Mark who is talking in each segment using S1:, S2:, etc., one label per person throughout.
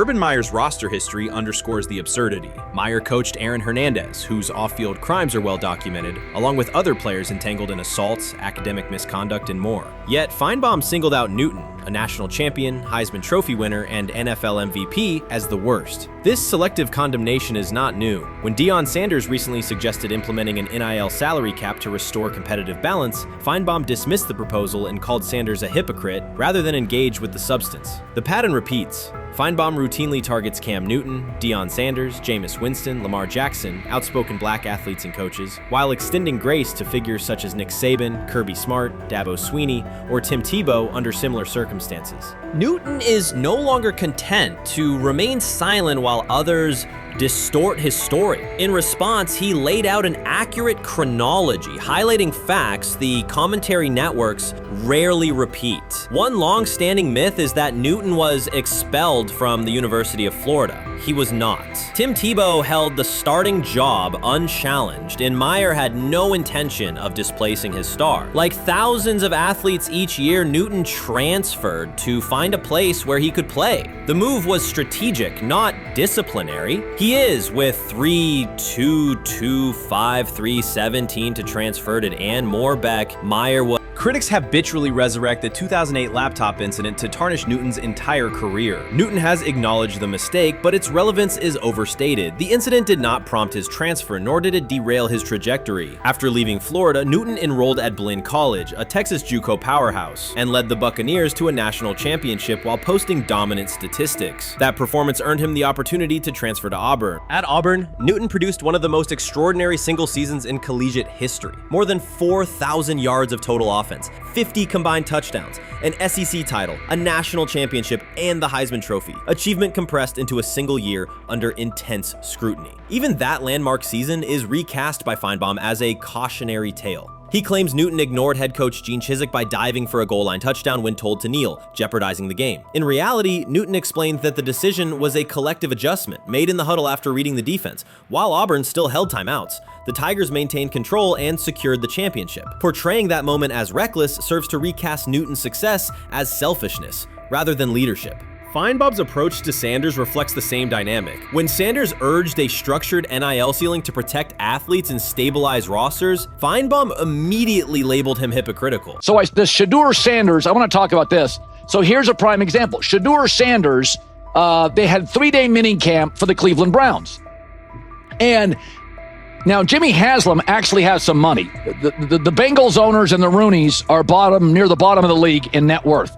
S1: Urban Meyer's roster history underscores the absurdity. Meyer coached Aaron Hernandez, whose off-field crimes are well documented, along with other players entangled in assaults, academic misconduct, and more. Yet Feinbaum singled out Newton, a national champion, Heisman Trophy winner, and NFL MVP, as the worst. This selective condemnation is not new. When Deion Sanders recently suggested implementing an NIL salary cap to restore competitive balance, Feinbaum dismissed the proposal and called Sanders a hypocrite rather than engage with the substance. The pattern repeats. Feinbaum routinely targets Cam Newton, Deion Sanders, Jameis Winston, Lamar Jackson, outspoken black athletes and coaches, while extending grace to figures such as Nick Saban, Kirby Smart, Dabo Swinney, or Tim Tebow under similar circumstances. Newton is no longer content to remain silent while others distort his story. In response, he laid out an accurate chronology, highlighting facts the commentary networks rarely repeat. One long-standing myth is that Newton was expelled from the University of Florida. He was not. Tim Tebow held the starting job unchallenged, and Meyer had no intention of displacing his star. Like thousands of athletes each year, Newton transferred to find a place where he could play. The move was strategic, not disciplinary. He is, with 3-2-2-5-3-17 to transfer to and more back, Meyer was.
S2: Critics habitually resurrect the 2008 laptop incident to tarnish Newton's entire career. Newton has acknowledged the mistake, but its relevance is overstated. The incident did not prompt his transfer, nor did it derail his trajectory. After leaving Florida, Newton enrolled at Blinn College, a Texas JUCO powerhouse, and led the Buccaneers to a national championship while posting dominant statistics. That performance earned him the opportunity to transfer to Auburn. At Auburn, Newton produced one of the most extraordinary single seasons in collegiate history. More than 4,000 yards of total offense, 50 combined touchdowns, an SEC title, a national championship, and the Heisman Trophy. Achievement compressed into a single year under intense scrutiny. Even that landmark season is recast by Feinbaum as a cautionary tale. He claims Newton ignored head coach Gene Chizik by diving for a goal line touchdown when told to kneel, jeopardizing the game. In reality, Newton explained that the decision was a collective adjustment made in the huddle after reading the defense, while Auburn still held timeouts. The Tigers maintained control and secured the championship. Portraying that moment as reckless serves to recast Newton's success as selfishness, rather than leadership. Feinbaum's approach to Sanders reflects the same dynamic. When Sanders urged a structured NIL ceiling to protect athletes and stabilize rosters, Feinbaum immediately labeled him hypocritical.
S3: So the Shedeur Sanders, I want to talk about this. So here's a prime example. Shedeur Sanders, they had 3-day mini camp for the Cleveland Browns. And now Jimmy Haslam actually has some money. The Bengals owners and the Rooneys are near the bottom of the league in net worth.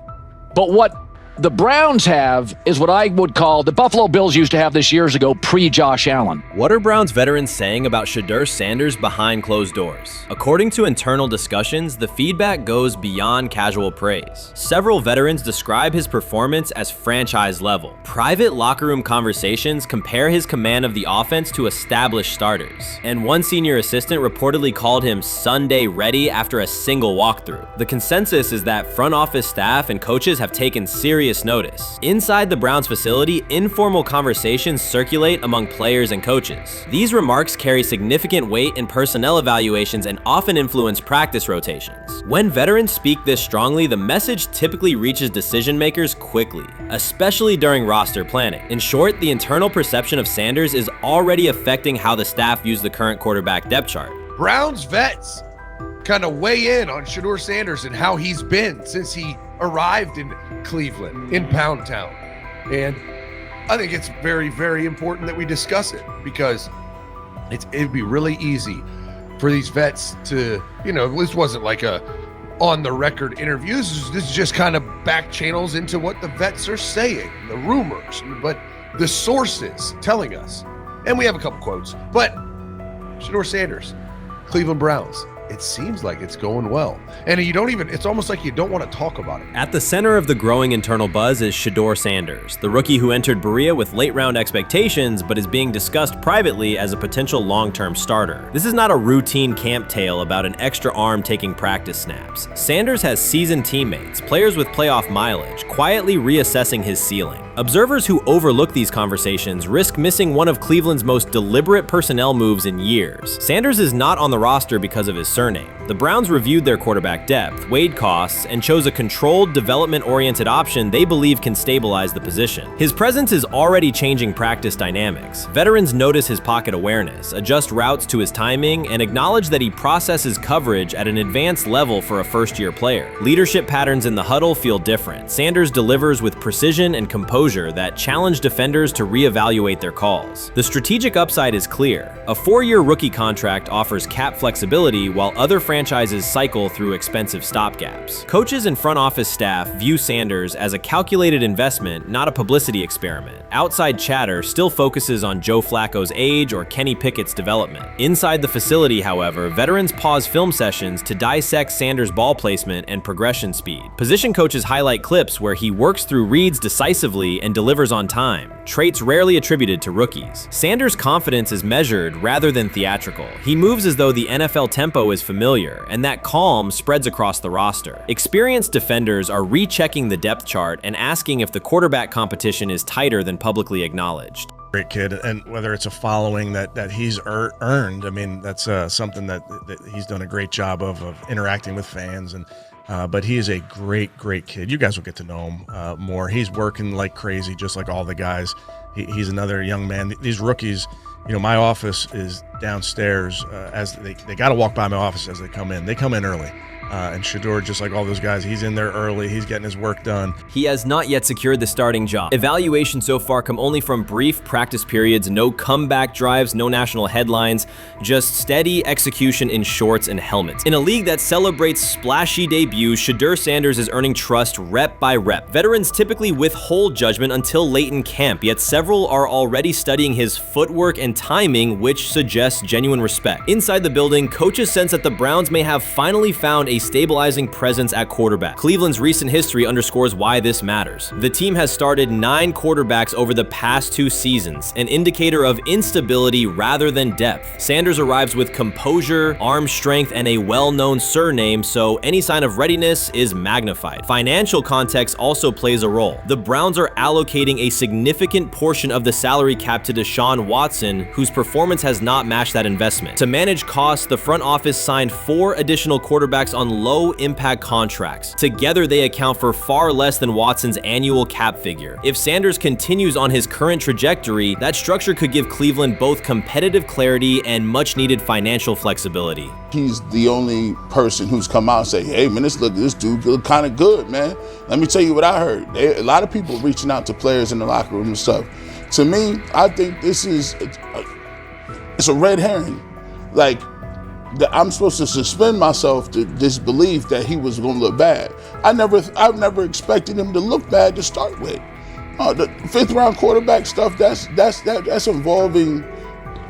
S3: But what the Browns have is what I would call the Buffalo Bills used to have this years ago, pre-Josh Allen.
S2: What are Browns veterans saying about Shedeur Sanders behind closed doors? According to internal discussions, the feedback goes beyond casual praise. Several veterans describe his performance as franchise level. Private locker room conversations compare his command of the offense to established starters. And one senior assistant reportedly called him Sunday ready after a single walkthrough. The consensus is that front office staff and coaches have taken serious notice. Inside the Browns facility, informal conversations circulate among players and coaches. These remarks carry significant weight in personnel evaluations and often influence practice rotations. When veterans speak this strongly, the message typically reaches decision makers quickly, especially during roster planning. In short, the internal perception of Sanders is already affecting how the staff views the current quarterback depth chart.
S4: Browns vets kind of weigh in on Shedeur Sanders and how he's been since he arrived in Cleveland, in Pound Town. And I think it's very, very important that we discuss it, because it'd be really easy for these vets to, this wasn't like a on-the-record interview. This is just kind of back channels into what the vets are saying, the rumors, but the sources telling us. And we have a couple quotes, but Shedeur Sanders, Cleveland Browns, it seems like it's going well. And it's almost like you don't want to talk about it.
S2: At the center of the growing internal buzz is Shedeur Sanders, the rookie who entered Berea with late-round expectations but is being discussed privately as a potential long-term starter. This is not a routine camp tale about an extra arm taking practice snaps. Sanders has seasoned teammates, players with playoff mileage, quietly reassessing his ceiling.
S1: Observers who overlook these conversations risk missing one of Cleveland's most deliberate personnel moves in years. Sanders is not on the roster because of his surname. The Browns reviewed their quarterback depth, weighed costs, and chose a controlled, development-oriented option they believe can stabilize the position. His presence is already changing practice dynamics. Veterans notice his pocket awareness, adjust routes to his timing, and acknowledge that he processes coverage at an advanced level for a first-year player. Leadership patterns in the huddle feel different. Sanders delivers with precision and composure that challenge defenders to reevaluate their calls. The strategic upside is clear. A 4-year rookie contract offers cap flexibility while other franchises cycle through expensive stopgaps. Coaches and front office staff view Sanders as a calculated investment, not a publicity experiment. Outside chatter still focuses on Joe Flacco's age or Kenny Pickett's development. Inside the facility, however, veterans pause film sessions to dissect Sanders' ball placement and progression speed. Position coaches highlight clips where he works through reads decisively and delivers on time, traits rarely attributed to rookies. Sanders' confidence is measured rather than theatrical. He moves as though the NFL tempo is familiar, and that calm spreads across the roster. Experienced defenders are rechecking the depth chart and asking if the quarterback competition is tighter than publicly acknowledged.
S5: Great kid, and whether it's a following that he's earned, I mean, that's something that he's done a great job of interacting with fans, and but he is a great kid. You guys will get to know him more. He's working like crazy, just like all the guys. He's another young man. These rookies, you know, my office is downstairs. As they got to walk by my office as they come in. They come in early. And Shedeur, just like all those guys, he's in there early. He's getting his work done.
S1: He has not yet secured the starting job. Evaluations so far come only from brief practice periods, no comeback drives, no national headlines, just steady execution in shorts and helmets. In a league that celebrates splashy debuts, Shedeur Sanders is earning trust rep by rep. Veterans typically withhold judgment until late in camp, yet several are already studying his footwork and timing, which suggests genuine respect. Inside the building, coaches sense that the Browns may have finally found a stabilizing presence at quarterback. Cleveland's recent history underscores why this matters. The team has started 9 quarterbacks over the past 2 seasons, an indicator of instability rather than depth. Sanders arrives with composure, arm strength, and a well-known surname, so any sign of readiness is magnified. Financial context also plays a role. The Browns are allocating a significant portion of the salary cap to Deshaun Watson, whose performance has not matched that investment. To manage costs, the front office signed 4 additional quarterbacks on low-impact contracts. Together, they account for far less than Watson's annual cap figure. If Sanders continues on his current trajectory, that structure could give Cleveland both competitive clarity and much-needed financial flexibility.
S6: He's the only person who's come out and say, hey, man, this dude look kind of good, man. Let me tell you what I heard. A lot of people reaching out to players in the locker room and stuff. To me, I think this is it's a red herring. Like, I'm supposed to suspend myself to disbelief that he was going to look bad. I've never expected him to look bad to start with. The 5th round quarterback stuff, that's involving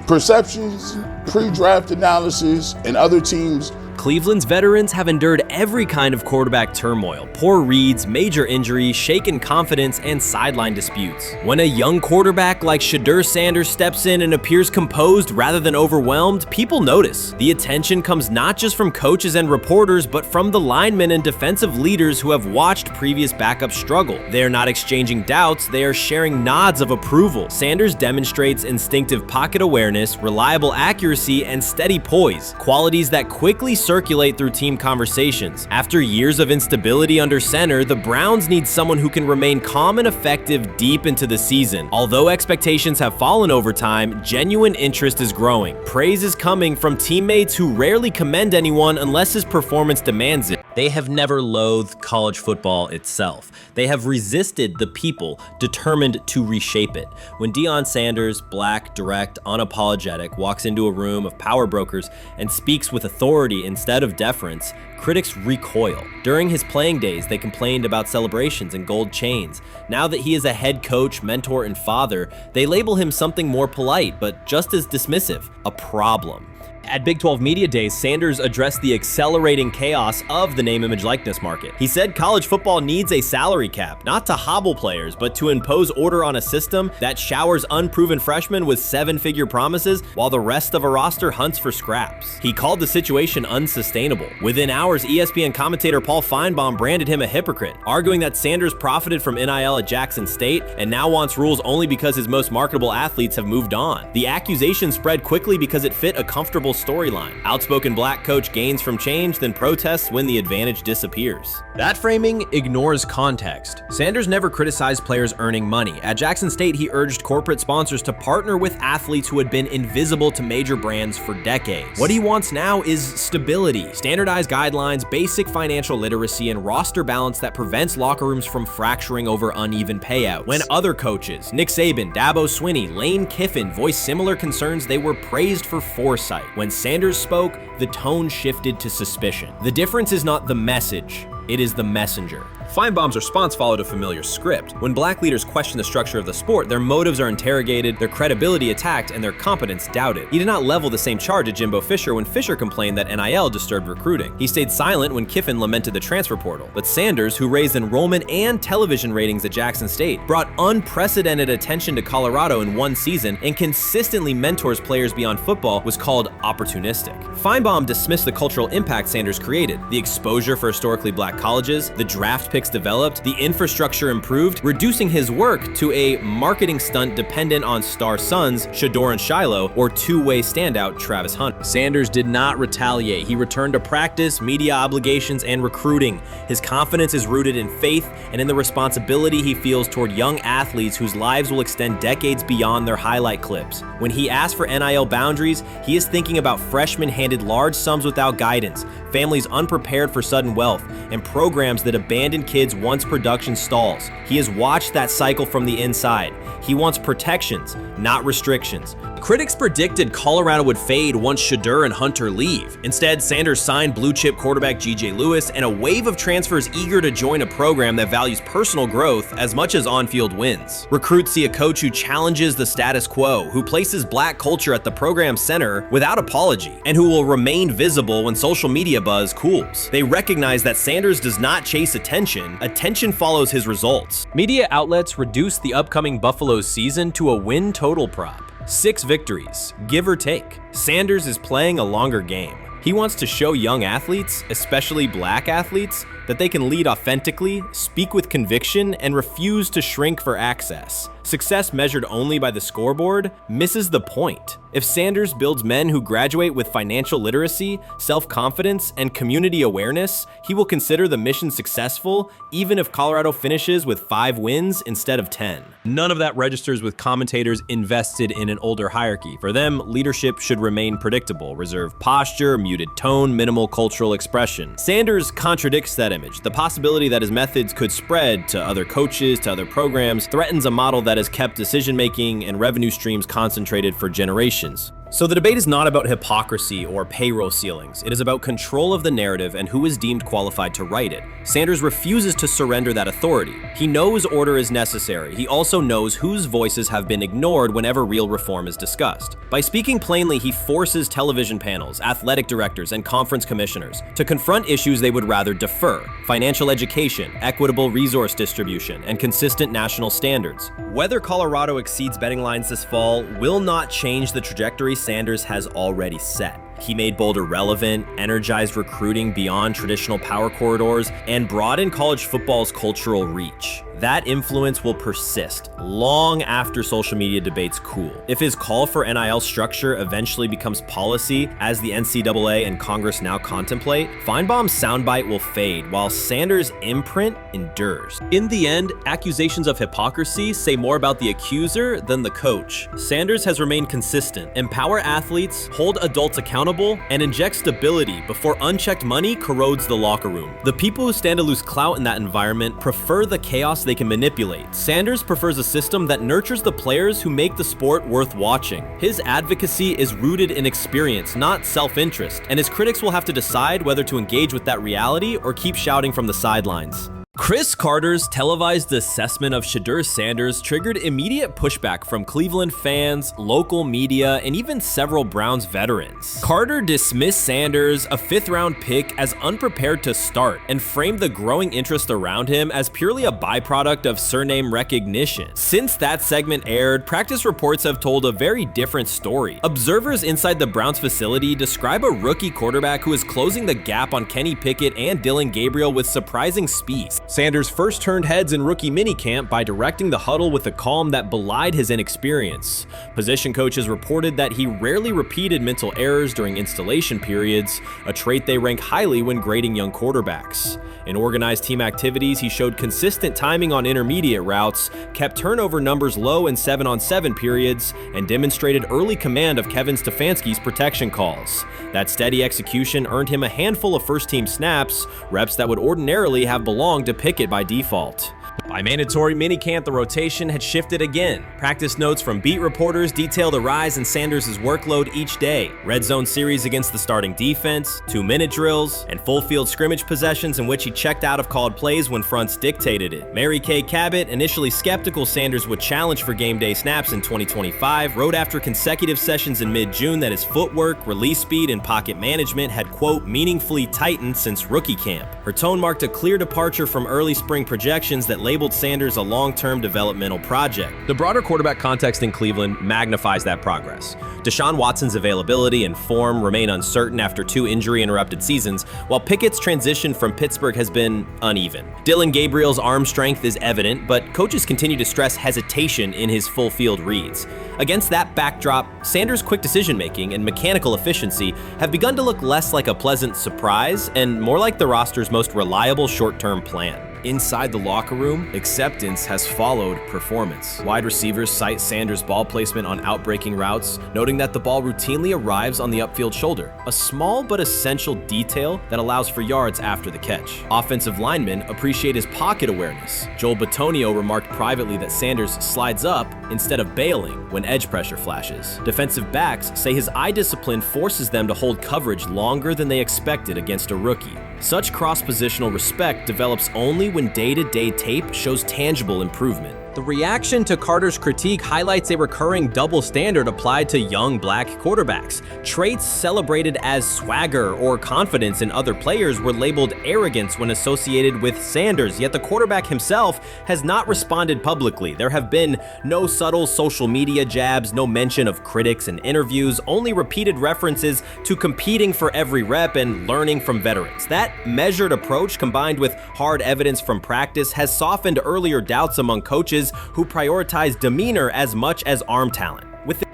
S6: perceptions, pre-draft analysis, and other teams.
S1: Cleveland's veterans have endured every kind of quarterback turmoil: poor reads, major injuries, shaken confidence, and sideline disputes. When a young quarterback like Shedeur Sanders steps in and appears composed rather than overwhelmed, people notice. The attention comes not just from coaches and reporters, but from the linemen and defensive leaders who have watched previous backups struggle. They are not exchanging doubts, they are sharing nods of approval. Sanders demonstrates instinctive pocket awareness, reliable accuracy, and steady poise, qualities that quickly circulate through team conversations. After years of instability under center, the Browns need someone who can remain calm and effective deep into the season. Although expectations have fallen over time, genuine interest is growing. Praise is coming from teammates who rarely commend anyone unless his performance demands it. They have never loathed college football itself. They have resisted the people determined to reshape it. When Deion Sanders, black, direct, unapologetic, walks into a room of power brokers and speaks with authority instead of deference, critics recoil. During his playing days, they complained about celebrations and gold chains. Now that he is a head coach, mentor, and father, they label him something more polite, but just as dismissive: a problem.
S2: At Big 12 Media Days, Sanders addressed the accelerating chaos of the name, image, likeness market. He said college football needs a salary cap, not to hobble players, but to impose order on a system that showers unproven freshmen with seven-figure promises while the rest of a roster hunts for scraps. He called the situation unsustainable. Within hours, ESPN commentator Paul Feinbaum branded him a hypocrite, arguing that Sanders profited from NIL at Jackson State and now wants rules only because his most marketable athletes have moved on. The accusation spread quickly because it fit a comfortable storyline. Outspoken black coach gains from change, then protests when the advantage disappears.
S1: That framing ignores context. Sanders never criticized players earning money. At Jackson State, he urged corporate sponsors to partner with athletes who had been invisible to major brands for decades. What he wants now is stability, standardized guidelines, basic financial literacy, and roster balance that prevents locker rooms from fracturing over uneven payouts. When other coaches, Nick Saban, Dabo Swinney, Lane Kiffin, voiced similar concerns, they were praised for foresight. When Sanders spoke, the tone shifted to suspicion. The difference is not the message, it is the messenger. Feinbaum's response followed a familiar script. When black leaders question the structure of the sport, their motives are interrogated, their credibility attacked, and their competence doubted. He did not level the same charge at Jimbo Fisher when Fisher complained that NIL disturbed recruiting. He stayed silent when Kiffin lamented the transfer portal. But Sanders, who raised enrollment and television ratings at Jackson State, brought unprecedented attention to Colorado in one season and consistently mentors players beyond football, was called opportunistic. Feinbaum dismissed the cultural impact Sanders created, the exposure for historically black colleges, the draft pick developed, the infrastructure improved, reducing his work to a marketing stunt dependent on star sons Shedeur and Shiloh or two-way standout Travis Hunter. Sanders did not retaliate. He returned to practice, media obligations, and recruiting. His confidence is rooted in faith and in the responsibility he feels toward young athletes whose lives will extend decades beyond their highlight clips. When he asks for NIL boundaries, he is thinking about freshmen handed large sums without guidance, families unprepared for sudden wealth, and programs that abandon kids once production stalls. He has watched that cycle from the inside. He wants protections, not restrictions. Critics predicted Colorado would fade once Shedeur and Hunter leave. Instead, Sanders signed blue-chip quarterback G.J. Lewis and a wave of transfers eager to join a program that values personal growth as much as on-field wins. Recruits see a coach who challenges the status quo, who places black culture at the program's center without apology, and who will remain visible when social media buzz cools. They recognize that Sanders does not chase attention. Attention follows his results. Media outlets reduced the upcoming Buffaloes season to a win total prop. 6 victories, give or take. Sanders is playing a longer game. He wants to show young athletes, especially black athletes, that they can lead authentically, speak with conviction, and refuse to shrink for access. Success measured only by the scoreboard misses the point. If Sanders builds men who graduate with financial literacy, self-confidence, and community awareness, he will consider the mission successful, even if Colorado finishes with 5 wins instead of 10. None of that registers with commentators invested in an older hierarchy. For them, leadership should remain predictable, reserved posture, muted tone, minimal cultural expression. Sanders contradicts that image. The possibility that his methods could spread to other coaches, to other programs, threatens a model that has kept decision-making and revenue streams concentrated for generations. So the debate is not about hypocrisy or payroll ceilings. It is about control of the narrative and who is deemed qualified to write it. Sanders refuses to surrender that authority. He knows order is necessary. He also knows whose voices have been ignored whenever real reform is discussed. By speaking plainly, he forces television panels, athletic directors, and conference commissioners to confront issues they would rather defer: financial education, equitable resource distribution, and consistent national standards. Whether Colorado exceeds betting lines this fall will not change the trajectory Sanders has already set. He made Boulder relevant, energized recruiting beyond traditional power corridors, and broadened college football's cultural reach. That influence will persist long after social media debates cool. If his call for NIL structure eventually becomes policy, as the NCAA and Congress now contemplate, Feinbaum's soundbite will fade, while Sanders' imprint endures. In the end, accusations of hypocrisy say more about the accuser than the coach. Sanders has remained consistent: empower athletes, hold adults accountable, and inject stability before unchecked money corrodes the locker room. The people who stand to lose clout in that environment prefer the chaos they can manipulate. Sanders prefers a system that nurtures the players who make the sport worth watching. His advocacy is rooted in experience, not self-interest, and his critics will have to decide whether to engage with that reality or keep shouting from the sidelines.
S2: Chris Carter's televised assessment of Shedeur Sanders triggered immediate pushback from Cleveland fans, local media, and even several Browns veterans. Carter dismissed Sanders, a fifth-round pick, as unprepared to start and framed the growing interest around him as purely a byproduct of surname recognition. Since that segment aired, practice reports have told a very different story. Observers inside the Browns facility describe a rookie quarterback who is closing the gap on Kenny Pickett and Dillon Gabriel with surprising speed. Sanders first turned heads in rookie minicamp by directing the huddle with a calm that belied his inexperience. Position coaches reported that he rarely repeated mental errors during installation periods, a trait they rank highly when grading young quarterbacks. In organized team activities, he showed consistent timing on intermediate routes, kept turnover numbers low in 7-on-7 periods, and demonstrated early command of Kevin Stefanski's protection calls. That steady execution earned him a handful of first-team snaps, reps that would ordinarily have belonged to Pickett by default. By mandatory minicamp, the rotation had shifted again. Practice notes from beat reporters detail the rise in Sanders' workload each day. Red zone series against the starting defense, 2-minute drills, and full field scrimmage possessions in which he checked out of called plays when fronts dictated it. Mary Kay Cabot, initially skeptical Sanders would challenge for game day snaps in 2025, wrote after consecutive sessions in mid-June that his footwork, release speed, and pocket management had, quote, meaningfully tightened since rookie camp. Her tone marked a clear departure from early spring projections that labeled Sanders a long-term developmental project. The broader quarterback context in Cleveland magnifies that progress. Deshaun Watson's availability and form remain uncertain after 2 injury-interrupted seasons, while Pickett's transition from Pittsburgh has been uneven. Dillon Gabriel's arm strength is evident, but coaches continue to stress hesitation in his full-field reads. Against that backdrop, Sanders' quick decision-making and mechanical efficiency have begun to look less like a pleasant surprise and more like the roster's most reliable short-term plan. Inside the locker room, acceptance has followed performance. Wide receivers cite Sanders' ball placement on outbreaking routes, noting that the ball routinely arrives on the upfield shoulder, a small but essential detail that allows for yards after the catch. Offensive linemen appreciate his pocket awareness. Joel Bitonio remarked privately that Sanders slides up instead of bailing when edge pressure flashes. Defensive backs say his eye discipline forces them to hold coverage longer than they expected against a rookie. Such cross-positional respect develops only when day-to-day tape shows tangible improvement. The reaction to Carter's critique highlights a recurring double standard applied to young black quarterbacks. Traits celebrated as swagger or confidence in other players were labeled arrogance when associated with Sanders, yet the quarterback himself has not responded publicly. There have been no subtle social media jabs, no mention of critics in interviews, only repeated references to competing for every rep and learning from veterans. That measured approach, combined with hard evidence from practice, has softened earlier doubts among coaches who prioritize demeanor as much as arm talent.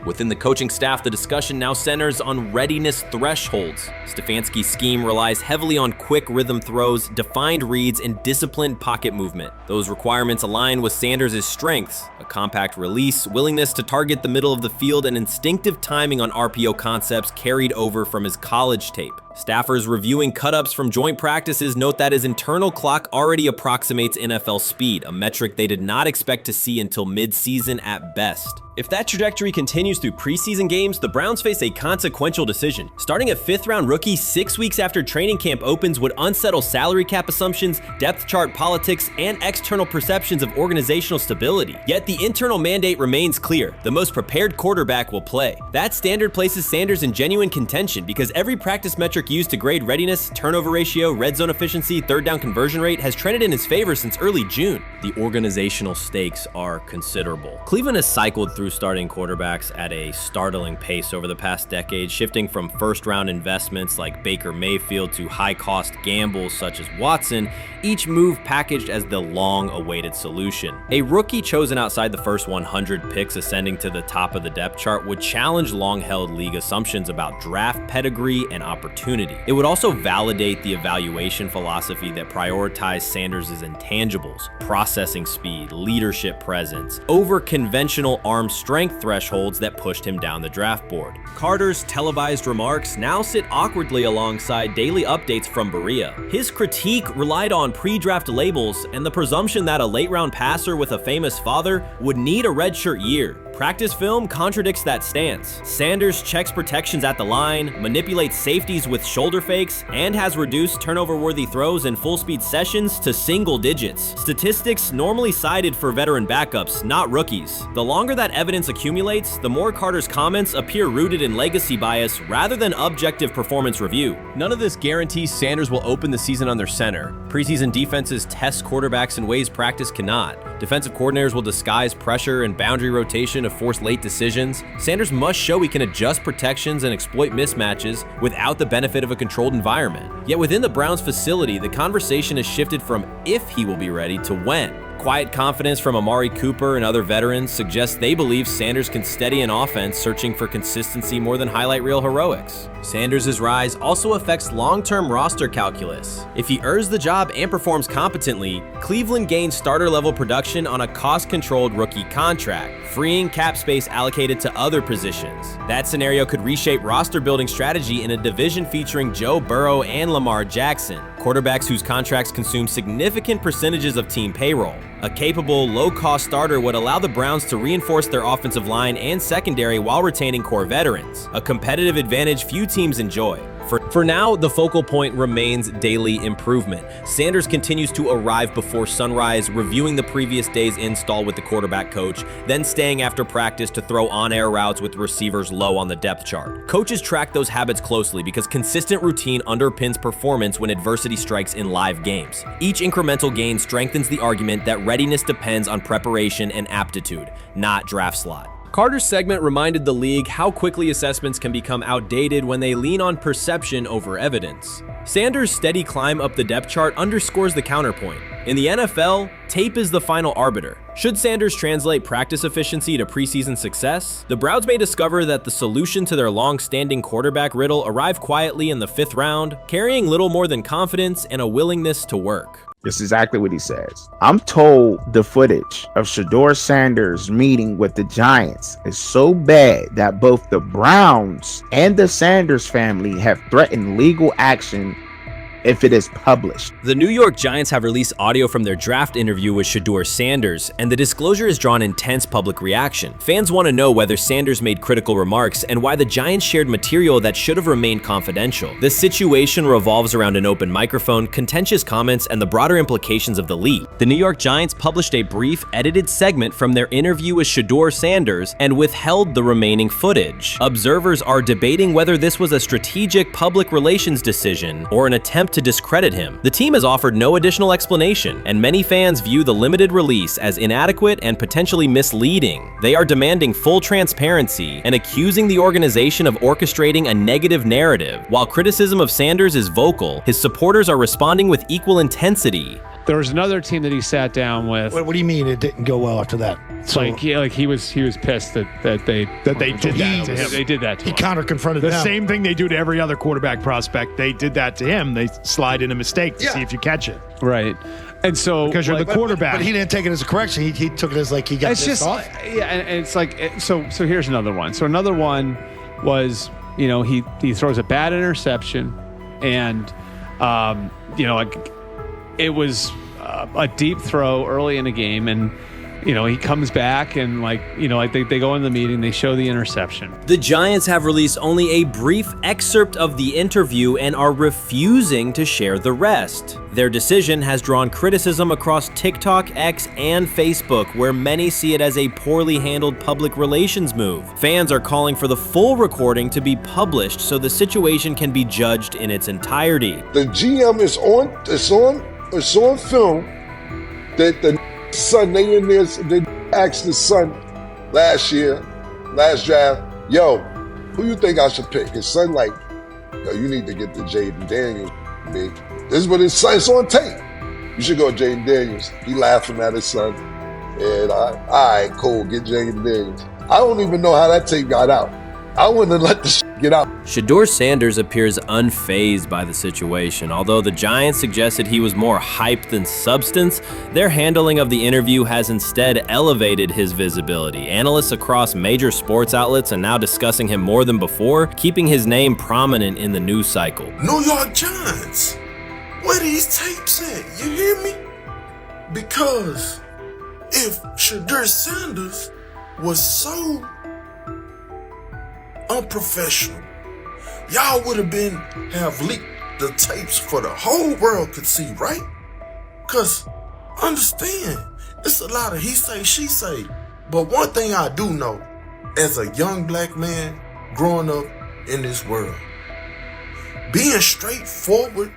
S2: Within the coaching staff, the discussion now centers on readiness thresholds. Stefanski's scheme relies heavily on quick rhythm throws, defined reads, and disciplined pocket movement. Those requirements align with Sanders' strengths: a compact release, willingness to target the middle of the field, and instinctive timing on RPO concepts carried over from his college tape. Staffers reviewing cut-ups from joint practices note that his internal clock already approximates NFL speed, a metric they did not expect to see until mid-season at best. If that trajectory continues through preseason games, the Browns face a consequential decision. Starting a 5th-round rookie 6 weeks after training camp opens would unsettle salary cap assumptions, depth chart politics, and external perceptions of organizational stability. Yet the internal mandate remains clear: the most prepared quarterback will play. That standard places Sanders in genuine contention because every practice metric used to grade readiness, turnover ratio, red zone efficiency, third down conversion rate has trended in his favor since early June. The organizational stakes are considerable. Cleveland has cycled through starting quarterbacks at a startling pace over the past decade, shifting from first-round investments like Baker Mayfield to high-cost gambles such as Watson, each move packaged as the long-awaited solution. A rookie chosen outside the first 100 picks ascending to the top of the depth chart would challenge long-held league assumptions about draft pedigree and opportunity. It would also validate the evaluation philosophy that prioritized Sanders' intangibles: processing speed, leadership presence, over conventional arm strength thresholds that pushed him down the draft board. Carter's televised remarks now sit awkwardly alongside daily updates from Berea. His critique relied on pre-draft labels and the presumption that a late-round passer with a famous father would need a redshirt year. Practice film contradicts that stance. Sanders checks protections at the line, manipulates safeties with shoulder fakes, and has reduced turnover-worthy throws and full-speed sessions to single digits. Statistics normally cited for veteran backups, not rookies. The longer that evidence accumulates, the more Carter's comments appear rooted in legacy bias rather than objective performance review. None of this guarantees Sanders will open the season under center. Preseason defenses test quarterbacks in ways practice cannot. Defensive coordinators will disguise pressure and boundary rotation to force late decisions. Sanders must show he can adjust protections and exploit mismatches without the benefit of a controlled environment. Yet within the Browns facility, the conversation has shifted from if he will be ready to when. Quiet confidence from Amari Cooper and other veterans suggests they believe Sanders can steady an offense searching for consistency more than highlight reel heroics. Sanders' rise also affects long-term roster calculus. If he earns the job and performs competently, Cleveland gains starter-level production on a cost-controlled rookie contract, freeing cap space allocated to other positions. That scenario could reshape roster-building strategy in a division featuring Joe Burrow and Lamar Jackson, quarterbacks whose contracts consume significant percentages of team payroll. A capable, low-cost starter would allow the Browns to reinforce their offensive line and secondary while retaining core veterans, a competitive advantage few teams enjoy. For now, the focal point remains daily improvement. Sanders continues to arrive before sunrise, reviewing the previous day's install with the quarterback coach, then staying after practice to throw on-air routes with receivers low on the depth chart. Coaches track those habits closely because consistent routine underpins performance when adversity strikes in live games. Each incremental gain strengthens the argument that readiness depends on preparation and aptitude, not draft slot. Carter's segment reminded the league how quickly assessments can become outdated when they lean on perception over evidence. Sanders' steady climb up the depth chart underscores the counterpoint. In the NFL, tape is the final arbiter. Should Sanders translate practice efficiency to preseason success, the Browns may discover that the solution to their long-standing quarterback riddle arrived quietly in the 5th round, carrying little more than confidence and a willingness to work.
S7: This is exactly what he says. I'm told the footage of Shedeur Sanders meeting with the Giants is so bad that both the Browns and the Sanders family have threatened legal action if it is published.
S2: The New York Giants have released audio from their draft interview with Shedeur Sanders, and the disclosure has drawn intense public reaction. Fans want to know whether Sanders made critical remarks and why the Giants shared material that should have remained confidential. The situation revolves around an open microphone, contentious comments, and the broader implications of the leak. The New York Giants published a brief, edited segment from their interview with Shedeur Sanders and withheld the remaining footage. Observers are debating whether this was a strategic public relations decision or an attempt to discredit him. The team has offered no additional explanation, and many fans view the limited release as inadequate and potentially misleading. They are demanding full transparency and accusing the organization of orchestrating a negative narrative. While criticism of Sanders is vocal, his supporters are responding with equal intensity.
S8: There was another team that he sat down with.
S9: What do you mean it didn't go well after that?
S8: So he was pissed that they
S9: did that to him.
S8: They did that to him.
S9: He counter-confronted
S10: the
S9: them.
S10: same thing they do to every other quarterback prospect. They did that to him. They slide in a mistake to see if you catch it.
S8: Right. And so
S10: because you're the quarterback.
S9: But he didn't take it as a correction. He took it as like he got pissed off.
S8: Yeah, and it's like so here's another one. So another one was, he throws a bad interception, and it was a deep throw early in the game, and he comes back and they go in the meeting, they show the interception.
S2: The Giants have released only a brief excerpt of the interview and are refusing to share the rest. Their decision has drawn criticism across TikTok, X, and Facebook, where many see it as a poorly handled public relations move. Fans are calling for the full recording to be published so the situation can be judged in its entirety.
S11: The GM is on film that the son, they asked the son last draft, yo, who you think I should pick? His son yo, you need to get the Jaden Daniels, big. This is what his son, it's on tape. You should go Jaden Daniels. He laughing at his son. And all right, cool, get Jaden Daniels. I don't even know how that tape got out. I wouldn't have let the get out.
S2: Shedeur Sanders appears unfazed by the situation. Although the Giants suggested he was more hype than substance, their handling of the interview has instead elevated his visibility. Analysts across major sports outlets are now discussing him more than before, keeping his name prominent in the news cycle.
S12: New York Giants, where these tapes at? You hear me? Because if Shedeur Sanders was so unprofessional. Y'all would have leaked the tapes for the whole world could see, right? Cause understand, it's a lot of he say, she say. But one thing I do know, as a young black man growing up in this world, being straightforward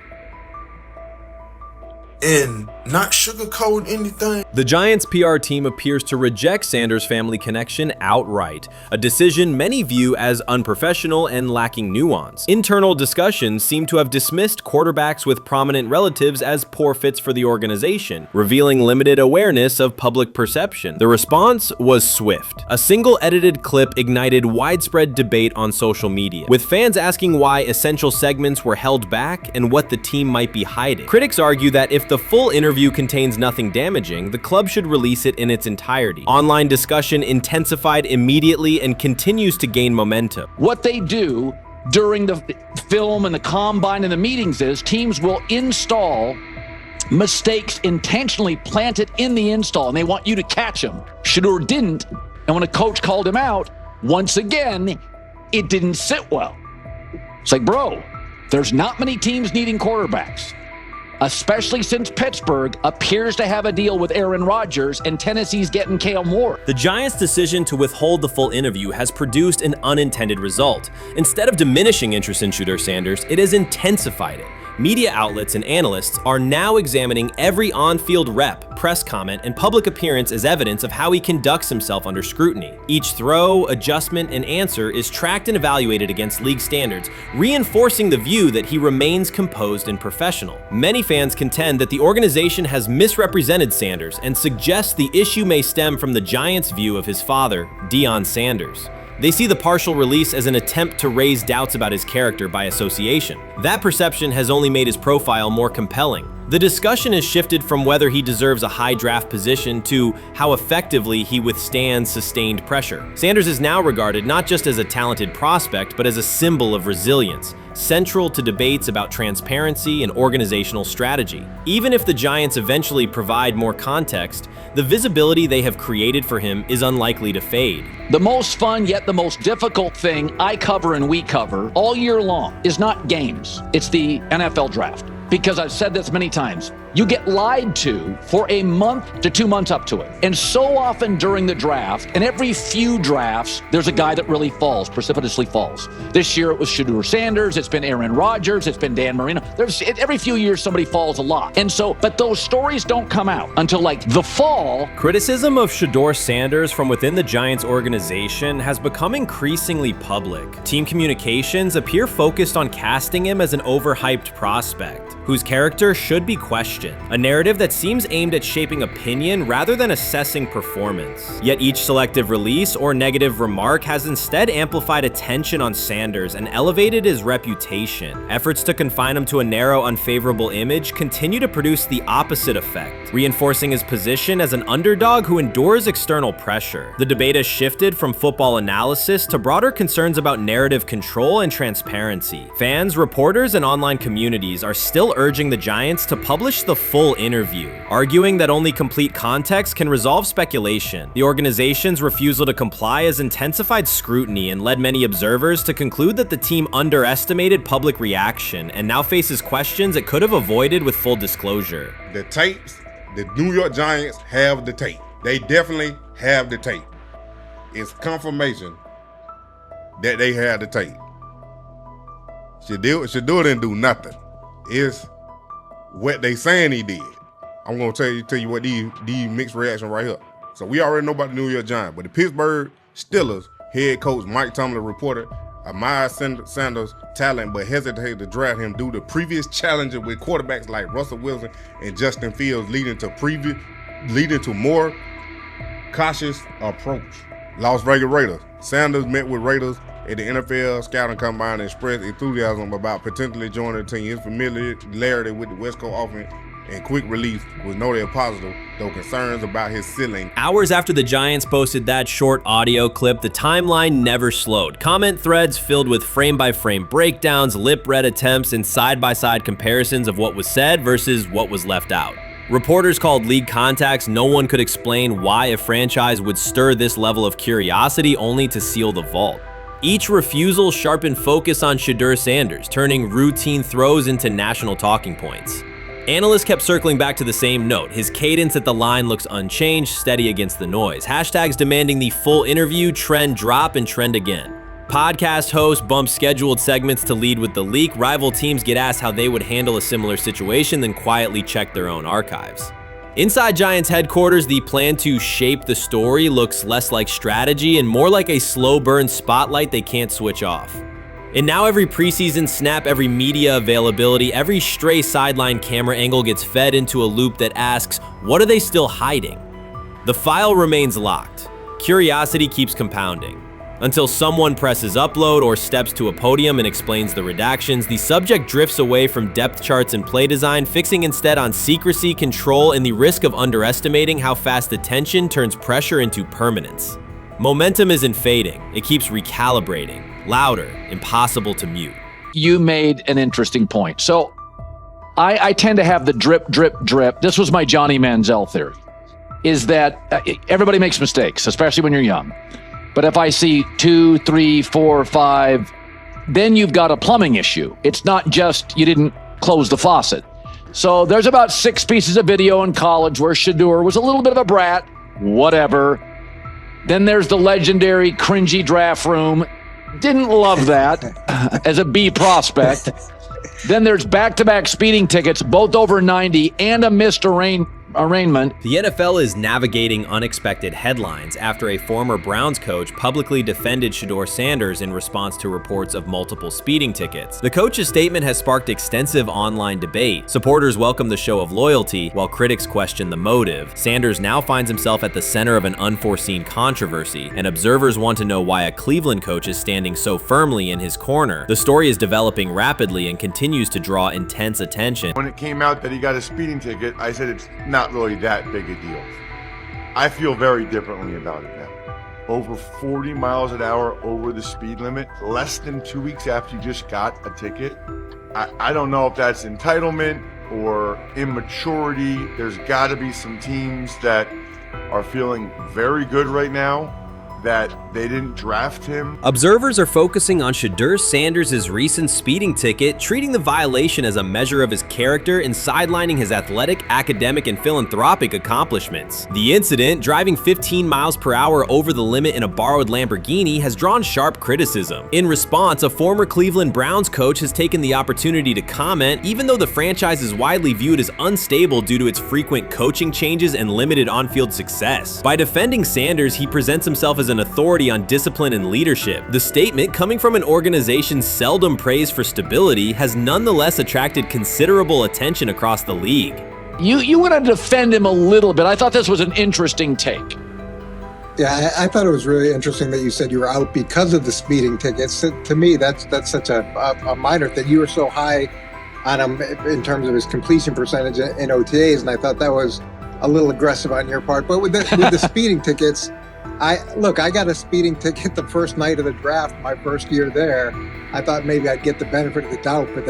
S12: and not sugarcoat anything.
S2: The Giants' PR team appears to reject Sanders' family connection outright, a decision many view as unprofessional and lacking nuance. Internal discussions seem to have dismissed quarterbacks with prominent relatives as poor fits for the organization, revealing limited awareness of public perception. The response was swift. A single edited clip ignited widespread debate on social media, with fans asking why essential segments were held back and what the team might be hiding. Critics argue that if the full interview contains nothing damaging, the club should release it in its entirety. Online discussion intensified immediately and continues to gain momentum.
S3: What they do during the film and the combine and the meetings is teams will install mistakes intentionally planted in the install, and they want you to catch them. Shedeur didn't, and when a coach called him out, once again, it didn't sit well. It's like, bro, there's not many teams needing quarterbacks, especially since Pittsburgh appears to have a deal with Aaron Rodgers and Tennessee's getting Kale Moore.
S2: The Giants' decision to withhold the full interview has produced an unintended result. Instead of diminishing interest in Shedeur Sanders, it has intensified it. Media outlets and analysts are now examining every on-field rep, press comment, and public appearance as evidence of how he conducts himself under scrutiny. Each throw, adjustment, and answer is tracked and evaluated against league standards, reinforcing the view that he remains composed and professional. Many fans contend that the organization has misrepresented Sanders and suggest the issue may stem from the Giants' view of his father, Deion Sanders. They see the partial release as an attempt to raise doubts about his character by association. That perception has only made his profile more compelling. The discussion has shifted from whether he deserves a high draft position to how effectively he withstands sustained pressure. Sanders is now regarded not just as a talented prospect, but as a symbol of resilience, central to debates about transparency and organizational strategy. Even if the Giants eventually provide more context, the visibility they have created for him is unlikely to fade.
S3: The most fun yet the most difficult thing I cover and we cover all year long is not games. It's the NFL draft. Because I've said this many times, you get lied to for a month to 2 months up to it. And so often during the draft, and every few drafts, there's a guy that really falls, precipitously falls. This year it was Shedeur Sanders, it's been Aaron Rodgers, it's been Dan Marino. Every few years somebody falls a lot. And so, but those stories don't come out until like the fall.
S2: Criticism of Shedeur Sanders from within the Giants organization has become increasingly public. Team communications appear focused on casting him as an overhyped prospect, whose character should be questioned, a narrative that seems aimed at shaping opinion rather than assessing performance. Yet each selective release or negative remark has instead amplified attention on Sanders and elevated his reputation. Efforts to confine him to a narrow, unfavorable image continue to produce the opposite effect, reinforcing his position as an underdog who endures external pressure. The debate has shifted from football analysis to broader concerns about narrative control and transparency. Fans, reporters, and online communities are still urging the Giants to publish the full interview, arguing that only complete context can resolve speculation. The organization's refusal to comply has intensified scrutiny and led many observers to conclude that the team underestimated public reaction and now faces questions it could have avoided with full disclosure.
S13: The tapes, the New York Giants have the tape. They definitely have the tape. It's confirmation that they had the tape. Shedeur didn't do nothing. It's what they saying he did. I'm gonna tell you what these mixed reaction right here. So we already know about the New York Giants, but the Pittsburgh Steelers head coach Mike Tomlin reported admired Sanders' talent, but hesitated to draft him due to previous challenges with quarterbacks like Russell Wilson and Justin Fields, leading to more cautious approach. Las Vegas Raiders. Sanders met with Raiders at the NFL scouting combine and expressed enthusiasm about potentially joining the team. His familiarity with the West Coast offense and quick release was noted positive, though concerns about his ceiling.
S2: Hours after the Giants posted that short audio clip, the timeline never slowed. Comment threads filled with frame-by-frame breakdowns, lip-read attempts, and side-by-side comparisons of what was said versus what was left out. Reporters called league contacts. No one could explain why a franchise would stir this level of curiosity only to seal the vault. Each refusal sharpened focus on Shedeur Sanders, turning routine throws into national talking points. Analysts kept circling back to the same note. His cadence at the line looks unchanged, steady against the noise. Hashtags demanding the full interview, trend drop, and trend again. Podcast hosts bump scheduled segments to lead with the leak. Rival teams get asked how they would handle a similar situation, then quietly check their own archives. Inside Giants headquarters, the plan to shape the story looks less like strategy and more like a slow burn spotlight they can't switch off. And now every preseason snap, every media availability, every stray sideline camera angle gets fed into a loop that asks, what are they still hiding? The file remains locked. Curiosity keeps compounding. Until someone presses upload or steps to a podium and explains the redactions, the subject drifts away from depth charts and play design, fixing instead on secrecy, control, and the risk of underestimating how fast attention turns pressure into permanence. Momentum isn't fading, it keeps recalibrating, louder, impossible to mute.
S3: You made an interesting point. So I tend to have the drip, drip, drip. This was my Johnny Manziel theory, is that everybody makes mistakes, especially when you're young. But if I see 2, 3, 4, 5, then you've got a plumbing issue. It's not just you didn't close the faucet. So there's about 6 pieces of video in college where Shedeur was a little bit of a brat, whatever. Then there's the legendary cringy draft room. Didn't love that as a B prospect. Then there's back-to-back speeding tickets, both over 90, and a missed arraignment.
S2: The NFL is navigating unexpected headlines after a former Browns coach publicly defended Shedeur Sanders in response to reports of multiple speeding tickets. The coach's statement has sparked extensive online debate. Supporters welcome the show of loyalty, while critics question the motive. Sanders now finds himself at the center of an unforeseen controversy, and observers want to know why a Cleveland coach is standing so firmly in his corner. The story is developing rapidly and continues to draw intense attention.
S14: When it came out that he got a speeding ticket, I said it's not really that big a deal. I feel very differently about it now. Over 40 miles an hour over the speed limit, less than 2 weeks after you just got a ticket. I don't know if that's entitlement or immaturity. There's got to be some teams that are feeling very good right now that they didn't draft him.
S2: Observers are focusing on Shedeur Sanders' recent speeding ticket, treating the violation as a measure of his character and sidelining his athletic, academic, and philanthropic accomplishments. The incident, driving 15 miles per hour over the limit in a borrowed Lamborghini, has drawn sharp criticism. In response, a former Cleveland Browns coach has taken the opportunity to comment, even though the franchise is widely viewed as unstable due to its frequent coaching changes and limited on-field success. By defending Sanders, he presents himself as an authority on discipline and leadership. The statement, coming from an organization seldom praised for stability, has nonetheless attracted considerable attention across the league.
S3: You want to defend him a little bit. I thought this was an interesting take.
S15: Yeah, I thought it was really interesting that you said you were out because of the speeding tickets. To me, that's such a minor thing. You were so high on him in terms of his completion percentage in OTAs, and I thought that was a little aggressive on your part. But with the speeding tickets, I got a speeding ticket the first night of the draft, my first year there. I thought maybe I'd get the benefit of the doubt, but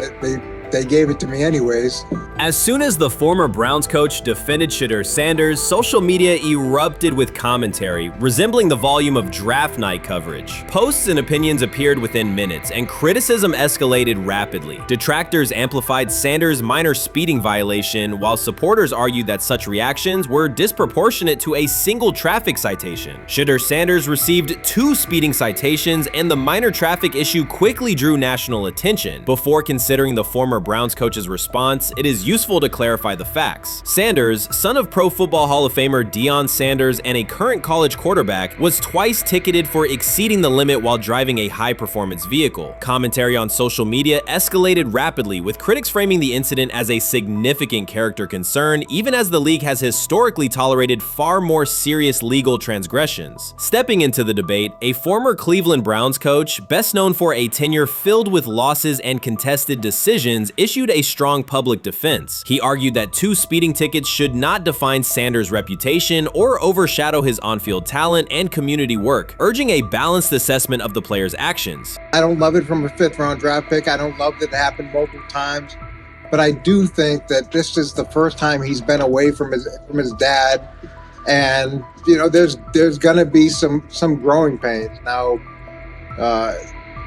S15: they gave it to me anyways.
S2: As soon as the former Browns coach defended Shedeur Sanders, social media erupted with commentary, resembling the volume of draft night coverage. Posts and opinions appeared within minutes, and criticism escalated rapidly. Detractors amplified Sanders' minor speeding violation, while supporters argued that such reactions were disproportionate to a single traffic citation. Shedeur Sanders received 2 speeding citations, and the minor traffic issue quickly drew national attention. Before considering the former Browns coach's response, it is useful to clarify the facts. Sanders, son of Pro Football Hall of Famer Deion Sanders and a current college quarterback, was twice ticketed for exceeding the limit while driving a high-performance vehicle. Commentary on social media escalated rapidly, with critics framing the incident as a significant character concern, even as the league has historically tolerated far more serious legal transgressions. Stepping into the debate, a former Cleveland Browns coach, best known for a tenure filled with losses and contested decisions, issued a strong public defense. He argued that 2 speeding tickets should not define Sanders' reputation or overshadow his on-field talent and community work, urging a balanced assessment of the player's actions.
S15: I don't love it from a 5th round draft pick. I don't love that it happened multiple times. but I do think that this is the first time he's been away from his dad, and there's going to be some growing pains. Now,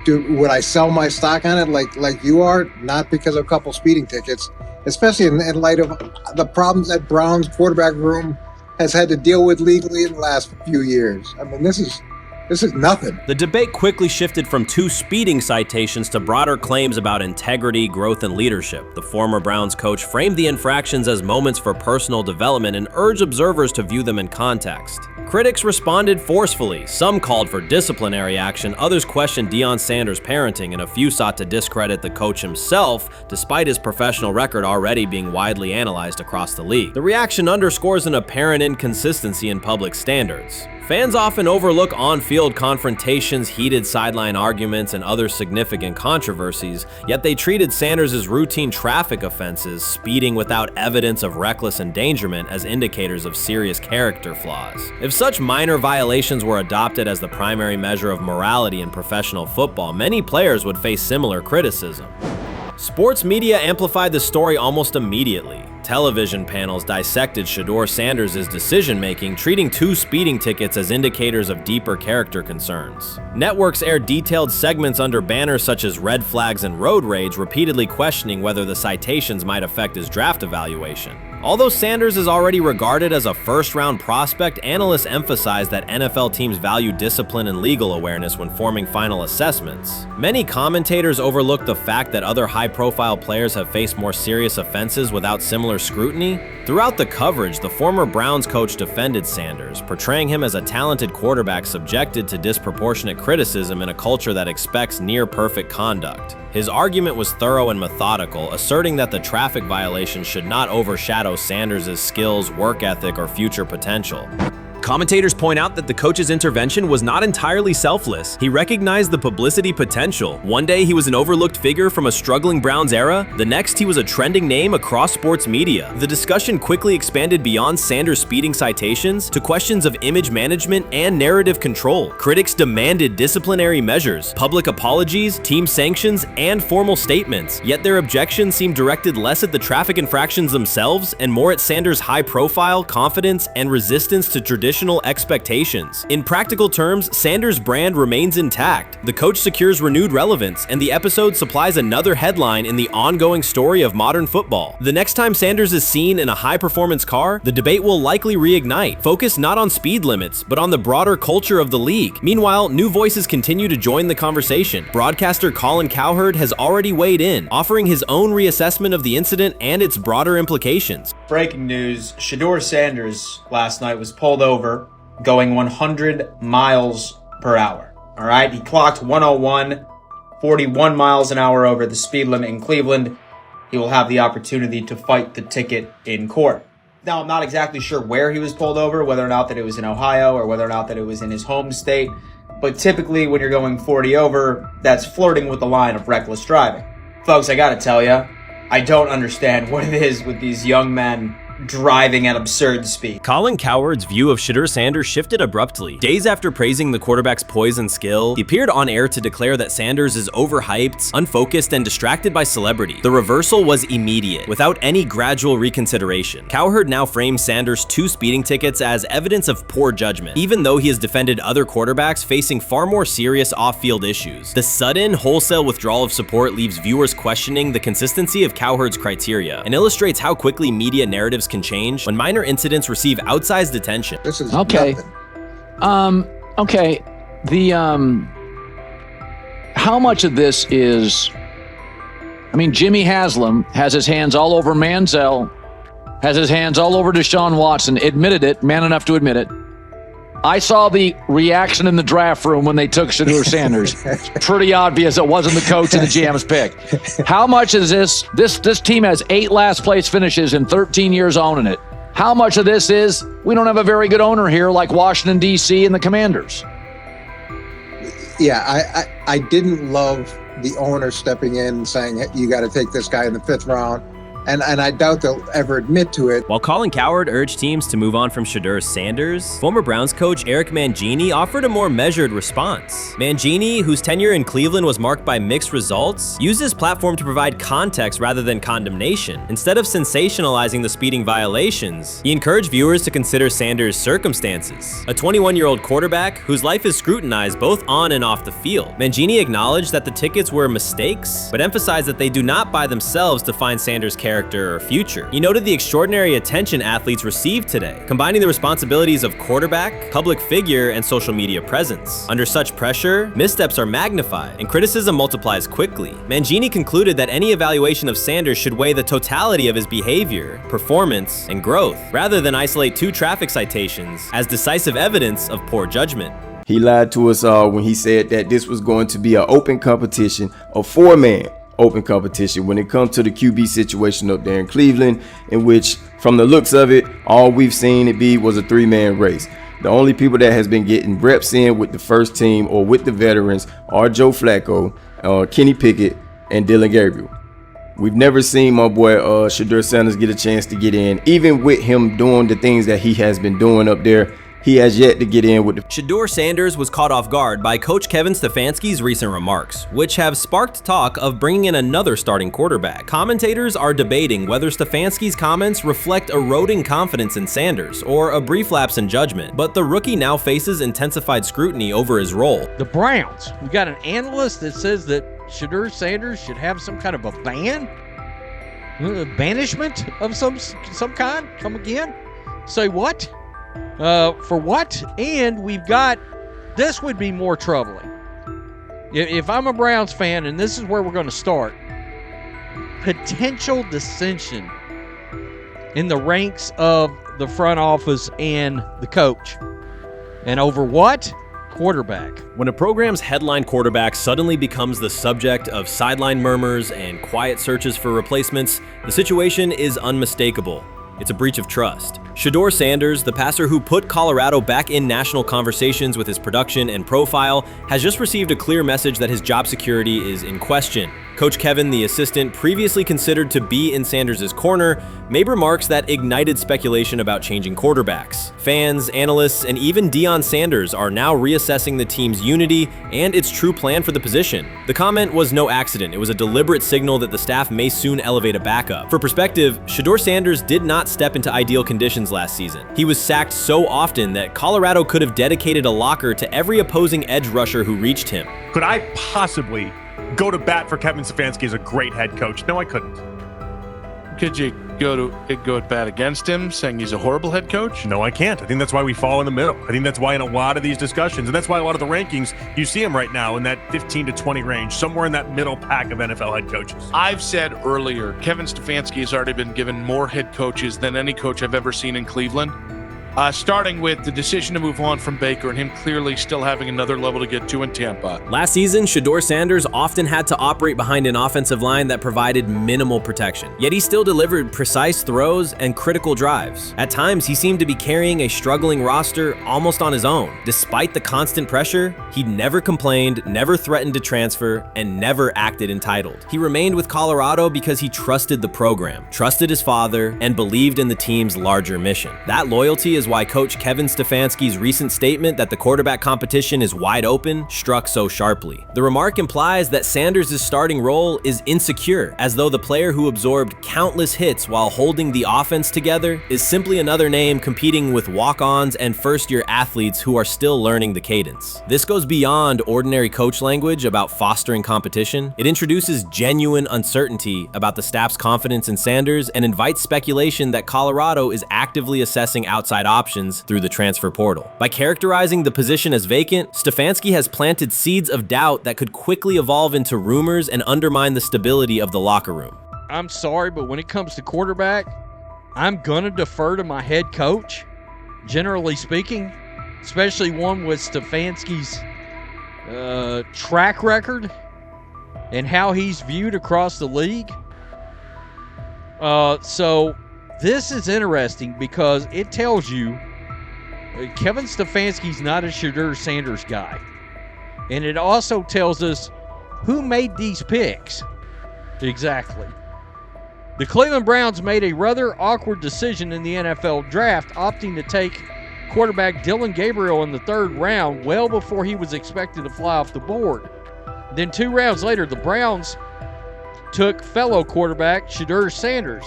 S15: would I sell my stock on it like you are? Not because of a couple speeding tickets, especially in light of the problems that Brown's quarterback room has had to deal with legally in the last few years. I mean, this is nothing.
S2: The debate quickly shifted from 2 speeding citations to broader claims about integrity, growth, and leadership. The former Browns coach framed the infractions as moments for personal development and urged observers to view them in context. Critics responded forcefully. Some called for disciplinary action, others questioned Deion Sanders' parenting, and a few sought to discredit the coach himself, despite his professional record already being widely analyzed across the league. The reaction underscores an apparent inconsistency in public standards. Fans often overlook on-field confrontations, heated sideline arguments, and other significant controversies, yet they treated Sanders' routine traffic offenses, speeding without evidence of reckless endangerment, as indicators of serious character flaws. If such minor violations were adopted as the primary measure of morality in professional football, many players would face similar criticism. Sports media amplified the story almost immediately. Television panels dissected Shedeur Sanders' decision-making, treating 2 speeding tickets as indicators of deeper character concerns. Networks aired detailed segments under banners such as red flags and road rage, repeatedly questioning whether the citations might affect his draft evaluation. Although Sanders is already regarded as a first-round prospect, analysts emphasize that NFL teams value discipline and legal awareness when forming final assessments. Many commentators overlook the fact that other high-profile players have faced more serious offenses without similar scrutiny. Throughout the coverage, the former Browns coach defended Sanders, portraying him as a talented quarterback subjected to disproportionate criticism in a culture that expects near-perfect conduct. His argument was thorough and methodical, asserting that the traffic violation should not overshadow Sanders' skills, work ethic, or future potential. Commentators point out that the coach's intervention was not entirely selfless. He recognized the publicity potential. One day he was an overlooked figure from a struggling Browns era, the next he was a trending name across sports media. The discussion quickly expanded beyond Sanders' speeding citations to questions of image management and narrative control. Critics demanded disciplinary measures, public apologies, team sanctions, and formal statements, yet their objections seemed directed less at the traffic infractions themselves and more at Sanders' high profile, confidence, and resistance to traditional expectations. In practical terms, Sanders' brand remains intact. The coach secures renewed relevance, and the episode supplies another headline in the ongoing story of modern football. The next time Sanders is seen in a high-performance car, the debate will likely reignite, focused not on speed limits, but on the broader culture of the league. Meanwhile, new voices continue to join the conversation. Broadcaster Colin Cowherd has already weighed in, offering his own reassessment of the incident and its broader implications.
S16: Breaking news, Shedeur Sanders last night was pulled over going 100 miles per hour. All right, he clocked 101, 41 miles an hour over the speed limit in Cleveland. He will have the opportunity to fight the ticket in court. Now, I'm not exactly sure where he was pulled over, whether or not that it was in Ohio or whether or not that it was in his home state. But typically when you're going 40 over, that's flirting with the line of reckless driving. Folks, I gotta tell you, I don't understand what it is with these young men driving at absurd speed.
S2: Colin Cowherd's view of Shedeur Sanders shifted abruptly. Days after praising the quarterback's poise and skill, he appeared on air to declare that Sanders is overhyped, unfocused, and distracted by celebrity. The reversal was immediate, without any gradual reconsideration. Cowherd now frames Sanders' 2 speeding tickets as evidence of poor judgment, even though he has defended other quarterbacks facing far more serious off-field issues. The sudden, wholesale withdrawal of support leaves viewers questioning the consistency of Cowherd's criteria and illustrates how quickly media narratives can change when minor incidents receive outsised attention.
S15: This is
S3: okay.
S15: nothing.
S3: Okay. How much of this is? I mean, Jimmy Haslam has his hands all over Manziel, has his hands all over Deshaun Watson. Admitted it, man enough to admit it. I saw the reaction in the draft room when they took Shedeur Sanders. Pretty obvious it wasn't the coach and the GM's pick. How much is this? This team has 8 last place finishes in 13 years owning it. How much of this is we don't have a very good owner here like Washington, D.C. and the Commanders?
S15: Yeah, I didn't love the owner stepping in and saying, you got to take this guy in the 5th round. And I doubt they'll ever admit to it.
S1: While Colin Cowherd urged teams to move on from Shedeur Sanders, former Browns coach Eric Mangini offered a more measured response. Mangini, whose tenure in Cleveland was marked by mixed results, used his platform to provide context rather than condemnation. Instead of sensationalizing the speeding violations, he encouraged viewers to consider Sanders' circumstances. A 21-year-old quarterback whose life is scrutinized both on and off the field. Mangini acknowledged that the tickets were mistakes, but emphasized that they do not by themselves define Sanders' character or future. He noted the extraordinary attention athletes received today, combining the responsibilities of quarterback, public figure, and social media presence. Under such pressure, missteps are magnified, and criticism multiplies quickly. Mangini concluded that any evaluation of Sanders should weigh the totality of his behavior, performance, and growth, rather than isolate 2 traffic citations as decisive evidence of poor judgment.
S17: He lied to us all when he said that this was going to be an open competition, a 4-man open competition when it comes to the QB situation up there in Cleveland, in which, from the looks of it, all we've seen it be was a 3-man race. The only people that has been getting reps in with the first team or with the veterans are Joe Flacco, Kenny Pickett, and Dylan Gabriel. We've never seen my boy Shedeur Sanders get a chance to get in. Even with him doing the things that he has been doing up there, he has yet to get in with the...
S1: Shedeur Sanders was caught off guard by Coach Kevin Stefanski's recent remarks, which have sparked talk of bringing in another starting quarterback. Commentators are debating whether Stefanski's comments reflect eroding confidence in Sanders or a brief lapse in judgment, but the rookie now faces intensified scrutiny over his role.
S18: The Browns, we got an analyst that says that Shedeur Sanders should have some kind of a ban? Banishment of some kind? Come again? Say what? For what? And we've got, this would be more troubling. If I'm a Browns fan, and this is where we're going to start, potential dissension in the ranks of the front office and the coach. And over what? Quarterback.
S1: When a program's headline quarterback suddenly becomes the subject of sideline murmurs and quiet searches for replacements, the situation is unmistakable. It's a breach of trust. Shedeur Sanders, the passer who put Colorado back in national conversations with his production and profile, has just received a clear message that his job security is in question. Coach Kevin, the assistant previously considered to be in Sanders' corner, made remarks that ignited speculation about changing quarterbacks. Fans, analysts, and even Deion Sanders are now reassessing the team's unity and its true plan for the position. The comment was no accident. It was a deliberate signal that the staff may soon elevate a backup. For perspective, Shedeur Sanders did not step into ideal conditions last season. He was sacked so often that Colorado could have dedicated a locker to every opposing edge rusher who reached him.
S10: Could I possibly go to bat for Kevin Stefanski as a great head coach? No, I couldn't.
S19: Could you go at bat against him, saying he's a horrible head coach?
S10: No, I can't. I think that's why we fall in the middle. I think that's why in a lot of these discussions, and that's why a lot of the rankings, you see him right now in that 15 to 20 range, somewhere in that middle pack of NFL head coaches.
S19: I've said earlier, Kevin Stefanski has already been given more head coaches than any coach I've ever seen in Cleveland. Starting with the decision to move on from Baker and him clearly still having another level to get to in Tampa.
S1: Last season, Shedeur Sanders often had to operate behind an offensive line that provided minimal protection, yet he still delivered precise throws and critical drives. At times, he seemed to be carrying a struggling roster almost on his own. Despite the constant pressure, he never complained, never threatened to transfer, and never acted entitled. He remained with Colorado because he trusted the program, trusted his father, and believed in the team's larger mission. That loyalty is why Coach Kevin Stefanski's recent statement that the quarterback competition is wide open struck so sharply. The remark implies that Sanders' starting role is insecure, as though the player who absorbed countless hits while holding the offense together is simply another name competing with walk-ons and first-year athletes who are still learning the cadence. This goes beyond ordinary coach language about fostering competition. It introduces genuine uncertainty about the staff's confidence in Sanders and invites speculation that Colorado is actively assessing outside options through the transfer portal. By characterizing the position as vacant, Stefanski has planted seeds of doubt that could quickly evolve into rumors and undermine the stability of the locker room.
S18: I'm sorry, but when it comes to quarterback, I'm gonna defer to my head coach, generally speaking, especially one with Stefanski's track record and how he's viewed across the league. So this is interesting because it tells you Kevin Stefanski's not a Shedeur Sanders guy. And it also tells us who made these picks. Exactly. The Cleveland Browns made a rather awkward decision in the NFL draft, opting to take quarterback Dylan Gabriel in the 3rd round, well before he was expected to fly off the board. Then 2 rounds later, the Browns took fellow quarterback Shedeur Sanders.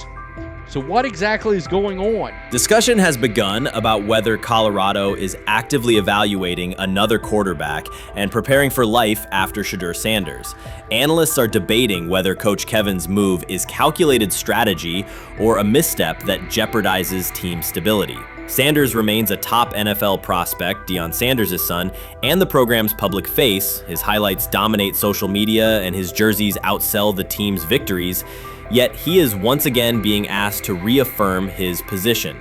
S18: So what exactly is going on?
S2: Discussion has begun about whether Colorado is actively evaluating another quarterback and preparing for life after Shedeur Sanders. Analysts are debating whether Coach Kevin's move is calculated strategy or a misstep that jeopardizes team stability. Sanders remains a top NFL prospect, Deion Sanders' son, and the program's public face. His highlights dominate social media and his jerseys outsell the team's victories. Yet he is once again being asked to reaffirm his position.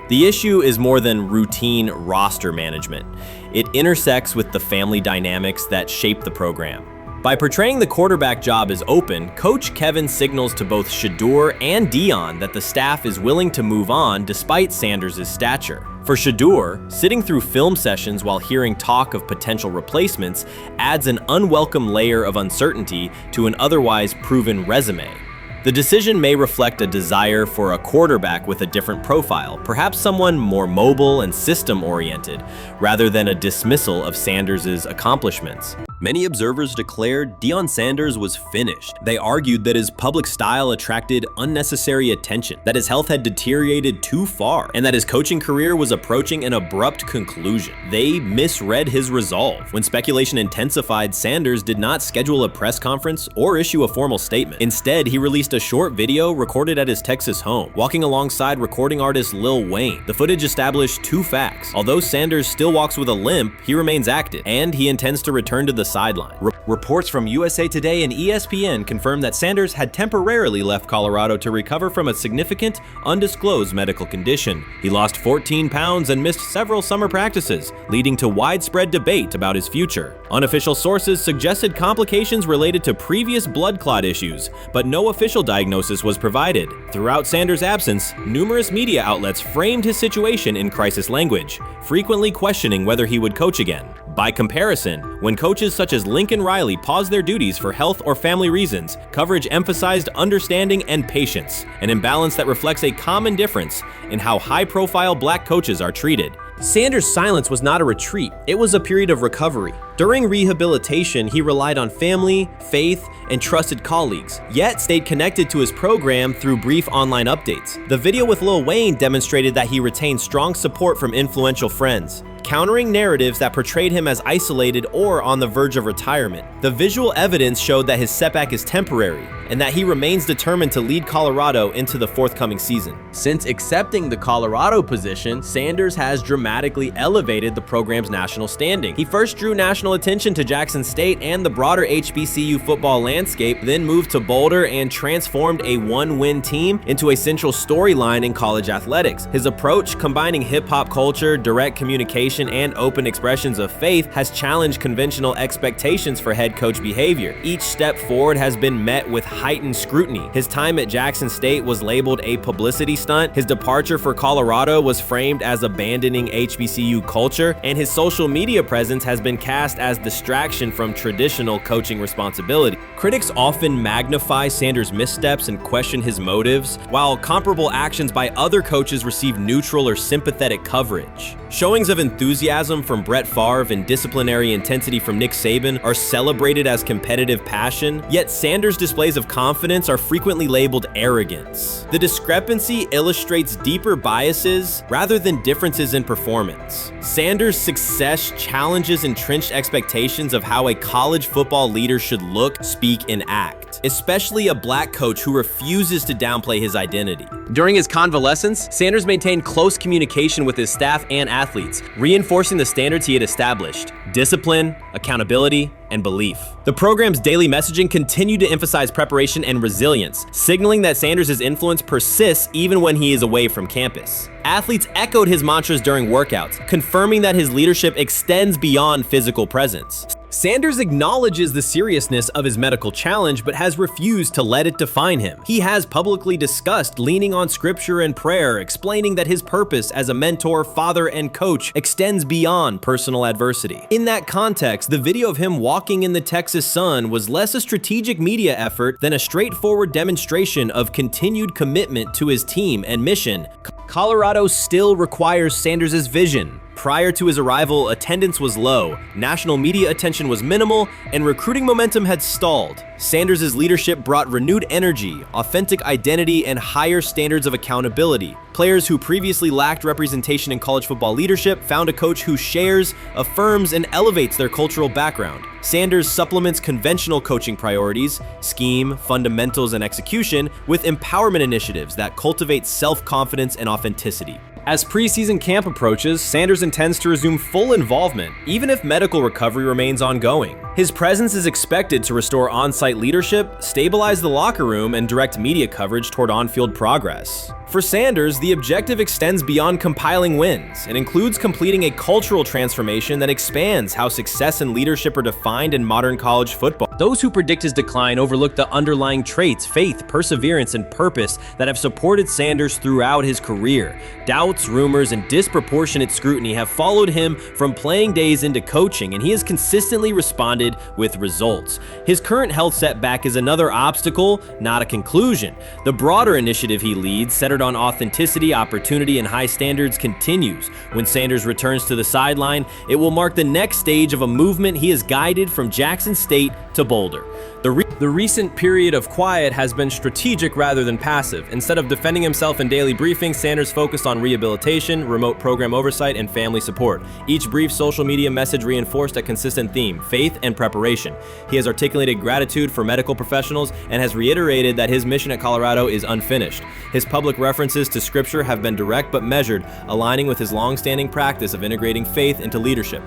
S2: The issue is more than routine roster management. It intersects with the family dynamics that shape the program. By portraying the quarterback job as open, Coach Kevin signals to both Shedeur and Deion that the staff is willing to move on despite Sanders' stature. For Shedeur, sitting through film sessions while hearing talk of potential replacements adds an unwelcome layer of uncertainty to an otherwise proven resume. The decision may reflect a desire for a quarterback with a different profile, perhaps someone more mobile and system-oriented, rather than a dismissal of Sanders' accomplishments. Many observers declared Deion Sanders was finished. They argued that his public style attracted unnecessary attention, that his health had deteriorated too far, and that his coaching career was approaching an abrupt conclusion. They misread his resolve. When speculation intensified, Sanders did not schedule a press conference or issue a formal statement. Instead, he released a short video recorded at his Texas home, walking alongside recording artist Lil Wayne. The footage established 2 facts. Although Sanders still walks with a limp, he remains active, and he intends to return to the sideline. Reports from USA Today and ESPN confirm that Sanders had temporarily left Colorado to recover from a significant, undisclosed medical condition. He lost 14 pounds and missed several summer practices, leading to widespread debate about his future. Unofficial sources suggested complications related to previous blood clot issues, but no official diagnosis was provided. Throughout Sanders' absence, numerous media outlets framed his situation in crisis language, frequently questioning whether he would coach again. By comparison, when coaches such as Lincoln Riley paused their duties for health or family reasons, coverage emphasized understanding and patience, an imbalance that reflects a common difference in how high-profile black coaches are treated. Sanders' silence was not a retreat, it was a period of recovery. During rehabilitation, he relied on family, faith, and trusted colleagues, yet stayed connected to his program through brief online updates. The video with Lil Wayne demonstrated that he retained strong support from influential friends, countering narratives that portrayed him as isolated or on the verge of retirement. The visual evidence showed that his setback is temporary, and that he remains determined to lead Colorado into the forthcoming season. Since accepting the Colorado position, Sanders has dramatically elevated the program's national standing. He first drew national attention to Jackson State and the broader HBCU football landscape, then moved to Boulder and transformed a one-win team into a central storyline in college athletics. His approach, combining hip-hop culture, direct communication, and open expressions of faith, has challenged conventional expectations for head coach behavior. Each step forward has been met with heightened scrutiny. His time at Jackson State was labeled a publicity stunt, his departure for Colorado was framed as abandoning HBCU culture, and his social media presence has been cast as distraction from traditional coaching responsibility. Critics often magnify Sanders' missteps and question his motives, while comparable actions by other coaches receive neutral or sympathetic coverage. Showings of enthusiasm from Brett Favre and disciplinary intensity from Nick Saban are celebrated as competitive passion, yet Sanders' displays of confidence are frequently labeled arrogance. The discrepancy illustrates deeper biases rather than differences in performance. Sanders' success challenges entrenched expectations of how a college football leader should look, speak, and act, especially a black coach who refuses to downplay his identity. During his convalescence, Sanders maintained close communication with his staff and athletes, reinforcing the standards he had established: discipline, accountability, and belief. The program's daily messaging continued to emphasize preparation and resilience, signaling that Sanders' influence persists even when he is away from campus. Athletes echoed his mantras during workouts, confirming that his leadership extends beyond physical presence. Sanders acknowledges the seriousness of his medical challenge, but has refused to let it define him. He has publicly discussed leaning on scripture and prayer, explaining that his purpose as a mentor, father, and coach extends beyond personal adversity. In that context, the video of him walking in the Texas sun was less a strategic media effort than a straightforward demonstration of continued commitment to his team and mission. Colorado still requires Sanders' vision. Prior to his arrival, attendance was low, national media attention was minimal, and recruiting momentum had stalled. Sanders' leadership brought renewed energy, authentic identity, and higher standards of accountability. Players who previously lacked representation in college football leadership found a coach who shares, affirms, and elevates their cultural background. Sanders supplements conventional coaching priorities, scheme, fundamentals, and execution with empowerment initiatives that cultivate self-confidence and authenticity. As preseason camp approaches, Sanders intends to resume full involvement, even if medical recovery remains ongoing. His presence is expected to restore on-site leadership, stabilize the locker room, and direct media coverage toward on-field progress. For Sanders, the objective extends beyond compiling wins and includes completing a cultural transformation that expands how success and leadership are defined in modern college football. Those who predict his decline overlook the underlying traits, faith, perseverance, and purpose that have supported Sanders throughout his career. Doubts, rumors, and disproportionate scrutiny have followed him from playing days into coaching, and he has consistently responded with results. His current health setback is another obstacle, not a conclusion. The broader initiative he leads, centered on authenticity, opportunity, and high standards, continues. When Sanders returns to the sideline, it will mark the next stage of a movement he has guided from Jackson State to Boulder. The recent period of quiet has been strategic rather than passive. Instead of defending himself in daily briefings, Sanders focused on rehabilitation, remote program oversight, and family support. Each brief social media message reinforced a consistent theme: faith and preparation. He has articulated gratitude for medical professionals and has reiterated that his mission at Colorado is unfinished. His public references to scripture have been direct but measured, aligning with his long-standing practice of integrating faith into leadership.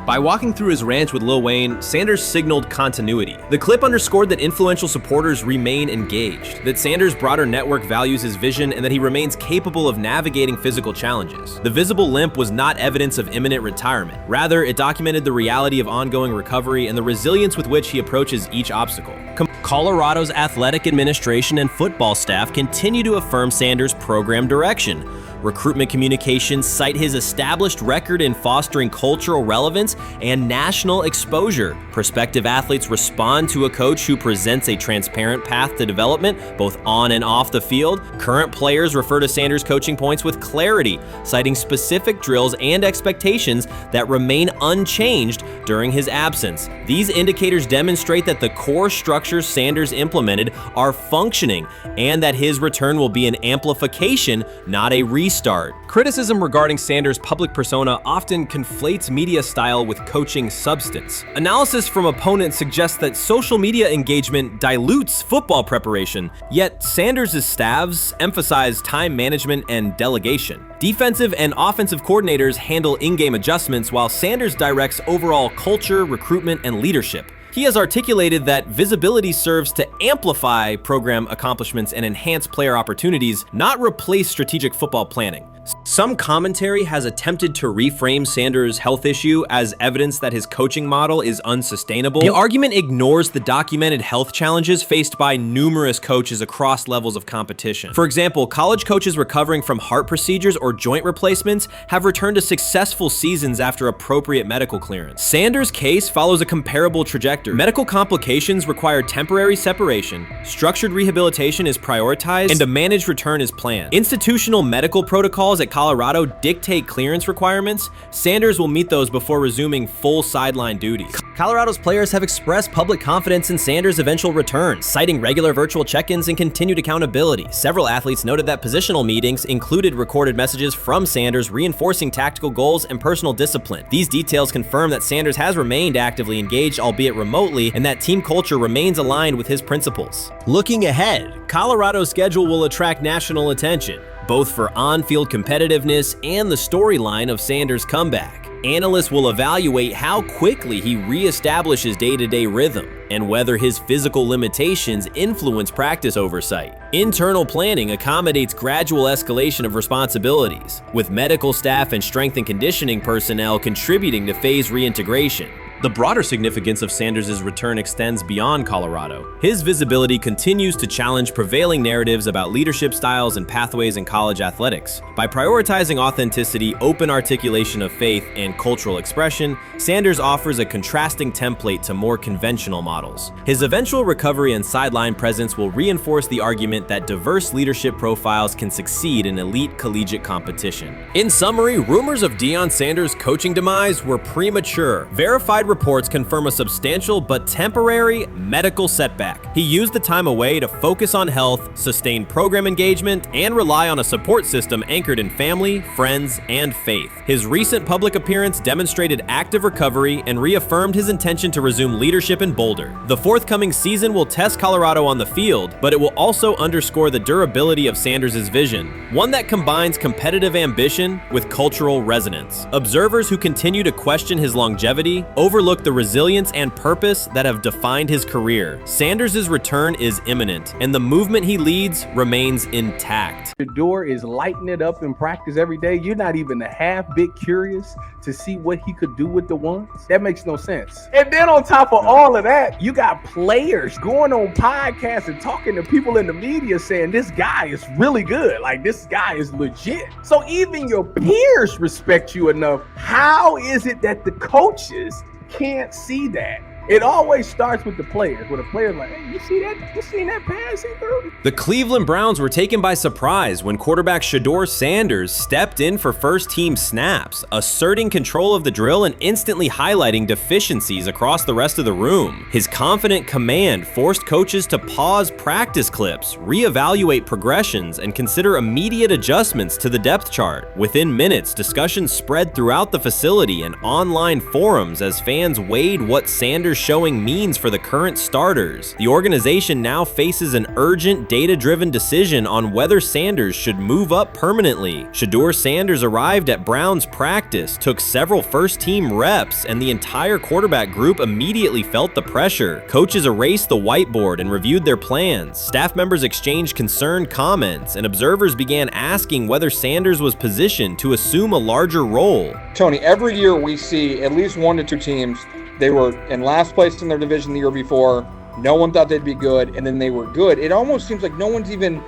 S2: By walking through his ranch with Lil Wayne, Sanders signaled continuity. The clip underscored that influential supporters remain engaged, that Sanders' broader network values his vision, and that he remains capable of navigating physical challenges. The visible limp was not evidence of imminent retirement. Rather, it documented the reality of ongoing recovery and the resilience with which he approaches each obstacle. Colorado's athletic administration and football staff continue to affirm Sanders' program direction. Recruitment communications cite his established record in fostering cultural relevance and national exposure. Prospective athletes respond to a coach who presents a transparent path to development, both on and off the field. Current players refer to Sanders' coaching points with clarity, citing specific drills and expectations that remain unchanged during his absence. These indicators demonstrate that the core structures Sanders implemented are functioning, and that his return will be an amplification, not a restart. Criticism regarding Sanders' public persona often conflates media style with coaching substance. Analysis from opponents suggests that social media engagement dilutes football preparation, yet Sanders' staffs emphasize time management and delegation. Defensive and offensive coordinators handle in-game adjustments, while Sanders directs overall culture, recruitment, and leadership. He has articulated that visibility serves to amplify program accomplishments and enhance player opportunities, not replace strategic football planning. Some commentary has attempted to reframe Sanders' health issue as evidence that his coaching model is unsustainable. The argument ignores the documented health challenges faced by numerous coaches across levels of competition. For example, college coaches recovering from heart procedures or joint replacements have returned to successful seasons after appropriate medical clearance. Sanders' case follows a comparable trajectory. Medical complications require temporary separation, structured rehabilitation is prioritized, and a managed return is planned. Institutional medical protocols at Colorado dictate clearance requirements. Sanders will meet those before resuming full sideline duties. Colorado's players have expressed public confidence in Sanders' eventual return, citing regular virtual check-ins and continued accountability. Several athletes noted that positional meetings included recorded messages from Sanders reinforcing tactical goals and personal discipline. These details confirm that Sanders has remained actively engaged, albeit remotely, and that team culture remains aligned with his principles. Looking ahead, Colorado's schedule will attract national attention, both for on-field competitiveness and the storyline of Sanders' comeback. Analysts will evaluate how quickly he reestablishes day-to-day rhythm and whether his physical limitations influence practice oversight. Internal planning accommodates gradual escalation of responsibilities, with medical staff and strength and conditioning personnel contributing to phase reintegration.
S1: The broader significance of Sanders' return extends beyond Colorado. His visibility continues to challenge prevailing narratives about leadership styles and pathways in college athletics. By prioritizing authenticity, open articulation of faith, and cultural expression, Sanders offers a contrasting template to more conventional models. His eventual recovery and sideline presence will reinforce the argument that diverse leadership profiles can succeed in elite collegiate competition. In summary, rumors of Deion Sanders' coaching demise were premature. Verified reports confirm a substantial but temporary medical setback. He used the time away to focus on health, sustain program engagement, and rely on a support system anchored in family, friends, and faith. His recent public appearance demonstrated active recovery and reaffirmed his intention to resume leadership in Boulder. The forthcoming season will test Colorado on the field, but it will also underscore the durability of Sanders' vision, one that combines competitive ambition with cultural resonance. Observers who continue to question his longevity overlook the resilience and purpose that have defined his career. Sanders' return is imminent, and the movement he leads remains intact.
S20: Shedeur is lighting it up in practice every day. You're not even a half bit curious to see what he could do with the ones. That makes no sense. And then on top of all of that, you got players going on podcasts and talking to people in the media saying this guy is really good. Like, this guy is legit. So even your peers respect you enough. How is it that the coaches can't see that? It always starts with the players, where the player's like, hey, you see that? You seen that pass he threw?
S1: The Cleveland Browns were taken by surprise when quarterback Shedeur Sanders stepped in for first-team snaps, asserting control of the drill and instantly highlighting deficiencies across the rest of the room. His confident command forced coaches to pause practice clips, reevaluate progressions, and consider immediate adjustments to the depth chart. Within minutes, discussions spread throughout the facility and online forums as fans weighed what Sanders' showing means for the current starters. The organization now faces an urgent, data-driven decision on whether Sanders should move up permanently. Shedeur Sanders arrived at Browns practice, took several first-team reps, and the entire quarterback group immediately felt the pressure. Coaches erased the whiteboard and reviewed their plans. Staff members exchanged concerned comments, and observers began asking whether Sanders was positioned to assume a larger role.
S21: Tony, every year we see at least 1 to 2 teams. They were in last place in their division the year before. No one thought they'd be good, and then they were good. It almost seems like no one's even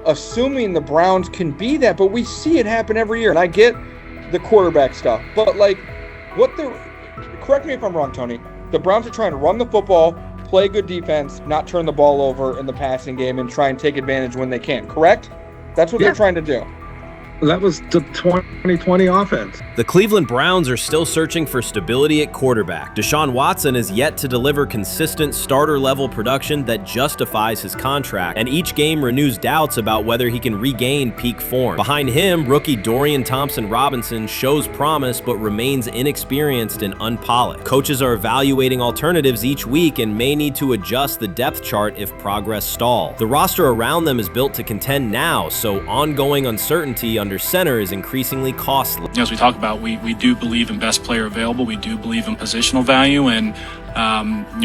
S21: assuming the Browns can be that, but we see it happen every year. And I get the quarterback stuff, but like, correct me if I'm wrong, Tony. The Browns are trying to run the football, play good defense, not turn the ball over in the passing game, and try and take advantage when they can, correct? That's what they're trying to do.
S22: That was the 2020 offense.
S1: The Cleveland Browns are still searching for stability at quarterback. Deshaun Watson is yet to deliver consistent starter-level production that justifies his contract, and each game renews doubts about whether he can regain peak form. Behind him, rookie Dorian Thompson-Robinson shows promise but remains inexperienced and unpolished. Coaches are evaluating alternatives each week and may need to adjust the depth chart if progress stalls. The roster around them is built to contend now, so ongoing uncertainty under center is increasingly costly.
S23: As we talk about, we do believe in best player available. We do believe in positional value, and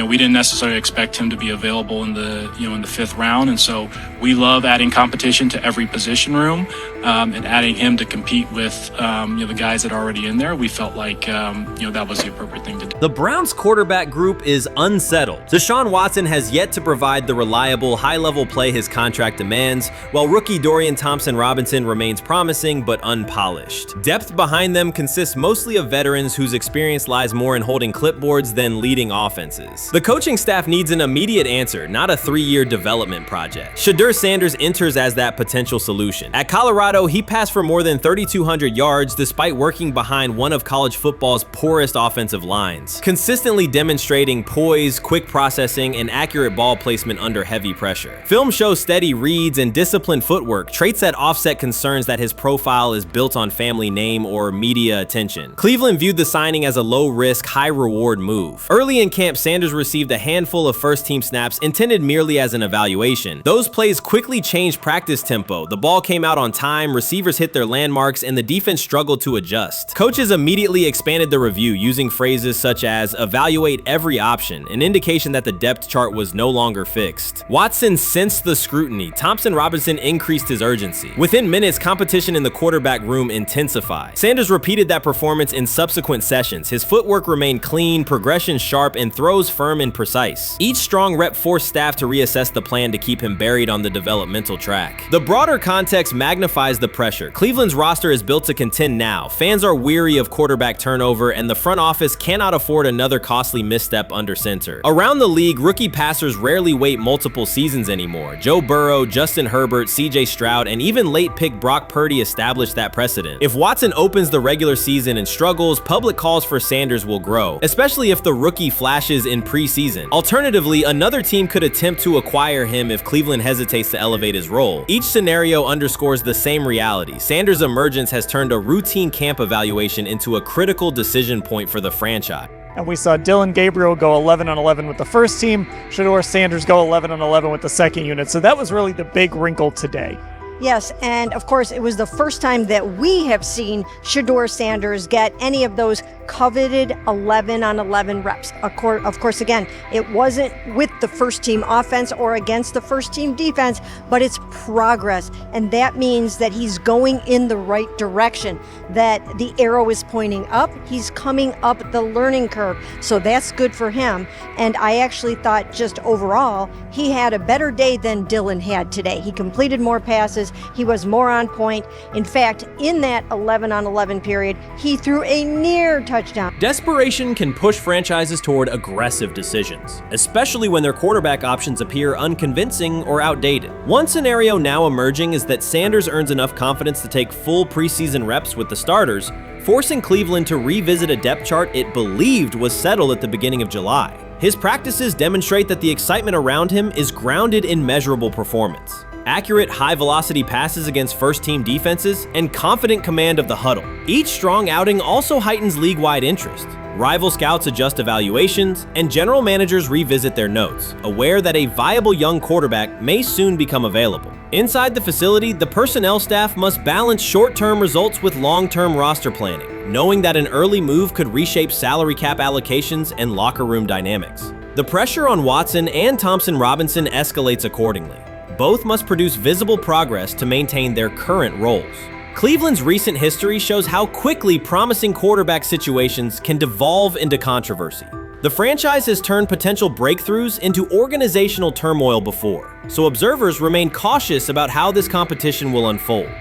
S23: we didn't necessarily expect him to be available in the in the 5th round, and so we love adding competition to every position room and adding him to compete with the guys that are already in there. We felt like that was the appropriate thing to do.
S1: The Browns quarterback group is unsettled. Deshaun Watson has yet to provide the reliable, high-level play his contract demands, while rookie Dorian Thompson-Robinson remains promising but unpolished. Depth behind them consists mostly of veterans whose experience lies more in holding clipboards than leading offenses. The coaching staff needs an immediate answer, not a 3-year development project. Shedeur Sanders enters as that potential solution. At Colorado, he passed for more than 3,200 yards despite working behind one of college football's poorest offensive lines, consistently demonstrating poise, quick processing, and accurate ball placement under heavy pressure. Film shows steady reads and disciplined footwork, traits that offset concerns that his profile is built on family name or media attention. Cleveland viewed the signing as a low-risk, high-reward move. Early
S2: in camp, Sanders received a handful of first-team snaps intended merely as an evaluation. Those plays quickly changed practice tempo. The ball came out on time, receivers hit their landmarks, and the defense struggled to adjust. Coaches immediately expanded the review using phrases such as evaluate every option, an indication that the depth chart was no longer fixed. Watson sensed the scrutiny. Thompson Robinson increased his urgency. Within minutes, competition in the quarterback room intensified. Sanders repeated that performance in subsequent sessions. His footwork remained clean, progression sharp, and throws firm and precise. Each strong rep forced staff to reassess the plan to keep him buried on the developmental track. The broader context magnifies the pressure. Cleveland's roster is built to contend now. Fans are weary of quarterback turnover, and the front office cannot afford another costly misstep under center. Around the league, rookie passers rarely wait multiple seasons anymore. Joe Burrow, Justin Herbert, CJ Stroud, and even late pick Brock Purdy established that precedent. If Watson opens the regular season and struggles, public calls for Sanders will grow, especially if the rookie flashes in preseason. Alternatively, another team could attempt to acquire him if Cleveland hesitates to elevate his role. Each scenario underscores the same reality. Sanders' emergence has turned a routine camp evaluation into a critical decision point for the franchise.
S4: And we saw Dylan Gabriel go 11-on-11 with the first team, Shedeur Sanders go 11-on-11 with the second unit. So that was really the big wrinkle today.
S5: Yes, and of course, it was the first time that we have seen Shedeur Sanders get any of those coveted 11-on-11 reps. Of course, again, it wasn't with the first team offense or against the first team defense, but it's progress. And that means that he's going in the right direction, that the arrow is pointing up. He's coming up the learning curve. So that's good for him. And I actually thought just overall, he had a better day than Dylan had today. He completed more passes. He was more on point. In fact, in that 11-on-11 period, he threw a near touchdown.
S1: Desperation can push franchises toward aggressive decisions, especially when their quarterback options appear unconvincing or outdated. One scenario now emerging is that Sanders earns enough confidence to take full preseason reps with the starters, forcing Cleveland to revisit a depth chart it believed was settled at the beginning of July. His practices demonstrate that the excitement around him is grounded in measurable performance. Accurate, high-velocity passes against first-team defenses, and confident command of the huddle. Each strong outing also heightens league-wide interest. Rival scouts adjust evaluations, and general managers revisit their notes, aware that a viable young quarterback may soon become available. Inside the facility, the personnel staff must balance short-term results with long-term roster planning, knowing that an early move could reshape salary cap allocations and locker room dynamics. The pressure on Watson and Thompson Robinson escalates accordingly. Both must produce visible progress to maintain their current roles. Cleveland's recent history shows how quickly promising quarterback situations can devolve into controversy. The franchise has turned potential breakthroughs into organizational turmoil before, so observers remain cautious about how this competition will unfold.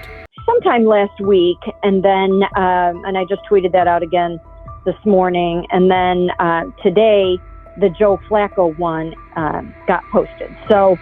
S6: Sometime last week, and then, and I just tweeted that out again this morning, and then today, the Joe Flacco one got posted. So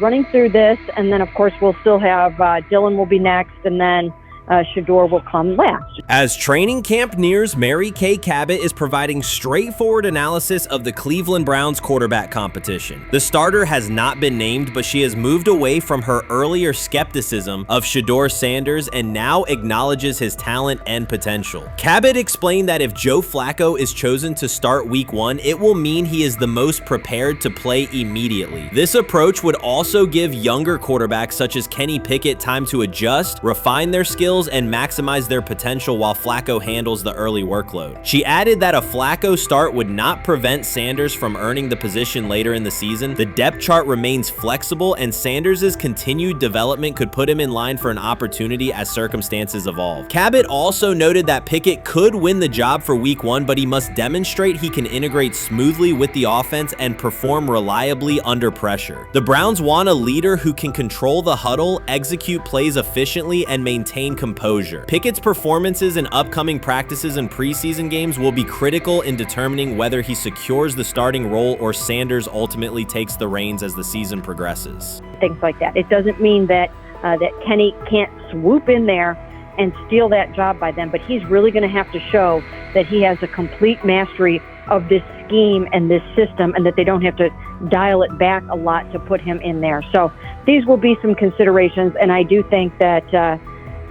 S6: running through this, and then of course we'll still have Dylan will be next, and then Shedeur will come last.
S2: As training camp nears, Mary Kay Cabot is providing straightforward analysis of the Cleveland Browns quarterback competition. The starter has not been named, but she has moved away from her earlier skepticism of Shedeur Sanders and now acknowledges his talent and potential. Cabot explained that if Joe Flacco is chosen to start week 1, it will mean he is the most prepared to play immediately. This approach would also give younger quarterbacks such as Kenny Pickett time to adjust, refine their skills, and maximize their potential while Flacco handles the early workload. She added that a Flacco start would not prevent Sanders from earning the position later in the season. The depth chart remains flexible, and Sanders' continued development could put him in line for an opportunity as circumstances evolve. Cabot also noted that Pickett could win the job for week 1, but he must demonstrate he can integrate smoothly with the offense and perform reliably under pressure. The Browns want a leader who can control the huddle, execute plays efficiently, and maintain composure. Pickett's performances in upcoming practices and preseason games will be critical in determining whether he secures the starting role or Sanders ultimately takes the reins as the season progresses.
S6: Things like that. It doesn't mean that that Kenny can't swoop in there and steal that job by them, but he's really going to have to show that he has a complete mastery of this scheme and this system, and that they don't have to dial it back a lot to put him in there. So these will be some considerations, and I do think that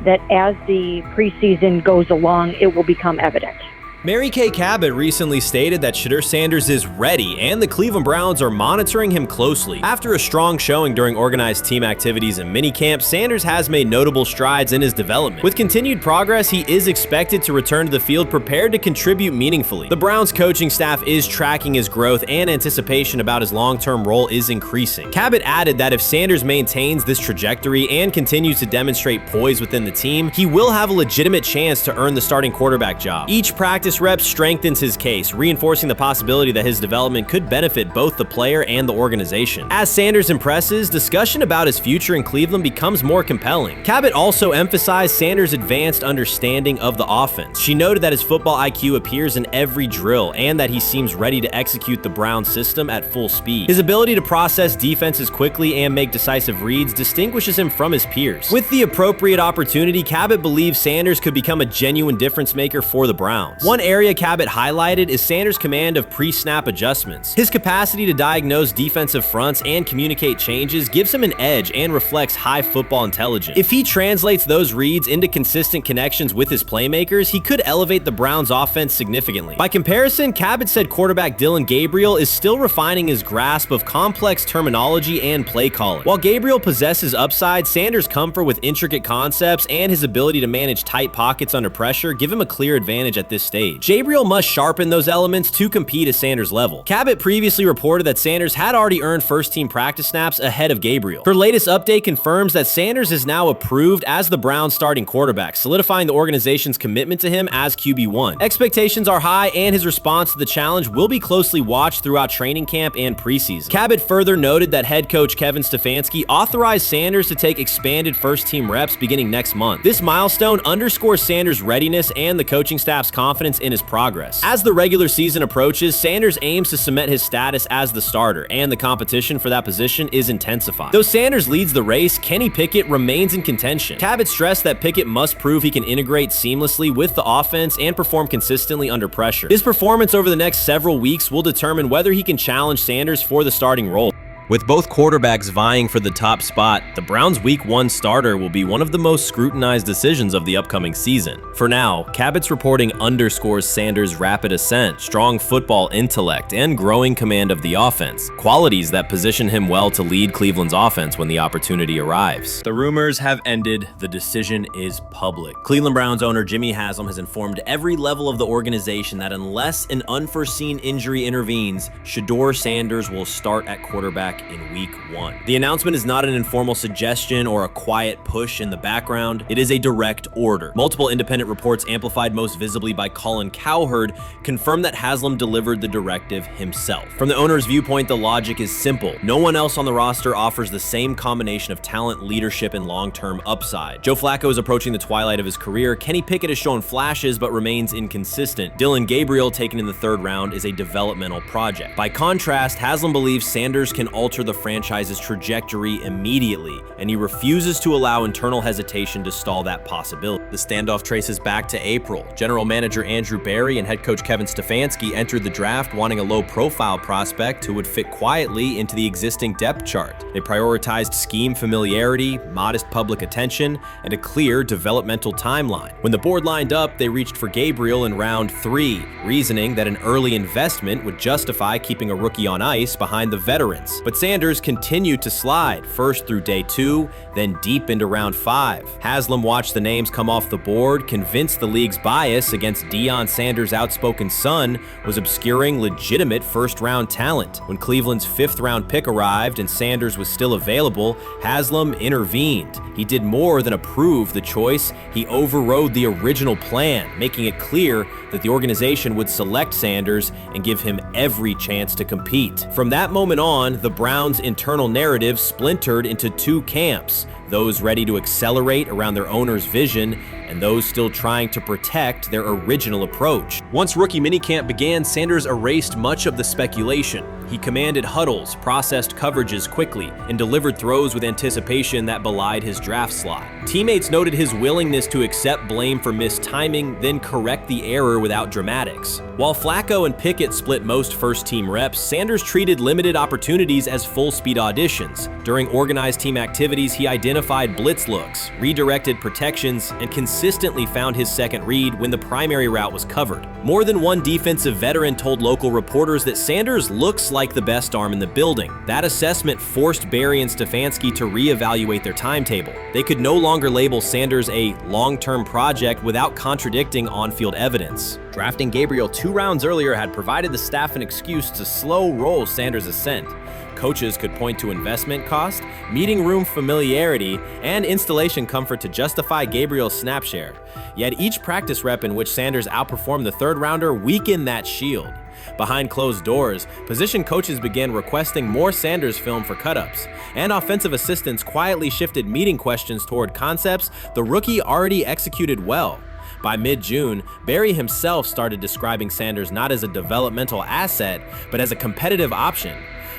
S6: that as the preseason goes along, it will become evident.
S2: Mary Kay Cabot recently stated that Shedeur Sanders is ready and the Cleveland Browns are monitoring him closely. After a strong showing during organized team activities and minicamp, Sanders has made notable strides in his development. With continued progress, he is expected to return to the field prepared to contribute meaningfully. The Browns coaching staff is tracking his growth and anticipation about his long-term role is increasing. Cabot added that if Sanders maintains this trajectory and continues to demonstrate poise within the team, he will have a legitimate chance to earn the starting quarterback job. Each practice rep strengthens his case, reinforcing the possibility that his development could benefit both the player and the organization. As Sanders impresses, discussion about his future in Cleveland becomes more compelling. Cabot also emphasized Sanders' advanced understanding of the offense. She noted that his football IQ appears in every drill and that he seems ready to execute the Browns system at full speed. His ability to process defenses quickly and make decisive reads distinguishes him from his peers. With the appropriate opportunity, Cabot believes Sanders could become a genuine difference maker for the Browns. One area Cabot highlighted is Sanders' command of pre-snap adjustments. His capacity to diagnose defensive fronts and communicate changes gives him an edge and reflects high football intelligence. If he translates those reads into consistent connections with his playmakers, he could elevate the Browns' offense significantly. By comparison, Cabot said quarterback Dillon Gabriel is still refining his grasp of complex terminology and play calling. While Gabriel possesses upside, Sanders' comfort with intricate concepts and his ability to manage tight pockets under pressure give him a clear advantage at this stage. Gabriel must sharpen those elements to compete at Sanders' level. Cabot previously reported that Sanders had already earned first-team practice snaps ahead of Gabriel. Her latest update confirms that Sanders is now approved as the Browns' starting quarterback, solidifying the organization's commitment to him as QB1. Expectations are high, and his response to the challenge will be closely watched throughout training camp and preseason. Cabot further noted that head coach Kevin Stefanski authorized Sanders to take expanded first-team reps beginning next month. This milestone underscores Sanders' readiness and the coaching staff's confidence in his progress. As the regular season approaches, Sanders aims to cement his status as the starter, and the competition for that position is intensified. Though Sanders leads the race, Kenny Pickett remains in contention. Cabot stressed that Pickett must prove he can integrate seamlessly with the offense and perform consistently under pressure. His performance over the next several weeks will determine whether he can challenge Sanders for the starting role. With both quarterbacks vying for the top spot, the Browns' Week 1 starter will be one of the most scrutinized decisions of the upcoming season. For now, Cabot's reporting underscores Sanders' rapid ascent, strong football intellect, and growing command of the offense, qualities that position him well to lead Cleveland's offense when the opportunity arrives. The rumors have ended, the decision is public. Cleveland Browns owner Jimmy Haslam has informed every level of the organization that unless an unforeseen injury intervenes, Shedeur Sanders will start at quarterback in Week 1. The announcement is not an informal suggestion or a quiet push in the background. It is a direct order. Multiple independent reports, amplified most visibly by Colin Cowherd, confirm that Haslam delivered the directive himself. From the owner's viewpoint, the logic is simple. No one else on the roster offers the same combination of talent, leadership, and long-term upside. Joe Flacco is approaching the twilight of his career. Kenny Pickett has shown flashes but remains inconsistent. Dillon Gabriel, taken in the 3rd round, is a developmental project. By contrast, Haslam believes Sanders can alter the franchise's trajectory immediately, and he refuses to allow internal hesitation to stall that possibility. The standoff traces back to April. General manager Andrew Berry and head coach Kevin Stefanski entered the draft wanting a low-profile prospect who would fit quietly into the existing depth chart. They prioritized scheme familiarity, modest public attention, and a clear developmental timeline. When the board lined up, they reached for Gabriel in round 3, reasoning that an early investment would justify keeping a rookie on ice behind the veterans. But Sanders continued to slide, first through day 2, then deep into round 5. Haslam watched the names come off the board, convinced the league's bias against Deion Sanders' outspoken son was obscuring legitimate first-round talent. When Cleveland's 5th-round pick arrived and Sanders was still available, Haslam intervened. He did more than approve the choice, he overrode the original plan, making it clear that the organization would select Sanders and give him every chance to compete. From that moment on, the Browns' internal narrative splintered into 2 camps, those ready to accelerate around their owner's vision and those still trying to protect their original approach. Once rookie minicamp began, Sanders erased much of the speculation.
S1: He commanded huddles, processed coverages quickly, and delivered throws with anticipation that belied his draft slot. Teammates noted his willingness to accept blame for missed timing, then correct the error without dramatics. While Flacco and Pickett split most first-team reps, Sanders treated limited opportunities as full-speed auditions. During organized team activities, he identified blitz looks, redirected protections, and consistently found his second read when the primary route was covered. More than one defensive veteran told local reporters that Sanders looks like the best arm in the building. That assessment forced Barry and Stefanski to reevaluate their timetable. They could no longer label Sanders a long-term project without contradicting on-field evidence. Drafting Gabriel 2 rounds earlier had provided the staff an excuse to slow roll Sanders' ascent. Coaches could point to investment cost, meeting room familiarity, and installation comfort to justify Gabriel's snap share. Yet each practice rep in which Sanders outperformed the third rounder weakened that shield. Behind closed doors, position coaches began requesting more Sanders film for cut-ups, and offensive assistants quietly shifted meeting questions toward concepts the rookie already executed well. By mid-June, Barry himself started describing Sanders not as a developmental asset, but as a competitive option.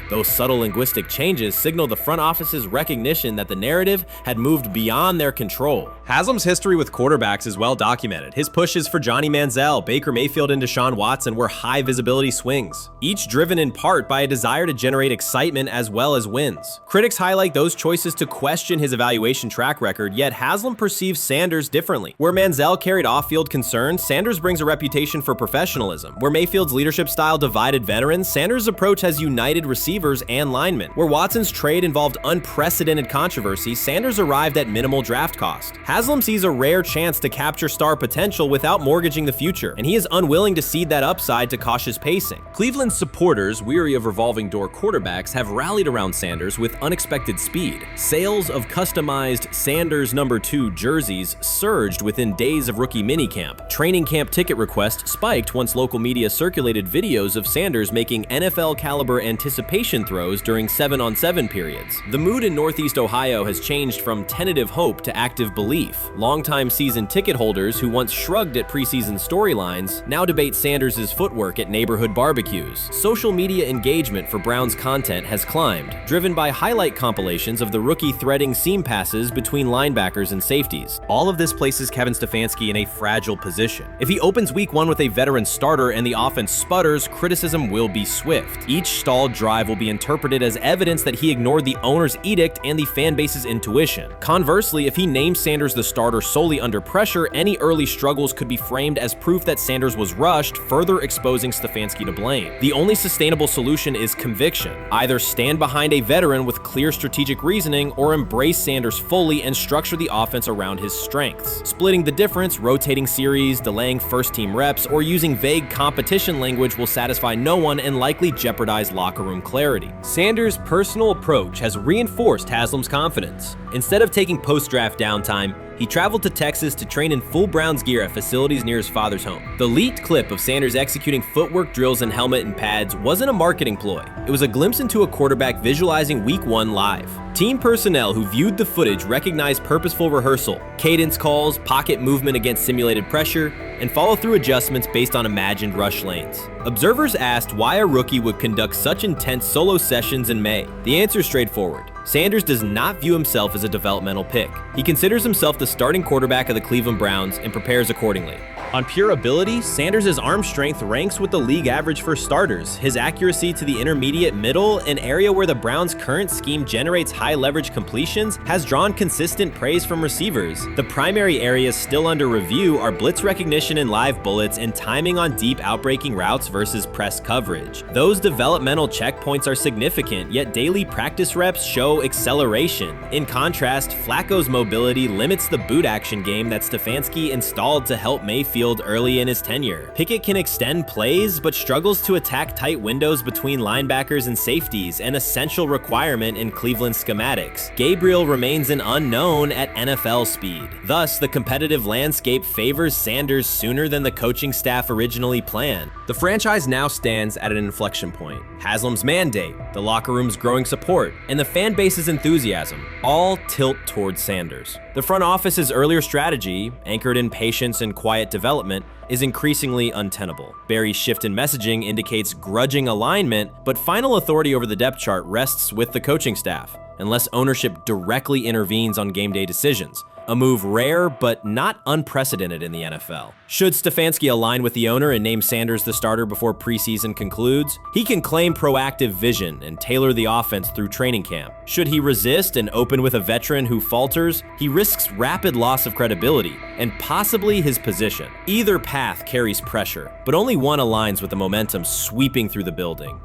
S1: Those subtle linguistic changes signal the front office's recognition that the narrative had moved beyond their control.
S2: Haslam's history with quarterbacks is well documented. His pushes for Johnny Manziel, Baker Mayfield, and Deshaun Watson were high-visibility swings, each driven in part by a desire to generate excitement as well as wins. Critics highlight those choices to question his evaluation track record, yet Haslam perceives Sanders differently. Where Manziel carried off-field concerns, Sanders brings a reputation for professionalism. Where Mayfield's leadership style divided veterans, Sanders' approach has united receivers and linemen. Where Watson's trade involved unprecedented controversy, Sanders arrived at minimal draft cost. Haslam sees a rare chance to capture star potential without mortgaging the future, and he is unwilling to cede that upside to cautious pacing. Cleveland's supporters, weary of revolving door quarterbacks, have rallied around Sanders with unexpected speed. Sales of customized Sanders number 2 jerseys surged within days of rookie minicamp. Training camp ticket requests spiked once local media circulated videos of Sanders making NFL-caliber anticipation throws during 7-on-7 periods. The mood in Northeast Ohio has changed from tentative hope to active belief. Longtime season ticket holders who once shrugged at preseason storylines now debate Sanders' footwork at neighborhood barbecues. Social media engagement for Brown's content has climbed, driven by highlight compilations of the rookie threading seam passes between linebackers and safeties. All of this places Kevin Stefanski in a fragile position. If he opens week 1 with a veteran starter and the offense sputters, criticism will be swift. Each stalled drive will be interpreted as evidence that he ignored the owner's edict and the fan base's intuition. Conversely, if he names Sanders the starter solely under pressure, any early struggles could be framed as proof that Sanders was rushed, further exposing Stefanski to blame. The only sustainable solution is conviction. Either stand behind a veteran with clear strategic reasoning or embrace Sanders fully and structure the offense around his strengths. Splitting the difference, rotating series, delaying first-team reps, or using vague competition language will satisfy no one and likely jeopardize locker room clarity. Sanders' personal approach has reinforced Haslam's confidence. Instead of taking post-draft downtime, he traveled to Texas to train in full Browns gear at facilities near his father's home. The leaked clip of Sanders executing footwork drills in helmet and pads wasn't a marketing ploy. It was a glimpse into a quarterback visualizing Week 1 live. Team personnel who viewed the footage recognized purposeful rehearsal, cadence calls, pocket movement against simulated pressure, and follow-through adjustments based on imagined rush lanes. Observers asked why a rookie would conduct such intense solo sessions in May. The answer is straightforward. Sanders does not view himself as a developmental pick. He considers himself the starting quarterback of the Cleveland Browns and prepares accordingly. On pure ability, Sanders' arm strength ranks with the league average for starters. His accuracy to the intermediate middle, an area where the Browns' current scheme generates high-leverage completions, has drawn consistent praise from receivers. The primary areas still under review are blitz recognition and live bullets and timing on deep outbreaking routes versus press coverage. Those developmental checkpoints are significant, yet daily practice reps show acceleration. In contrast, Flacco's mobility limits the boot action game that Stefanski installed to help Mayfield early in his tenure. Pickett can extend plays, but struggles to attack tight windows between linebackers and safeties, an essential requirement in Cleveland schematics. Gabriel remains an unknown at NFL speed. Thus, the competitive landscape favors Sanders sooner than the coaching staff originally planned. The franchise now stands at an inflection point. Haslam's mandate, the locker room's growing support, and the fan base's enthusiasm all tilt towards Sanders. The front office's earlier strategy, anchored in patience and quiet development,
S1: development is increasingly untenable. Barry's shift in messaging indicates grudging alignment, but final authority over the depth chart rests with the coaching staff, unless ownership directly intervenes on game day decisions. A move rare, but not unprecedented in the NFL. Should Stefanski align with the owner and name Sanders the starter before preseason concludes, he can claim proactive vision and tailor the offense through training camp. Should he resist and open with a veteran who falters, he risks rapid loss of credibility and possibly his position. Either path carries pressure, but only one aligns with the momentum sweeping through the building.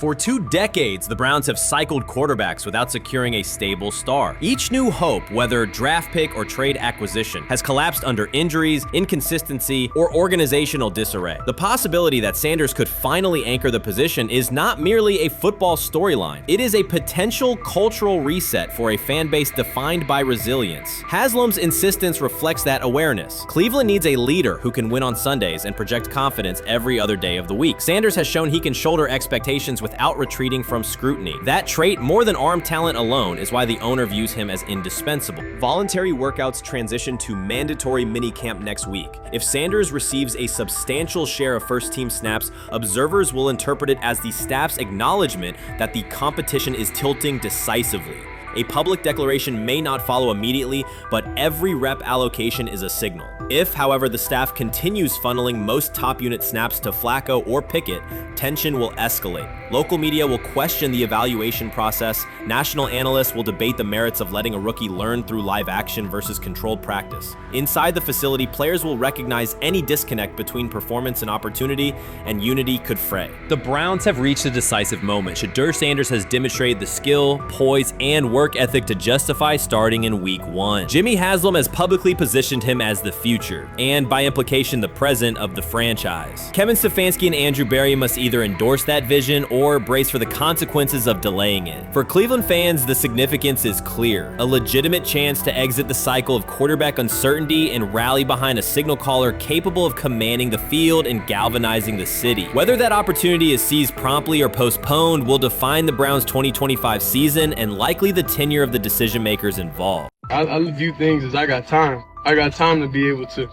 S1: For 2 decades, the Browns have cycled quarterbacks without securing a stable star. Each new hope, whether draft pick or trade acquisition, has collapsed under injuries, inconsistency, or organizational disarray. The possibility that Sanders could finally anchor the position is not merely a football storyline. It is a potential cultural reset for a fan base defined by resilience. Haslam's insistence reflects that awareness. Cleveland needs a leader who can win on Sundays and project confidence every other day of the week. Sanders has shown he can shoulder expectations without retreating from scrutiny. That trait, more than arm talent alone, is why the owner views him as indispensable. Voluntary workouts transition to mandatory minicamp next week. If Sanders receives a substantial share of first-team snaps, observers will interpret it as the staff's acknowledgement that the competition is tilting decisively. A public declaration may not follow immediately, but every rep allocation is a signal. If, however, the staff continues funneling most top unit snaps to Flacco or Pickett, tension will escalate. Local media will question the evaluation process. National analysts will debate the merits of letting a rookie learn through live action versus controlled practice. Inside the facility, players will recognize any disconnect between performance and opportunity, and unity could fray. The Browns have reached a decisive moment. Shedeur Sanders has demonstrated the skill, poise, and work ethic to justify starting in week 1. Jimmy Haslam has publicly positioned him as the future, and by implication the present of the franchise. Kevin Stefanski and Andrew Berry must either endorse that vision or brace for the consequences of delaying it. For Cleveland fans, the significance is clear. A legitimate chance to exit the cycle of quarterback uncertainty and rally behind a signal caller capable of commanding the field and galvanizing the city. Whether that opportunity is seized promptly or postponed will define the Browns' 2025 season and likely the tenure of the decision makers involved.
S7: I view things as I got time. I got time to be able to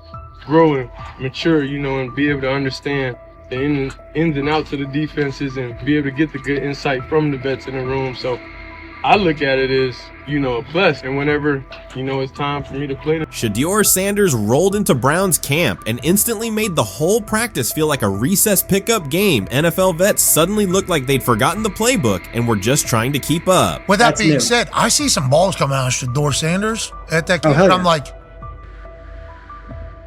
S7: grow and mature, and be able to understand the ins and outs of the defenses and be able to get the good insight from the vets in the room. So I look at it as, a plus. And whenever, it's time for me to play.
S2: Shedeur Sanders rolled into Browns camp and instantly made the whole practice feel like a recess pickup game. NFL vets suddenly looked like they'd forgotten the playbook and were just trying to keep up.
S8: With that being said, I see some balls coming out of Shedeur Sanders at that camp, and I'm like,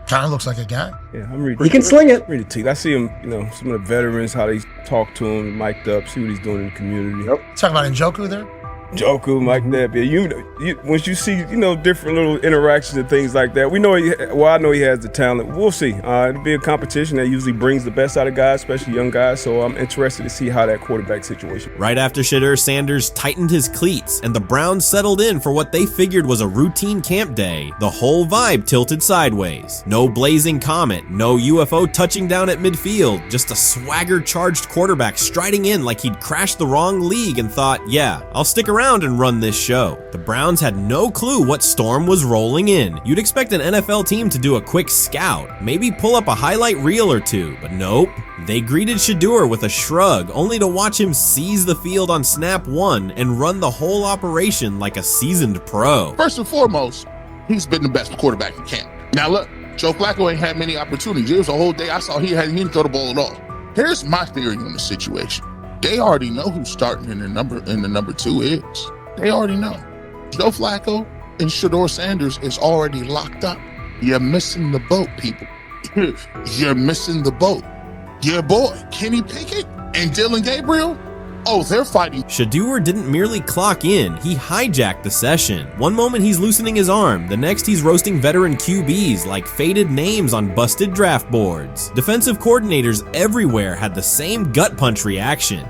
S8: kind of looks like a guy.
S20: Yeah, I'm ready.
S8: He can sling it.
S20: Ready to. I see him, some of the veterans, how they talk to him, mic'd up, see what he's doing in the community.
S8: Yep. Talking about Njoku there?
S20: Njoku, Mike Knapp. Yeah, once you see, different little interactions and things like that, I know he has the talent. We'll see. It'll be a competition that usually brings the best out of guys, especially young guys. So I'm interested to see how that quarterback situation.
S2: Right after Shedeur Sanders tightened his cleats and the Browns settled in for what they figured was a routine camp day, the whole vibe tilted sideways. No blazing comet, no UFO touching down at midfield, just a swagger-charged quarterback striding in like he'd crashed the wrong league and thought, yeah, I'll stick around and run this show. The Browns had no clue what storm was rolling in. You'd expect an NFL team to do a quick scout, maybe pull up a highlight reel or two, but nope. They greeted Shedeur with a shrug, only to watch him seize the field on snap 1 and run the whole operation like a seasoned pro.
S9: First and foremost, he's been the best quarterback in camp. Now look, Joe Flacco ain't had many opportunities. There was a whole day I saw he didn't throw the ball at all. Here's my theory on the situation. They already know who's starting in the number 2 is. They already know. Joe Flacco and Shedeur Sanders is already locked up. You're missing the boat, people. You're missing the boat. Your boy, Kenny Pickett and Dylan Gabriel, they're fighting.
S2: Shedeur didn't merely clock in, he hijacked the session. One moment he's loosening his arm, the next he's roasting veteran QBs like faded names on busted draft boards. Defensive coordinators everywhere had the same gut punch reaction.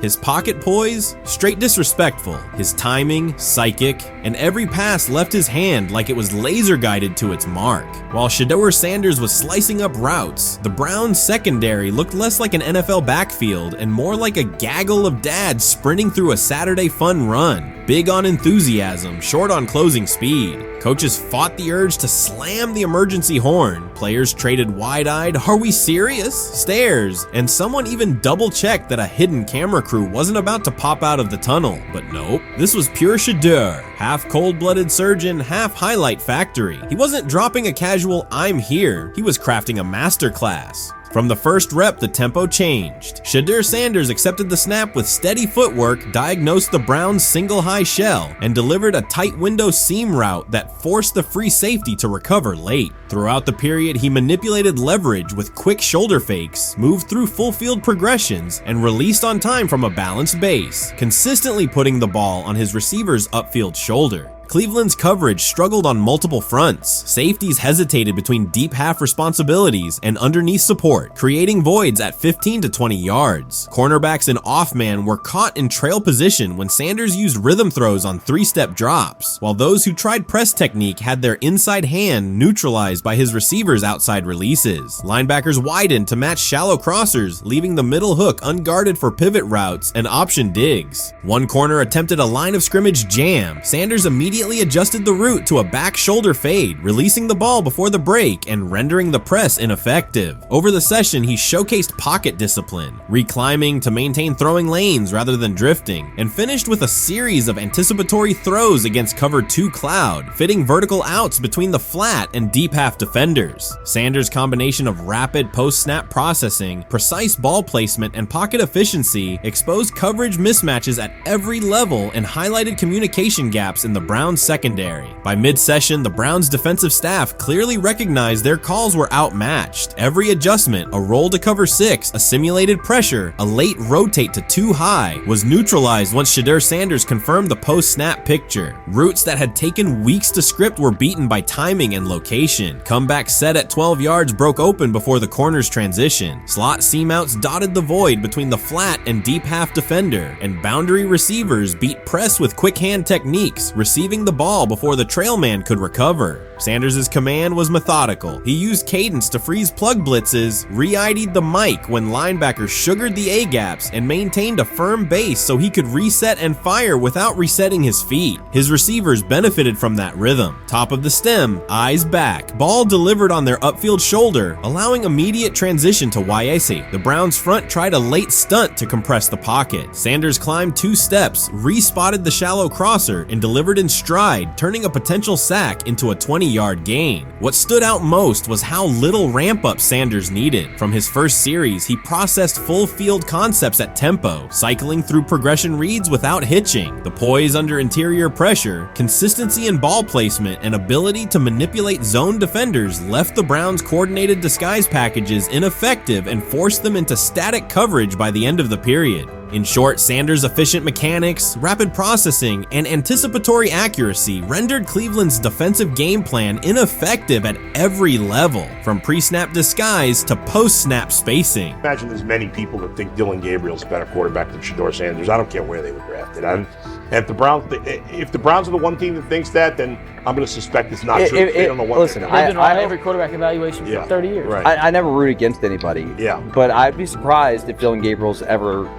S2: His pocket poise, straight disrespectful. His timing, psychic, and every pass left his hand like it was laser guided to its mark. While Shedeur Sanders was slicing up routes, the Browns secondary looked less like an NFL backfield and more like a gag gaggle of dads sprinting through a Saturday fun run. Big on enthusiasm, short on closing speed. Coaches fought the urge to slam the emergency horn. Players traded wide-eyed, "Are we serious?" stares, and someone even double-checked that a hidden camera crew wasn't about to pop out of the tunnel. But nope, this was pure Shedeur. Half cold-blooded surgeon, half highlight factory. He wasn't dropping a casual "I'm here," he was crafting a masterclass. From the first rep, the tempo changed. Deion Sanders accepted the snap with steady footwork, diagnosed the Browns' single high shell, and delivered a tight window seam route that forced the free safety to recover late. Throughout the period, he manipulated leverage with quick shoulder fakes, moved through full field progressions, and released on time from a balanced base, consistently putting the ball on his receiver's upfield shoulder. Cleveland's coverage struggled on multiple fronts. Safeties hesitated between deep half responsibilities and underneath support, creating voids at 15 to 20 yards. Cornerbacks and off-man were caught in trail position when Sanders used rhythm throws on three-step drops, while those who tried press technique had their inside hand neutralized by his receiver's outside releases. Linebackers widened to match shallow crossers, leaving the middle hook unguarded for pivot routes and option digs. One corner attempted a line of scrimmage jam. Sanders immediately adjusted the route to a back shoulder fade, releasing the ball before the break and rendering the press ineffective. Over the session, he showcased pocket discipline, reclimbing to maintain throwing lanes rather than drifting, and finished with a series of anticipatory throws against cover 2 cloud, fitting vertical outs between the flat and deep half defenders. Sanders' combination of rapid post-snap processing, precise ball placement, and pocket efficiency exposed coverage mismatches at every level and highlighted communication gaps in the Browns secondary. By mid-session, the Browns defensive staff clearly recognized their calls were outmatched. Every adjustment, a roll to cover 6, a simulated pressure, a late rotate to 2 high, was neutralized once Deion Sanders confirmed the post-snap picture. Routes that had taken weeks to script were beaten by timing and location. Comeback set at 12 yards broke open before the corner's transition. Slot seam outs dotted the void between the flat and deep half defender, and boundary receivers beat press with quick hand techniques, receiving the ball before the trail man could recover. Sanders' command was methodical. He used cadence to freeze plug blitzes, re-ID'd the mic when linebackers sugared the A-gaps, and maintained a firm base so he could reset and fire without resetting his feet. His receivers benefited from that rhythm. Top of the stem, eyes back, ball delivered on their upfield shoulder, allowing immediate transition to YAC. The Browns front tried a late stunt to compress the pocket. Sanders climbed 2 steps, re-spotted the shallow crosser, and delivered in stride, turning a potential sack into a 20-yard gain. What stood out most was how little ramp-up Sanders needed. From his first series, he processed full field concepts at tempo, cycling through progression reads without hitching. The poise under interior pressure, consistency in ball placement, and ability to manipulate zone defenders left the Browns' coordinated disguise packages ineffective and forced them into static coverage by the end of the period. In short, Sanders' efficient mechanics, rapid processing, and anticipatory accuracy rendered Cleveland's defensive game plan ineffective at every level, from pre-snap disguise to post-snap spacing.
S11: Imagine there's many people that think Dylan Gabriel's a better quarterback than Shedeur Sanders. I don't care where they were drafted. And if the Browns are the one team that thinks that, then I'm going to suspect it's not true. They don't know what.
S12: Listen, I've been on every quarterback evaluation for 30 years.
S11: Right.
S12: I never root against anybody.
S11: Yeah.
S12: But I'd be surprised if Dylan Gabriel's ever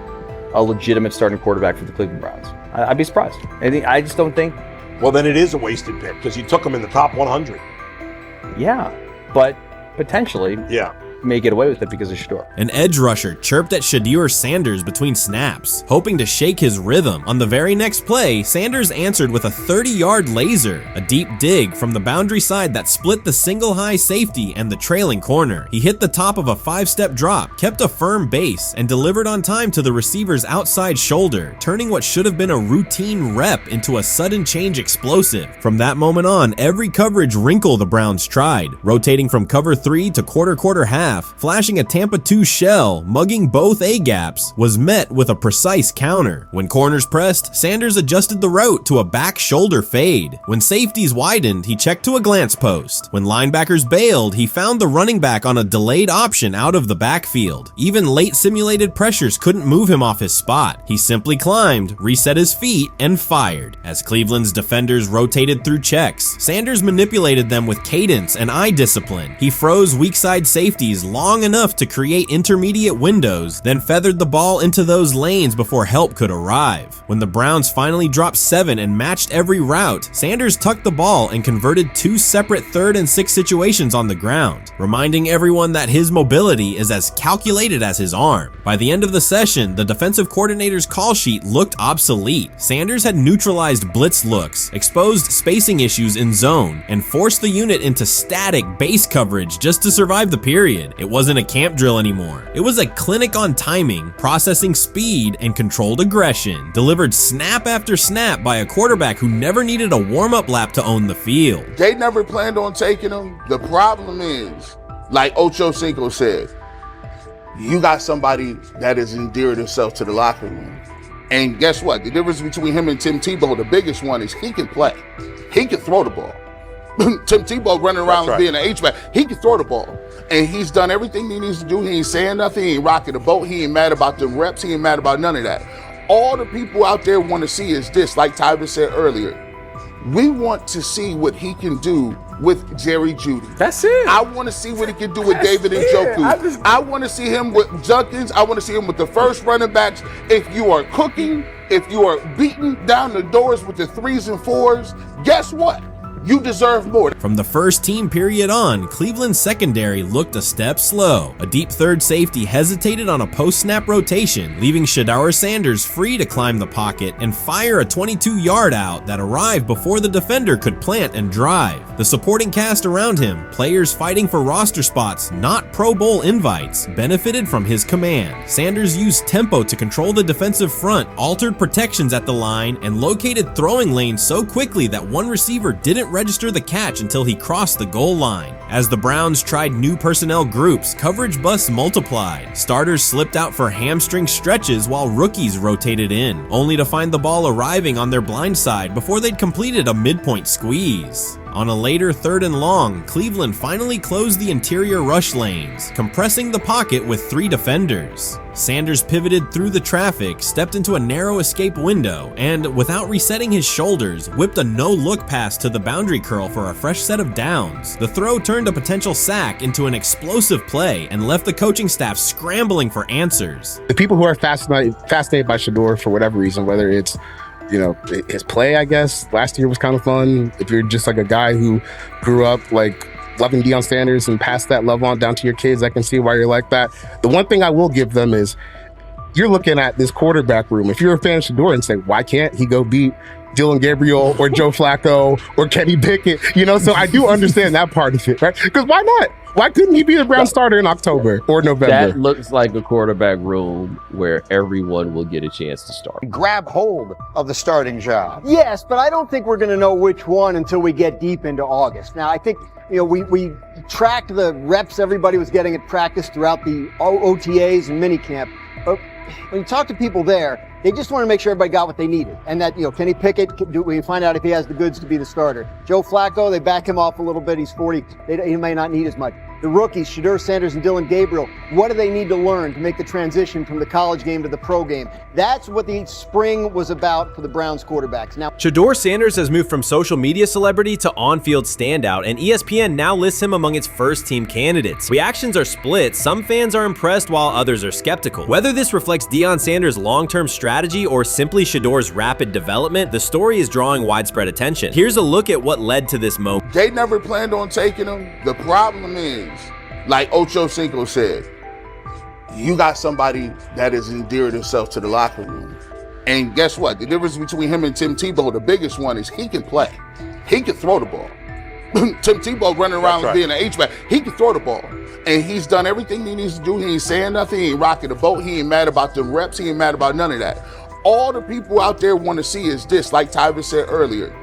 S12: a legitimate starting quarterback for the Cleveland Browns. I'd be surprised. I just don't think.
S11: Well, then it is a wasted pick because you took him in the top 100.
S12: Yeah, but potentially.
S11: Yeah.
S12: May get away with it because of Shedeur.
S2: An edge rusher chirped at Shedeur Sanders between snaps, hoping to shake his rhythm. On the very next play, Sanders answered with a 30-yard laser, a deep dig from the boundary side that split the single high safety and the trailing corner. He hit the top of a 5-step drop, kept a firm base, and delivered on time to the receiver's outside shoulder, turning what should have been a routine rep into a sudden change explosive. From that moment on, every coverage wrinkle the Browns tried, rotating from cover 3 to quarter half, flashing a Tampa 2 shell, mugging both A-gaps, was met with a precise counter. When corners pressed, Sanders adjusted the route to a back shoulder fade. When safeties widened, he checked to a glance post. When linebackers bailed, he found the running back on a delayed option out of the backfield. Even late simulated pressures couldn't move him off his spot. He simply climbed, reset his feet, and fired. As Cleveland's defenders rotated through checks, Sanders manipulated them with cadence and eye discipline. He froze weak side safeties plays long enough to create intermediate windows, then feathered the ball into those lanes before help could arrive. When the Browns finally dropped 7 and matched every route, Sanders tucked the ball and converted 2 separate 3rd and 6 situations on the ground, reminding everyone that his mobility is as calculated as his arm. By the end of the session, the defensive coordinator's call sheet looked obsolete. Sanders had neutralized blitz looks, exposed spacing issues in zone, and forced the unit into static base coverage just to survive the period. It wasn't a camp drill anymore. It was a clinic on timing, processing speed, and controlled aggression, delivered snap after snap by a quarterback who never needed a warm-up lap to own the field.
S9: They never planned on taking him. The problem is, like Ocho Cinco said, you got somebody that has endeared himself to the locker room. And guess what? The difference between him and Tim Tebow, the biggest one, is he can play. He can throw the ball. Tim Tebow running around being an H-back, he can throw the ball. And he's done everything he needs to do. He ain't saying nothing. He ain't rocking the boat. He ain't mad about the reps. He ain't mad about none of that. All the people out there want to see is this, like Tyler said earlier. We want to see what he can do with Jerry Jeudy.
S20: That's it.
S9: I want to see what he can do with David Njoku. I want to see him with Junkins. I want to see him with the first running backs. If you are cooking, if you are beating down the doors with the 3s and 4s, guess what? You deserve more.
S2: From the first team period on, Cleveland's secondary looked a step slow. A deep third safety hesitated on a post-snap rotation, leaving Deion Sanders free to climb the pocket and fire a 22-yard out that arrived before the defender could plant and drive. The supporting cast around him, players fighting for roster spots, not Pro Bowl invites, benefited from his command. Sanders used tempo to control the defensive front, altered protections at the line, and located throwing lanes so quickly that one receiver didn't register the catch until he crossed the goal line. As the Browns tried new personnel groups, coverage busts multiplied. Starters slipped out for hamstring stretches while rookies rotated in, only to find the ball arriving on their blind side before they'd completed a midpoint squeeze. On a later 3rd and long, Cleveland finally closed the interior rush lanes, compressing the pocket with 3 defenders. Sanders pivoted through the traffic, stepped into a narrow escape window, and, without resetting his shoulders, whipped a no-look pass to the boundary curl for a fresh set of downs. The throw turned a potential sack into an explosive play and left the coaching staff scrambling for answers.
S13: The people who are fascinated by Shedeur for whatever reason, whether it's his play, I guess, last year was kind of fun. If you're just like a guy who grew up like loving Deion Sanders and passed that love on down to your kids, I can see why you're like that. The one thing I will give them is you're looking at this quarterback room. If you're a fan of Shedeur and say, why can't he go beat Dillon Gabriel or Joe Flacco or Kenny Pickett? So I do understand that part of it, right? Because why not? Why couldn't he be a Brown starter in October or November?
S14: That looks like a quarterback room where everyone will get a chance to start.
S16: Grab hold of the starting job. Yes, but I don't think we're going to know which one until we get deep into August. Now, I think, we tracked the reps everybody was getting at practice throughout the OTAs and minicamp. But when you talk to people there, they just want to make sure everybody got what they needed. And that, Kenny Pickett, we find out if he has the goods to be the starter. Joe Flacco, they back him off a little bit. He's 40. He may not need as much. The rookies, Shedeur Sanders and Dillon Gabriel, what do they need to learn to make the transition from the college game to the pro game? That's what the spring was about for the Browns quarterbacks. Now,
S2: Shedeur Sanders has moved from social media celebrity to on-field standout, and ESPN now lists him among its first-team candidates. Reactions are split. Some fans are impressed while others are skeptical. Whether this reflects Deion Sanders' long-term strategy or simply Shedeur's rapid development, the story is drawing widespread attention. Here's a look at what led to this moment.
S9: They never planned on taking him. The problem is, like Ocho Cinco said, you got somebody that has endeared himself to the locker room. And guess what? The difference between him and Tim Tebow, the biggest one, is he can play. He can throw the ball. Tim Tebow running around being an H-back, he can throw the ball. And he's done everything he needs to do. He ain't saying nothing. He ain't rocking the boat. He ain't mad about the reps. He ain't mad about none of that. All the people out there want to see is this, like Tyler said earlier.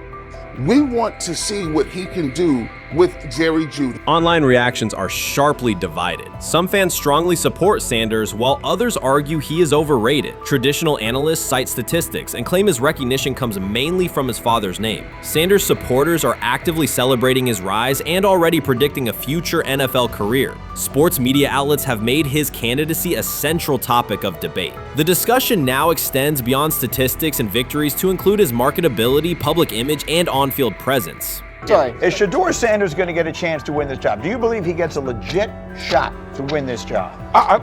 S9: We want to see what he can do with Jerry Jeudy.
S2: Online reactions are sharply divided. Some fans strongly support Sanders, while others argue he is overrated. Traditional analysts cite statistics and claim his recognition comes mainly from his father's name. Sanders supporters are actively celebrating his rise and already predicting a future NFL career. Sports media outlets have made his candidacy a central topic of debate. The discussion now extends beyond statistics and victories to include his marketability, public image, and on-field presence.
S16: Sorry.
S3: Is Shedeur Sanders going to get a chance to win this job? Do you believe he gets a legit shot to win this job?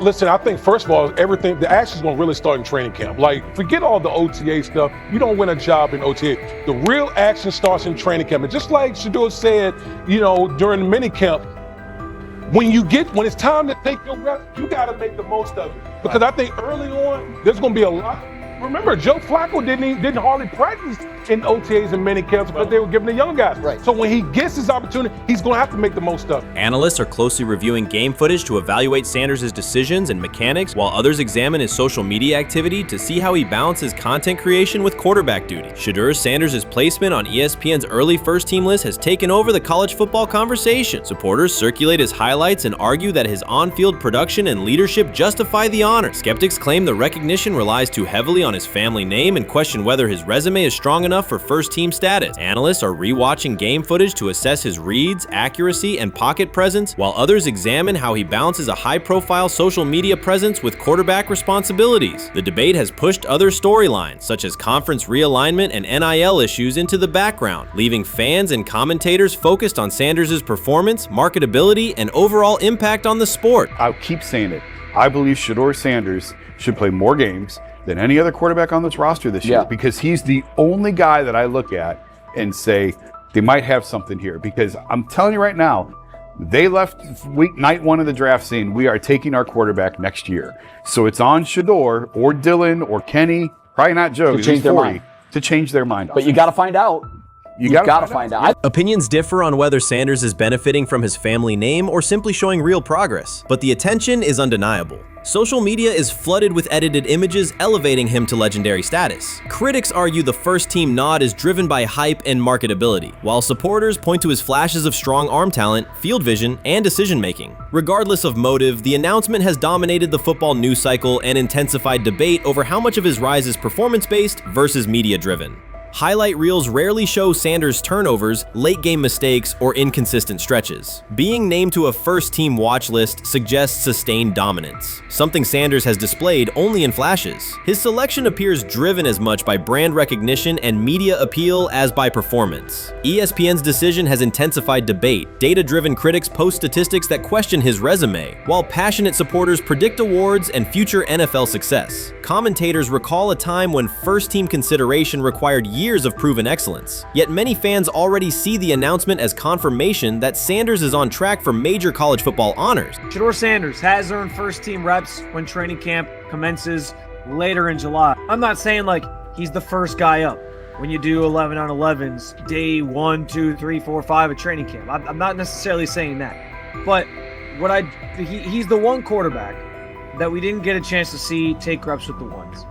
S15: Listen, I think, first of all, the action's going to really start in training camp. Like, forget all the OTA stuff. You don't win a job in OTA. The real action starts in training camp. And just like Shedeur said, during the mini camp, when it's time to take your reps, you got to make the most of it. Because I think early on, there's going to be a lot. Remember, Joe Flacco didn't hardly practice in OTAs and mini camps because they were giving the young guys. Right. So when he gets his opportunity, he's going to have to make the most of it.
S1: Analysts are closely reviewing game footage to evaluate Sanders' decisions and mechanics, while others examine his social media activity to see how he balances content creation with quarterback duty. Shedeur Sanders' placement on ESPN's early first-team list has taken over the college football conversation. Supporters circulate his highlights and argue that his on-field production and leadership justify the honor. Skeptics claim the recognition relies too heavily on his family name and question whether his resume is strong enough for first-team status. Analysts are rewatching game footage to assess his reads, accuracy, and pocket presence, while others examine how he balances a high-profile social media presence with quarterback responsibilities. The debate has pushed other storylines, such as conference realignment and NIL issues, into the background, leaving fans and commentators focused on Sanders' performance, marketability, and overall impact on the sport.
S17: I'll keep saying it. I believe Shedeur Sanders should play more games than any other quarterback on this roster this year, because he's the only guy that I look at and say they might have something here. Because I'm telling you right now, they left night one of the draft saying we are taking our quarterback next year. So it's on Shedeur or Dylan or Kenny, probably not Joe,
S12: to change their mind.
S17: To change their mind.
S12: But you got to find out. You gotta find out.
S1: Opinions differ on whether Sanders is benefiting from his family name or simply showing real progress, but the attention is undeniable. Social media is flooded with edited images elevating him to legendary status. Critics argue the first-team nod is driven by hype and marketability, while supporters point to his flashes of strong arm talent, field vision, and decision-making. Regardless of motive, the announcement has dominated the football news cycle and intensified debate over how much of his rise is performance-based versus media-driven. Highlight reels rarely show Sanders' turnovers, late-game mistakes, or inconsistent stretches. Being named to a first-team watch list suggests sustained dominance, something Sanders has displayed only in flashes. His selection appears driven as much by brand recognition and media appeal as by performance. ESPN's decision has intensified debate. Data-driven critics post statistics that question his resume, while passionate supporters predict awards and future NFL success. Commentators recall a time when first-team consideration required years of proven excellence. Yet many fans already see the announcement as confirmation that Sanders is on track for major college football honors.
S24: Shedeur Sanders has earned first-team reps when training camp commences later in July. I'm not saying like he's the first guy up when you do 11 on 11s day 1, 2, 3, 4, 5 at training camp. I'm not necessarily saying that, but he's the one quarterback that we didn't get a chance to see take reps with the ones.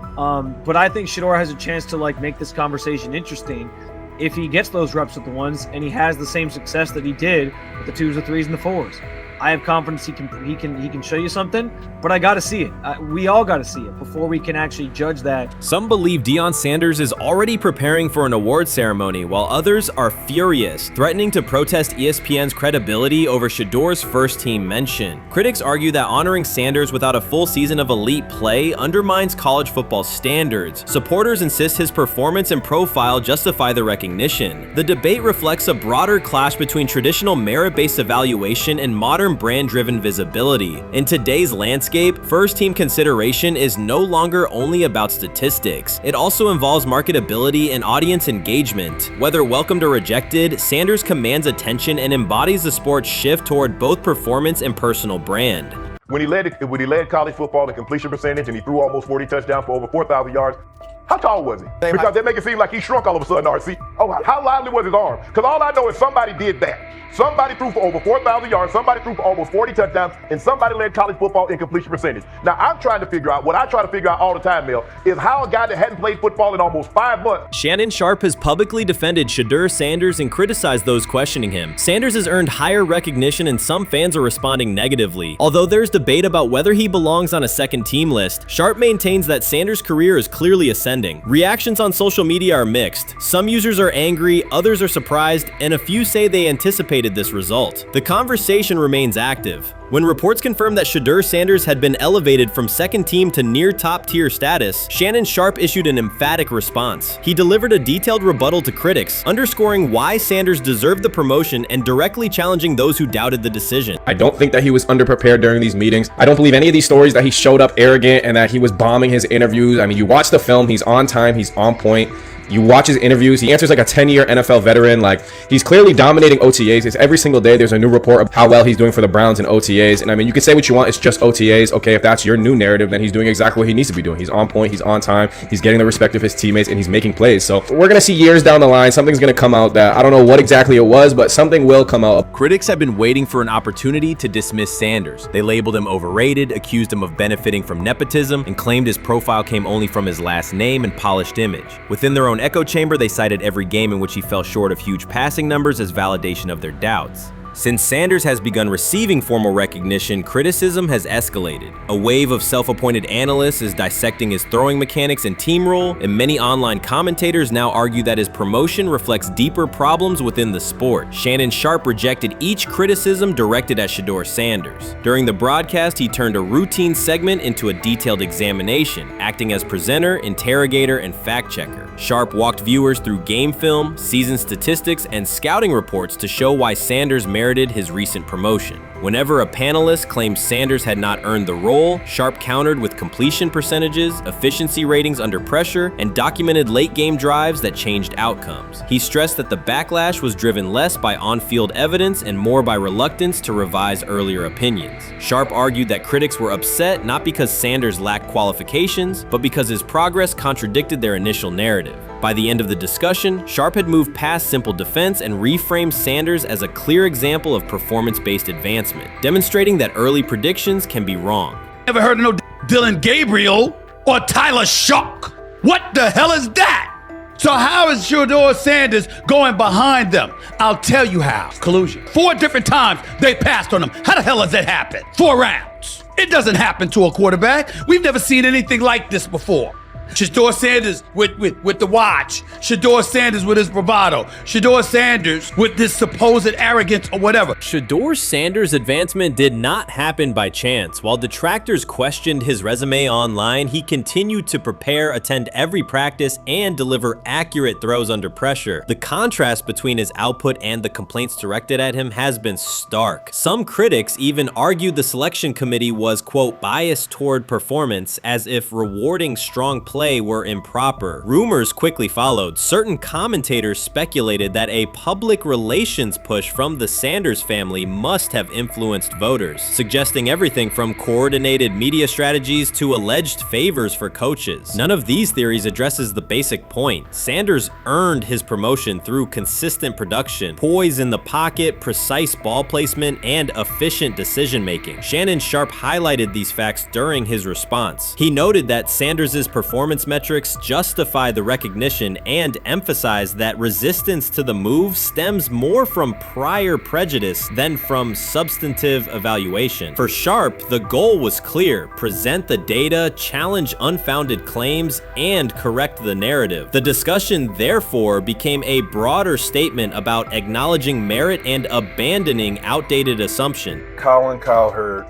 S24: But I think Shedeur has a chance to make this conversation interesting if he gets those reps with the ones and he has the same success that he did with the 2s, the 3s, and the 4s. I have confidence he can show you something, but I got to see it. We all got to see it before we can actually judge that.
S1: Some believe Deion Sanders is already preparing for an award ceremony, while others are furious, threatening to protest ESPN's credibility over Shedeur's first-team mention. Critics argue that honoring Sanders without a full season of elite play undermines college football standards. Supporters insist his performance and profile justify the recognition. The debate reflects a broader clash between traditional merit-based evaluation and modern brand-driven visibility. In today's landscape, first-team consideration is no longer only about statistics. It also involves marketability and audience engagement. Whether welcomed or rejected, Sanders commands attention and embodies the sport's shift toward both performance and personal brand.
S11: When he led college football in completion percentage and he threw almost 40 touchdowns for over 4,000 yards, how tall was he? Because they make it seem like he shrunk all of a sudden, RC. Oh, how lively was his arm? Because all I know is somebody did that. Somebody threw for over 4,000 yards, somebody threw for almost 40 touchdowns, and somebody led college football in completion percentage. Now, I'm trying to figure out, what I try to figure out all the time, Mel, is how a guy that hadn't played football in almost 5 months.
S1: Shannon Sharpe has publicly defended Shedeur Sanders and criticized those questioning him. Sanders has earned higher recognition and some fans are responding negatively. Although there's debate about whether he belongs on a second-team list, Sharpe maintains that Sanders' career is clearly ascending. Reactions on social media are mixed. Some users are angry, others are surprised, and a few say they anticipated this result. The conversation remains active.
S2: When reports confirmed that Shedeur Sanders had been elevated from second team to near top-tier status, Shannon Sharpe issued an emphatic response. He delivered a detailed rebuttal to critics, underscoring why Sanders deserved the promotion and directly challenging those who doubted the decision.
S10: I don't think that he was underprepared during these meetings. I don't believe any of these stories that he showed up arrogant and that he was bombing his interviews. I mean, you watch the film, he's on time, he's on point. You watch his interviews, he answers like a 10-year NFL veteran. Like, he's clearly dominating OTAs. It's every single day there's a new report of how well he's doing for the Browns in OTAs. And I mean, you can say what you want, it's just OTAs. Okay, if that's your new narrative, then he's doing exactly what he needs to be doing. He's on point, he's on time, he's getting the respect of his teammates, and he's making plays. So we're gonna see years down the line, something's gonna come out that I don't know what exactly it was, but something will come out.
S2: Critics have been waiting for an opportunity to dismiss Sanders. They labeled him overrated, accused him of benefiting from nepotism, and claimed his profile came only from his last name and polished image. Within their own echo chamber, they cited every game in which he fell short of huge passing numbers as validation of their doubts. Since Sanders has begun receiving formal recognition, criticism has escalated. A wave of self-appointed analysts is dissecting his throwing mechanics and team role, and many online commentators now argue that his promotion reflects deeper problems within the sport. Shannon Sharpe rejected each criticism directed at Shedeur Sanders. During the broadcast, he turned a routine segment into a detailed examination, acting as presenter, interrogator, and fact-checker. Sharpe walked viewers through game film, season statistics, and scouting reports to show why Sanders merited his recent promotion. Whenever a panelist claimed Sanders had not earned the role, Sharpe countered with completion percentages, efficiency ratings under pressure, and documented late-game drives that changed outcomes. He stressed that the backlash was driven less by on-field evidence and more by reluctance to revise earlier opinions. Sharpe argued that critics were upset not because Sanders lacked qualifications, but because his progress contradicted their initial narrative. By the end of the discussion, Sharpe had moved past simple defense and reframed Sanders as a clear example of performance-based advancement, demonstrating that early predictions can be wrong.
S18: Never heard of no Dylan Gabriel or Tyler Shock. What the hell is that? So how is Shedeur Sanders going behind them? I'll tell you how. Collusion. 4 different times they passed on him. How the hell does that happen? 4 rounds. It doesn't happen to a quarterback. We've never seen anything like this before. Shedeur Sanders with the watch. Shedeur Sanders with his bravado. Shedeur Sanders with this supposed arrogance or whatever.
S2: Shedeur Sanders' advancement did not happen by chance. While detractors questioned his resume online, he continued to prepare, attend every practice, and deliver accurate throws under pressure. The contrast between his output and the complaints directed at him has been stark. Some critics even argued the selection committee was, quote, biased toward performance, as if rewarding strong play were improper. Rumors quickly followed. Certain commentators speculated that a public relations push from the Sanders family must have influenced voters, suggesting everything from coordinated media strategies to alleged favors for coaches. None of these theories addresses the basic point. Sanders earned his promotion through consistent production, poise in the pocket, precise ball placement, and efficient decision-making. Shannon Sharpe highlighted these facts during his response. He noted that Sanders' performance metrics justify the recognition and emphasize that resistance to the move stems more from prior prejudice than from substantive evaluation. For Sharpe, the goal was clear: present the data, challenge unfounded claims, and correct the narrative. The discussion, therefore, became a broader statement about acknowledging merit and abandoning outdated assumptions.
S19: Colin Cowherd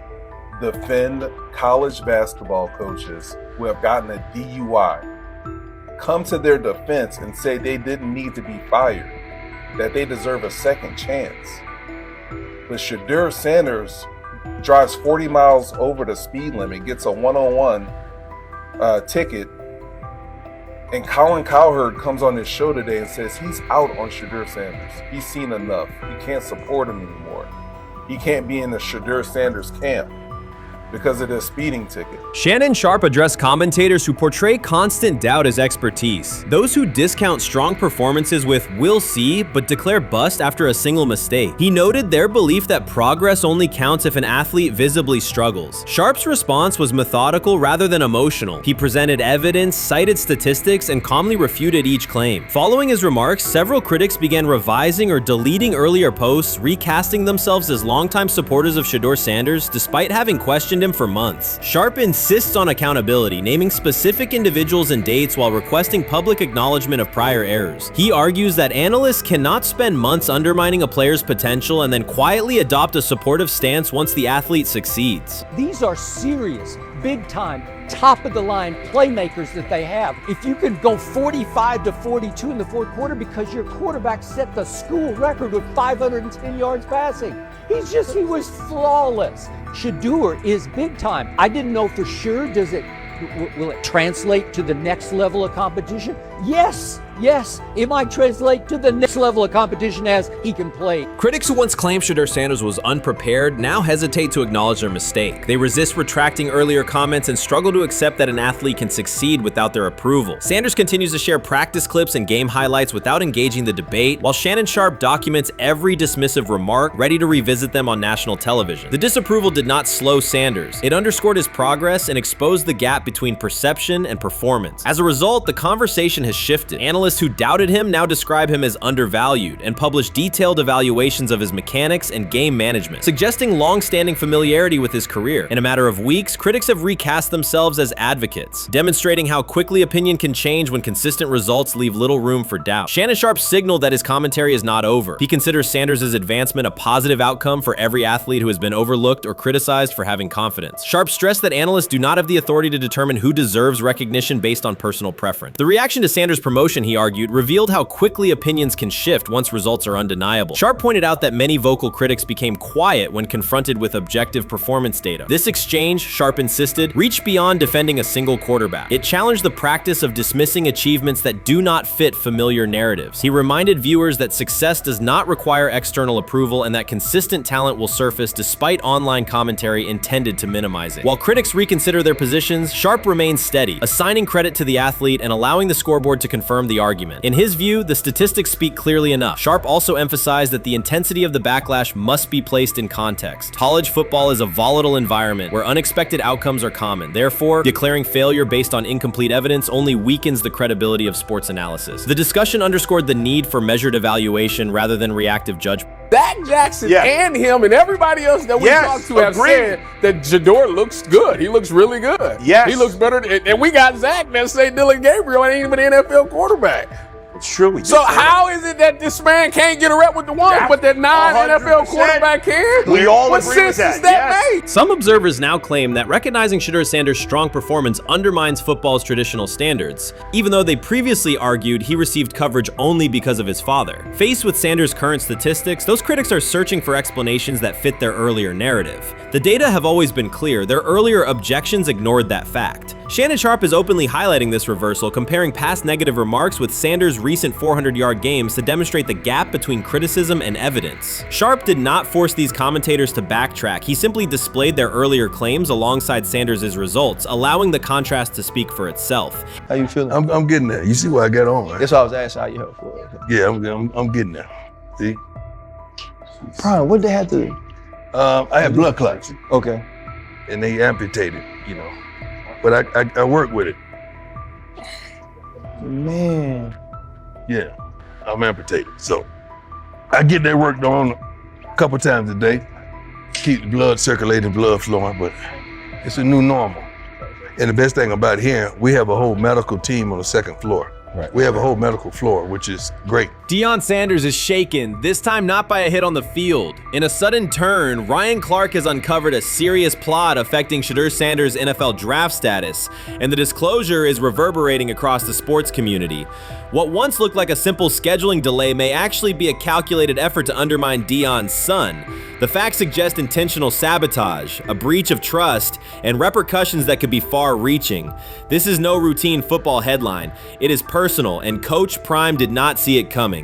S19: defend college basketball coaches who have gotten a DUI, come to their defense and say they didn't need to be fired, that they deserve a second chance. But Shedeur Sanders drives 40 miles over the speed limit, gets a one-on-one ticket, and Colin Cowherd comes on his show today and says he's out on Shedeur Sanders. He's seen enough. He can't support him anymore. He can't be in the Shedeur Sanders camp because of this speeding ticket.
S2: Shannon Sharpe addressed commentators who portray constant doubt as expertise. Those who discount strong performances with "we'll see," but declare bust after a single mistake. He noted their belief that progress only counts if an athlete visibly struggles. Sharpe's response was methodical rather than emotional. He presented evidence, cited statistics, and calmly refuted each claim. Following his remarks, several critics began revising or deleting earlier posts, recasting themselves as longtime supporters of Shedeur Sanders, despite having questions
S1: questioned him for months. Sharpe insists on accountability, naming specific individuals and dates while requesting public acknowledgement of prior errors. He argues that analysts cannot spend months undermining a player's potential and then quietly adopt a supportive stance once the athlete succeeds.
S4: These are serious, big-time, top-of-the-line playmakers that they have. If you can go 45-42 in the fourth quarter because your quarterback set the school record with 510 yards passing. He was flawless. Shedeur is big-time. I didn't know for sure, will it translate to the next level of competition? Yes, it might translate to the next level of competition as he can play.
S1: Critics who once claimed Shedeur Sanders was unprepared now hesitate to acknowledge their mistake. They resist retracting earlier comments and struggle to accept that an athlete can succeed without their approval. Sanders continues to share practice clips and game highlights without engaging the debate, while Shannon Sharpe documents every dismissive remark, ready to revisit them on national television. The disapproval did not slow Sanders. It underscored his progress and exposed the gap between perception and performance. As a result, the conversation has shifted. Analysts who doubted him now describe him as undervalued and publish detailed evaluations of his mechanics and game management, suggesting long-standing familiarity with his career. In a matter of weeks, critics have recast themselves as advocates, demonstrating how quickly opinion can change when consistent results leave little room for doubt. Shannon Sharpe signaled that his commentary is not over. He considers Sanders' advancement a positive outcome for every athlete who has been overlooked or criticized for having confidence. Sharpe stressed that analysts do not have the authority to determine who deserves recognition based on personal preference. The reaction to Sanders' promotion, he argued, revealed how quickly opinions can shift once results are undeniable. Sharpe pointed out that many vocal critics became quiet when confronted with objective performance data. This exchange, Sharpe insisted, reached beyond defending a single quarterback. It challenged the practice of dismissing achievements that do not fit familiar narratives. He reminded viewers that success does not require external approval and that consistent talent will surface despite online commentary intended to minimize it. While critics reconsider their positions, Sharpe remains steady, assigning credit to the athlete and allowing the scoreboard to confirm the argument. In his view, the statistics speak clearly enough. Sharpe also emphasized that the intensity of the backlash must be placed in context. College football is a volatile environment where unexpected outcomes are common. Therefore, declaring failure based on incomplete evidence only weakens the credibility of sports analysis. The discussion underscored the need for measured evaluation rather than reactive judgment.
S21: Dak Jackson and him and everybody else that we talked to have said that Shedeur looks good. He looks really good.
S11: Yes.
S21: He looks better. And we got Zach that say Dillon Gabriel ain't even an NFL quarterback.
S11: It's true.
S21: So how is it that this man can't get a rep with the ones, but that non-NFL quarterback can?
S11: We all
S21: what
S11: agree with
S21: sense
S11: that.
S21: does that make?
S1: Some observers now claim that recognizing Shedeur Sanders' strong performance undermines football's traditional standards, even though they previously argued he received coverage only because of his father. Faced with Sanders' current statistics, those critics are searching for explanations that fit their earlier narrative. The data have always been clear. Their earlier objections ignored that fact. Shannon Sharpe is openly highlighting this reversal, comparing past negative remarks with Sanders' recent 400-yard games to demonstrate the gap between criticism and evidence. Sharpe did not force these commentators to backtrack. He simply displayed their earlier claims alongside Sanders' results, allowing the contrast to speak for itself.
S22: How you feeling?
S23: I'm getting there. You see what I got on, right?
S22: That's why I was asking how you help for.
S23: Yeah, I'm getting there. See?
S22: Brian, what they had to do?
S23: I had blood clots.
S22: Okay.
S23: And they amputated, you know. But I work with it.
S22: Man.
S23: Yeah, I'm amputated. So I get that work done a couple times a day. Keep the blood circulating, blood flowing, but it's a new normal. And the best thing about here, we have a whole medical team on the second floor. Right. We have a whole medical floor, which is great.
S1: Deion Sanders is shaken, this time not by a hit on the field. In a sudden turn, Ryan Clark has uncovered a serious plot affecting Shedeur Sanders' NFL draft status, and the disclosure is reverberating across the sports community. What once looked like a simple scheduling delay may actually be a calculated effort to undermine Deion's son. The facts suggest intentional sabotage, a breach of trust, and repercussions that could be far-reaching. This is no routine football headline. It is personal, and Coach Prime did not see it coming.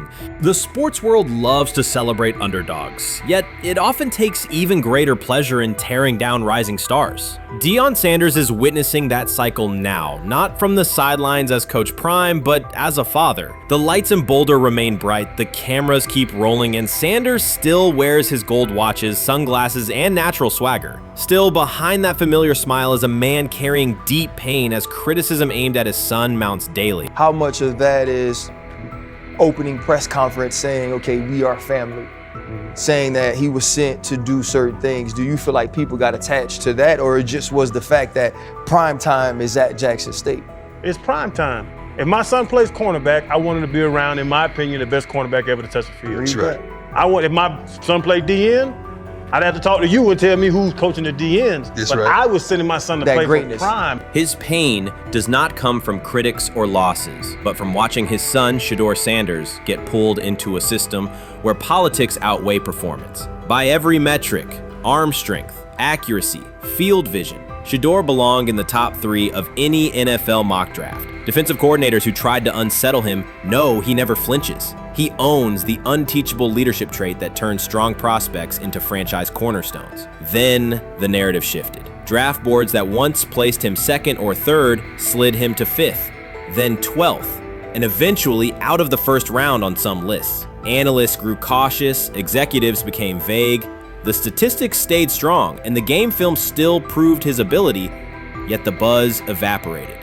S1: The sports world loves to celebrate underdogs, yet it often takes even greater pleasure in tearing down rising stars. Deion Sanders is witnessing that cycle now, not from the sidelines as Coach Prime, but as a father. The lights in Boulder remain bright, the cameras keep rolling, and Sanders still wears his gold watches, sunglasses, and natural swagger. Still, behind that familiar smile is a man carrying deep pain as criticism aimed at his son mounts daily.
S22: How much of that is opening press conference saying, okay, we are family? saying that he was sent to do certain things. Do you feel like people got attached to that, or it just was the fact that prime time is at Jackson State?
S5: It's prime time. If my son plays cornerback, I want him to be around, in my opinion, the best cornerback ever to touch the field.
S23: That's right.
S5: If my son played DN, I'd have to talk to you and tell me who's coaching the DNs.
S23: That's
S5: but
S23: right.
S5: I was sending my son to play for prime.
S2: His pain does not come from critics or losses, but from watching his son, Shedeur Sanders, get pulled into a system where politics outweigh performance. By every metric, arm strength, accuracy, field vision, Shedeur belonged in the top 3 of any NFL mock draft. Defensive coordinators who tried to unsettle him know he never flinches. He owns the unteachable leadership trait that turns strong prospects into franchise cornerstones. Then the narrative shifted. Draft boards that once placed him 2nd or 3rd slid him to 5th, then 12th, and eventually out of the 1st round on some lists. Analysts grew cautious, executives became vague. The statistics stayed strong, and the game film still proved his ability, yet the buzz evaporated.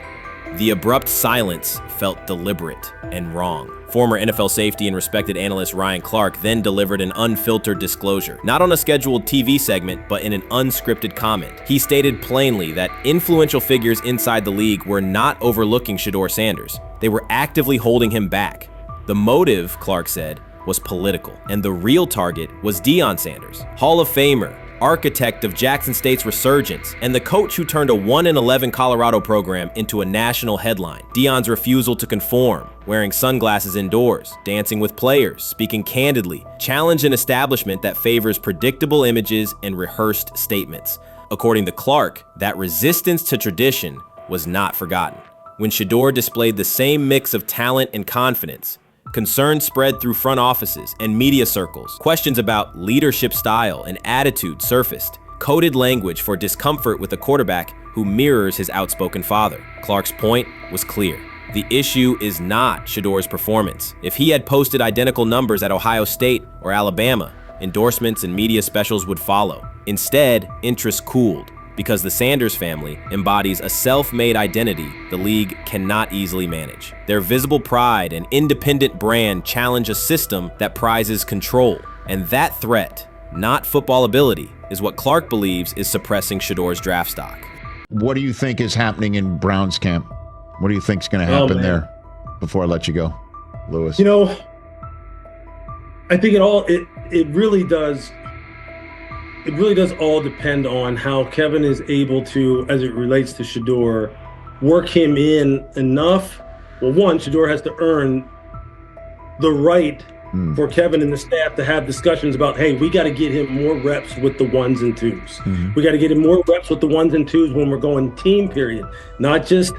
S2: The abrupt silence felt deliberate and wrong. Former NFL safety and respected analyst Ryan Clark then delivered an unfiltered disclosure, not on a scheduled TV segment, but in an unscripted comment. He stated plainly that influential figures inside the league were not overlooking Shedeur Sanders. They were actively holding him back. The motive, Clark said, was political, and the real target was Deion Sanders, Hall of Famer, architect of Jackson State's resurgence, and the coach who turned a 1-11 Colorado program into a national headline. Deion's refusal to conform, wearing sunglasses indoors, dancing with players, speaking candidly, challenged an establishment that favors predictable images and rehearsed statements. According to Clark, that resistance to tradition was not forgotten. When Shedeur displayed the same mix of talent and confidence, concern spread through front offices and media circles. Questions about leadership style and attitude surfaced. Coded language for discomfort with a quarterback who mirrors his outspoken father. Clark's point was clear. The issue is not Shedeur's performance. If he had posted identical numbers at Ohio State or Alabama, endorsements and media specials would follow. Instead, interest cooled, because the Sanders family embodies a self-made identity the league cannot easily manage. Their visible pride and independent brand challenge a system that prizes control. And that threat, not football ability, is what Clark believes is suppressing Shedeur's draft stock.
S3: What do you think is happening in Browns camp? What do you think is going to happen there before I let you go, Lewis?
S6: You know, I think it really does. It really does all depend on how Kevin is able to, as it relates to Shedeur, work him in enough. Well, one, Shedeur has to earn the right for Kevin and the staff to have discussions about, hey, we got to get him more reps with the 1s and 2s. We got to get him more reps with the 1s and 2s when we're going team period, not just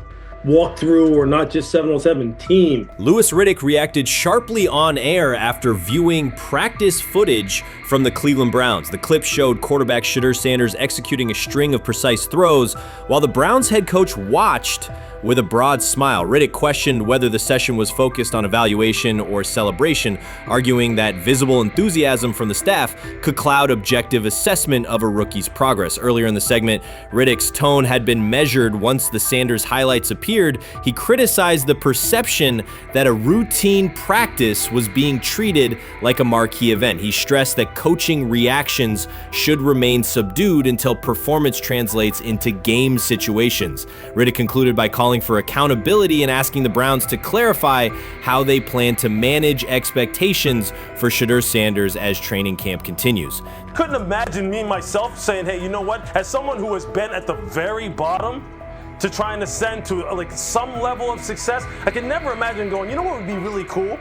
S6: walk through or not just 7-on-7 team.
S2: Louis Riddick reacted sharply on air after viewing practice footage from the Cleveland Browns. The clip showed quarterback Shedeur Sanders executing a string of precise throws while the Browns head coach watched with a broad smile. Riddick questioned whether the session was focused on evaluation or celebration, arguing that visible enthusiasm from the staff could cloud objective assessment of a rookie's progress. Earlier in the segment, Riddick's tone had been measured once the Sanders highlights appeared. He criticized the perception that a routine practice was being treated like a marquee event. He stressed that coaching reactions should remain subdued until performance translates into game situations. Riddick concluded by calling for accountability and asking the Browns to clarify how they plan to manage expectations for Shedeur Sanders as training camp continues.
S7: Couldn't imagine me myself saying, hey, you know what, as someone who has been at the very bottom to try and ascend to like some level of success, I could never imagine going, you know what would be really cool?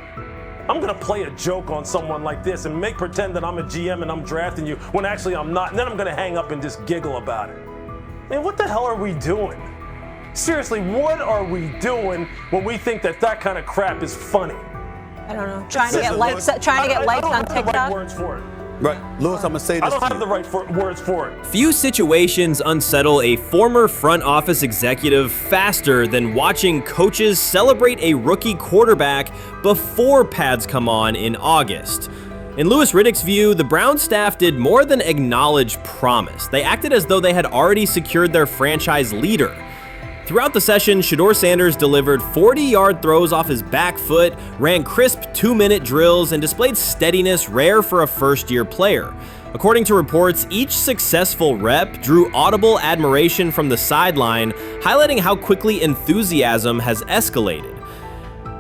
S7: I'm gonna play a joke on someone like this and make pretend that I'm a GM and I'm drafting you when actually I'm not, and then I'm gonna hang up and just giggle about it. Man, what the hell are we doing? Seriously, what are we doing when we think that that kind of crap is funny?
S8: I don't know. Trying to get likes on TikTok.
S7: I don't have the right words for it.
S25: Right, Lewis, I'm gonna say this.
S7: I don't have the right words for it.
S2: Few situations unsettle a former front office executive faster than watching coaches celebrate a rookie quarterback before pads come on in August. In Louis Riddick's view, the Browns staff did more than acknowledge promise. They acted as though they had already secured their franchise leader. Throughout the session, Shedeur Sanders delivered 40-yard throws off his back foot, ran crisp 2-minute drills, and displayed steadiness rare for a first-year player. According to reports, each successful rep drew audible admiration from the sideline, highlighting how quickly enthusiasm has escalated.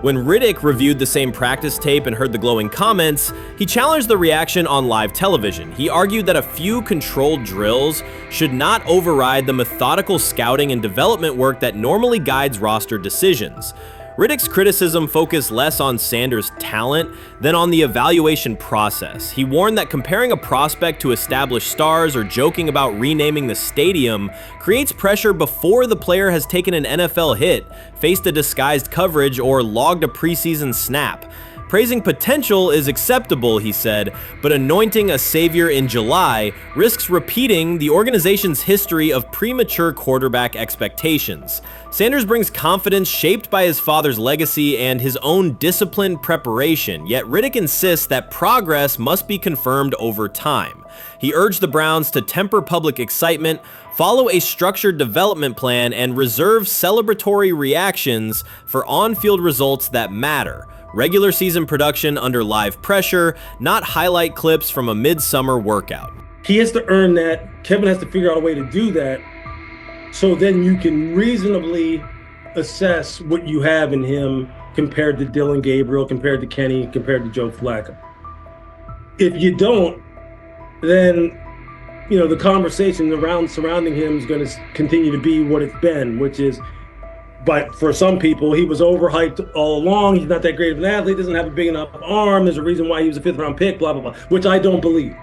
S2: When Riddick reviewed the same practice tape and heard the glowing comments, he challenged the reaction on live television. He argued that a few controlled drills should not override the methodical scouting and development work that normally guides roster decisions. Riddick's criticism focused less on Sanders' talent than on the evaluation process. He warned that comparing a prospect to established stars or joking about renaming the stadium creates pressure before the player has taken an NFL hit, faced a disguised coverage, or logged a preseason snap. Praising potential is acceptable, he said, but anointing a savior in July risks repeating the organization's history of premature quarterback expectations. Sanders brings confidence shaped by his father's legacy and his own disciplined preparation, yet Riddick insists that progress must be confirmed over time. He urged the Browns to temper public excitement, follow a structured development plan, and reserve celebratory reactions for on-field results that matter. Regular season production under live pressure, not highlight clips from a midsummer workout.
S6: He has to earn that. Kevin has to figure out a way to do that. So then you can reasonably assess what you have in him compared to Dillon Gabriel, compared to Kenny, compared to Joe Flacco. If you don't, then the conversation surrounding him is going to continue to be what it's been, which is, but for some people, he was overhyped all along. He's not that great of an athlete, doesn't have a big enough arm. There's a reason why he was a 5th-round pick, blah, blah, blah, which I don't believe.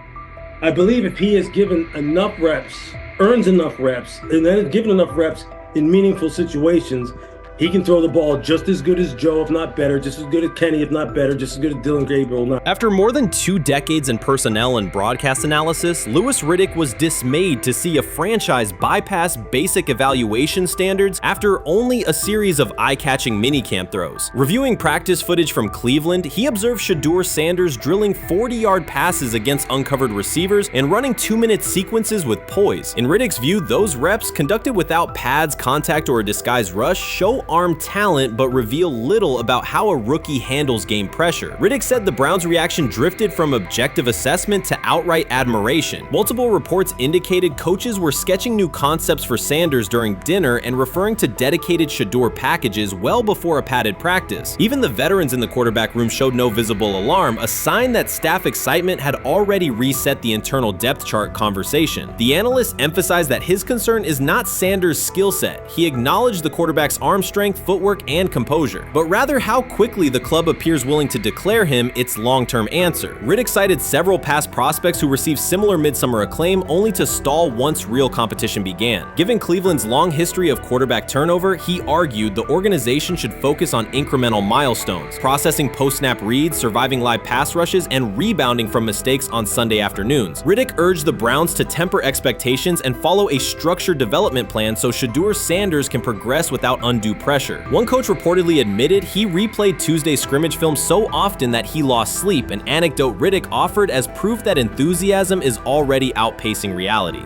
S6: I believe if he is given enough reps, earns enough reps, and then is given enough reps in meaningful situations, he can throw the ball just as good as Joe, if not better, just as good as Kenny, if not better, just as good as Dillon Gabriel.
S2: After more than 2 decades in personnel and broadcast analysis, Louis Riddick was dismayed to see a franchise bypass basic evaluation standards after only a series of eye-catching minicamp throws. Reviewing practice footage from Cleveland, he observed Shedeur Sanders drilling 40-yard passes against uncovered receivers and running 2-minute sequences with poise. In Riddick's view, those reps, conducted without pads, contact, or a disguised rush, show arm talent but reveal little about how a rookie handles game pressure. Riddick said the Browns' reaction drifted from objective assessment to outright admiration. Multiple reports indicated coaches were sketching new concepts for Sanders during dinner and referring to dedicated Shedeur packages well before a padded practice. Even the veterans in the quarterback room showed no visible alarm, a sign that staff excitement had already reset the internal depth chart conversation. The analyst emphasized that his concern is not Sanders' skill set. He acknowledged the quarterback's arm strength, footwork, and composure, but rather how quickly the club appears willing to declare him its long-term answer. Riddick cited several past prospects who received similar midsummer acclaim only to stall once real competition began. Given Cleveland's long history of quarterback turnover, he argued the organization should focus on incremental milestones, processing post-snap reads, surviving live pass rushes, and rebounding from mistakes on Sunday afternoons. Riddick urged the Browns to temper expectations and follow a structured development plan so Shedeur Sanders can progress without undue pressure. One coach reportedly admitted he replayed Tuesday's scrimmage film so often that he lost sleep, an anecdote Riddick offered as proof that enthusiasm is already outpacing reality.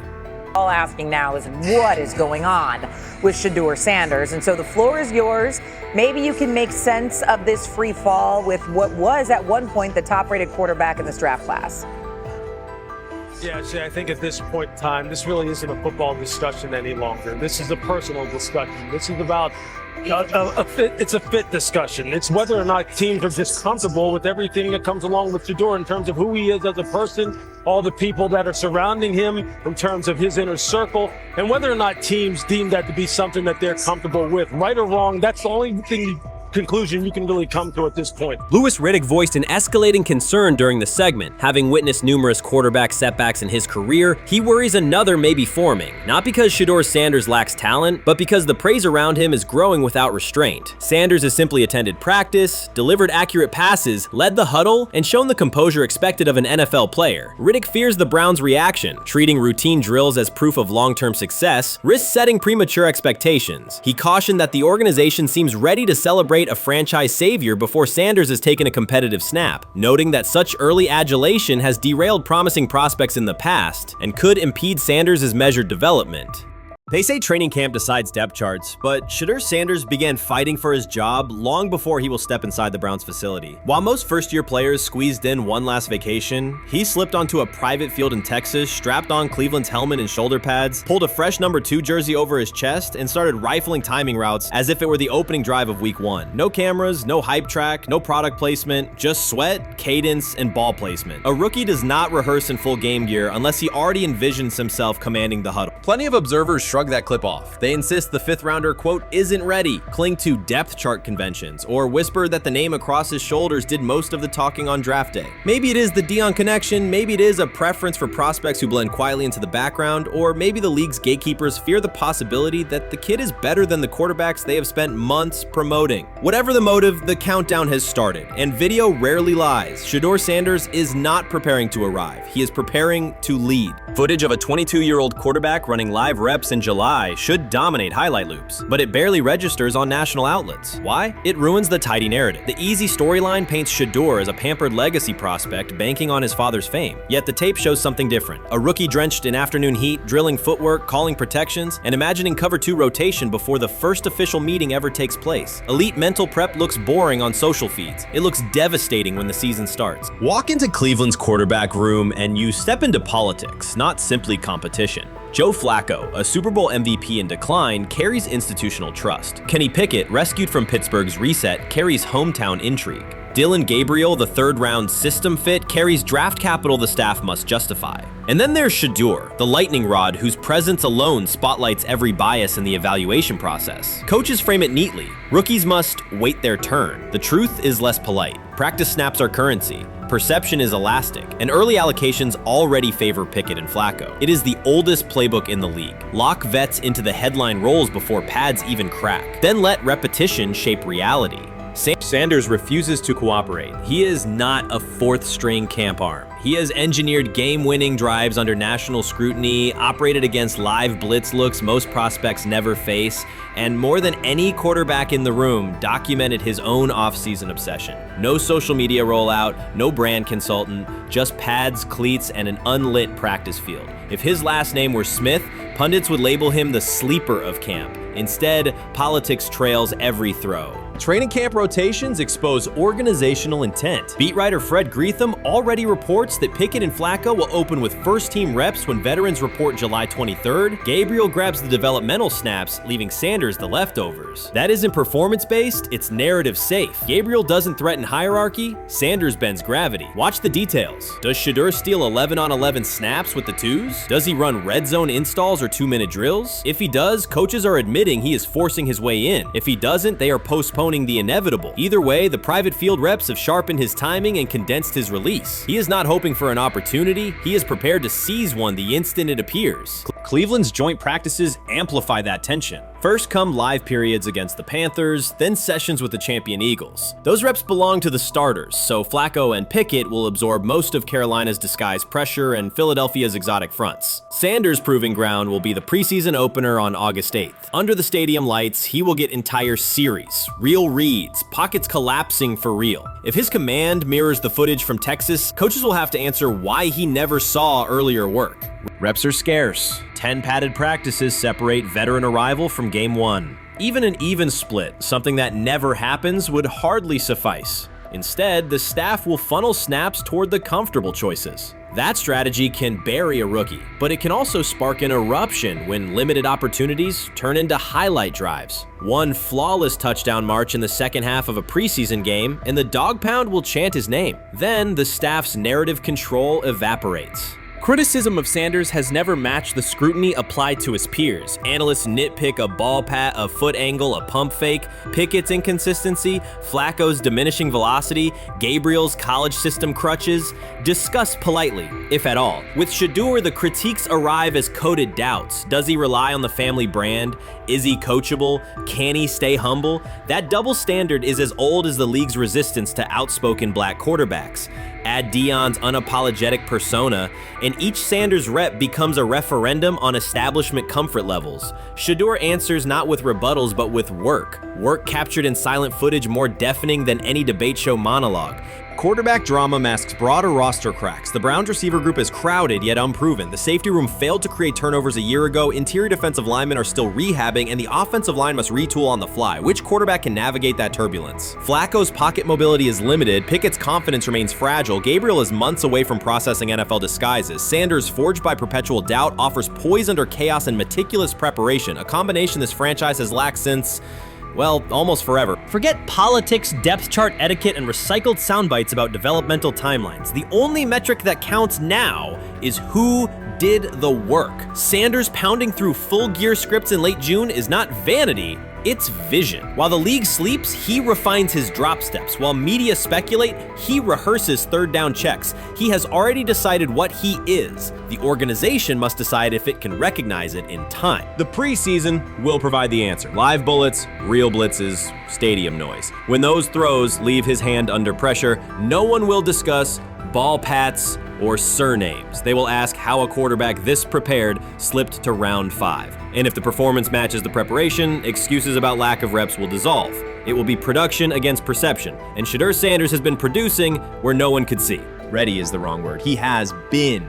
S9: All asking now is what is going on with Shedeur Sanders, and so the floor is yours. Maybe you can make sense of this free fall with what was at one point the top-rated quarterback in this draft class.
S7: Yeah, Shay, I think at this point in time, this really isn't a football discussion any longer. This is a personal discussion. This is about it's a fit discussion. It's whether or not teams are just comfortable with everything that comes along with Shedeur in terms of who he is as a person, all the people that are surrounding him in terms of his inner circle, and whether or not teams deem that to be something that they're comfortable with. Right or wrong, that's the only conclusion you can really come to at this point.
S2: Louis Riddick voiced an escalating concern during the segment. Having witnessed numerous quarterback setbacks in his career, he worries another may be forming, not because Shedeur Sanders lacks talent, but because the praise around him is growing without restraint. Sanders has simply attended practice, delivered accurate passes, led the huddle, and shown the composure expected of an NFL player. Riddick fears the Browns' reaction, treating routine drills as proof of long-term success, risks setting premature expectations. He cautioned that the organization seems ready to celebrate a franchise savior before Sanders has taken a competitive snap, noting that such early adulation has derailed promising prospects in the past and could impede Sanders' measured development. They say training camp decides depth charts, but Shedeur Sanders began fighting for his job long before he will step inside the Browns facility. While most first-year players squeezed in one last vacation, he slipped onto a private field in Texas, strapped on Cleveland's helmet and shoulder pads, pulled a fresh number 2 jersey over his chest, and started rifling timing routes as if it were the opening drive of week 1. No cameras, no hype track, no product placement, just sweat, cadence, and ball placement. A rookie does not rehearse in full game gear unless he already envisions himself commanding the huddle. Plenty of observers shrug that clip off. They insist the 5th rounder, quote, isn't ready, cling to depth chart conventions, or whisper that the name across his shoulders did most of the talking on draft day. Maybe it is the Deion connection, maybe it is a preference for prospects who blend quietly into the background, or maybe the league's gatekeepers fear the possibility that the kid is better than the quarterbacks they have spent months promoting. Whatever the motive, the countdown has started, and video rarely lies. Shedeur Sanders is not preparing to arrive. He is preparing to lead. Footage of a 22-year-old quarterback running live reps in July should dominate highlight loops, but it barely registers on national outlets. Why? It ruins the tidy narrative. The easy storyline paints Shedeur as a pampered legacy prospect banking on his father's fame. Yet the tape shows something different. A rookie drenched in afternoon heat, drilling footwork, calling protections, and imagining cover 2 rotation before the first official meeting ever takes place. Elite mental prep looks boring on social feeds. It looks devastating when the season starts. Walk into Cleveland's quarterback room and you step into politics, not simply competition. Joe Flacco, a Super Bowl MVP in decline, carries institutional trust. Kenny Pickett, rescued from Pittsburgh's reset, carries hometown intrigue. Dillon Gabriel, the 3rd-round system fit, carries draft capital the staff must justify. And then there's Shedeur, the lightning rod whose presence alone spotlights every bias in the evaluation process. Coaches frame it neatly. Rookies must wait their turn. The truth is less polite. Practice snaps are currency. Perception is elastic, and early allocations already favor Pickett and Flacco. It is the oldest playbook in the league. Lock vets into the headline roles before pads even crack. Then let repetition shape reality. Sanders refuses to cooperate. He is not a 4th-string camp arm. He has engineered game-winning drives under national scrutiny, operated against live blitz looks most prospects never face, and more than any quarterback in the room, documented his own off-season obsession. No social media rollout, no brand consultant, just pads, cleats, and an unlit practice field. If his last name were Smith, pundits would label him the sleeper of camp. Instead, politics trails every throw. Training camp rotations expose organizational intent. Beat writer Fred Greetham already reports that Pickett and Flacco will open with first-team reps when veterans report July 23rd. Gabriel grabs the developmental snaps, leaving Sanders the leftovers. That isn't performance-based, it's narrative-safe. Gabriel doesn't threaten hierarchy, Sanders bends gravity. Watch the details. Does Shedeur steal 11-on-11 snaps with the 2s? Does he run red zone installs or 2-minute drills? If he does, coaches are admitting he is forcing his way in. If he doesn't, they are postponing the inevitable. Either way, the private field reps have sharpened his timing and condensed his release. He is not hoping for an opportunity, he is prepared to seize one the instant it appears. Cleveland's joint practices amplify that tension. First come live periods against the Panthers, then sessions with the champion Eagles. Those reps belong to the starters, so Flacco and Pickett will absorb most of Carolina's disguised pressure and Philadelphia's exotic fronts. Sanders' proving ground will be the preseason opener on August 8th. Under the stadium lights, he will get entire series, real reads, pockets collapsing for real. If his command mirrors the footage from Texas, coaches will have to answer why he never saw earlier work. Reps are scarce. 10 padded practices separate veteran arrival from game 1. Even an even split, something that never happens, would hardly suffice. Instead, the staff will funnel snaps toward the comfortable choices. That strategy can bury a rookie, but it can also spark an eruption when limited opportunities turn into highlight drives. One flawless touchdown march in the second half of a preseason game, and the dog pound will chant his name. Then the staff's narrative control evaporates. Criticism of Sanders has never matched the scrutiny applied to his peers. Analysts nitpick a ball pat, a foot angle, a pump fake, Pickett's inconsistency, Flacco's diminishing velocity, Gabriel's college system crutches. Discuss politely, if at all. With Shedeur, the critiques arrive as coded doubts. Does he rely on the family brand? Is he coachable? Can he stay humble? That double standard is as old as the league's resistance to outspoken black quarterbacks. Add Deion's unapologetic persona, and each Sanders rep becomes a referendum on establishment comfort levels. Shedeur answers not with rebuttals, but with work. Work captured in silent footage more deafening than any debate show monologue.
S1: quarterback drama masks broader roster cracks. The Browns receiver group is crowded yet unproven. The safety room failed to create turnovers a year ago. Interior defensive linemen are still rehabbing, and the offensive line must retool on the fly. Which quarterback can navigate that turbulence? Flacco's pocket mobility is limited. Pickett's confidence remains fragile. Gabriel is months away from processing NFL disguises. Sanders, forged by perpetual doubt, offers poise under chaos and meticulous preparation, a combination this franchise has lacked since, well, almost forever. Forget politics, depth chart etiquette, and recycled sound bites about developmental timelines. The only metric that counts now is who did the work. Sanders pounding through full gear scripts in late June is not vanity, it's vision. While the league sleeps, he refines his drop steps. While media speculate, he rehearses third down checks. He has already decided what he is. The organization must decide if it can recognize it in time. The preseason will provide the answer. Live bullets, real blitzes, stadium noise. When those throws leave his hand under pressure, no one will discuss ball pats or surnames. They will ask how a quarterback this prepared slipped to round 5. And if the performance matches the preparation, excuses about lack of reps will dissolve. It will be production against perception, and Shedeur Sanders has been producing where no one could see. Ready is the wrong word. He has been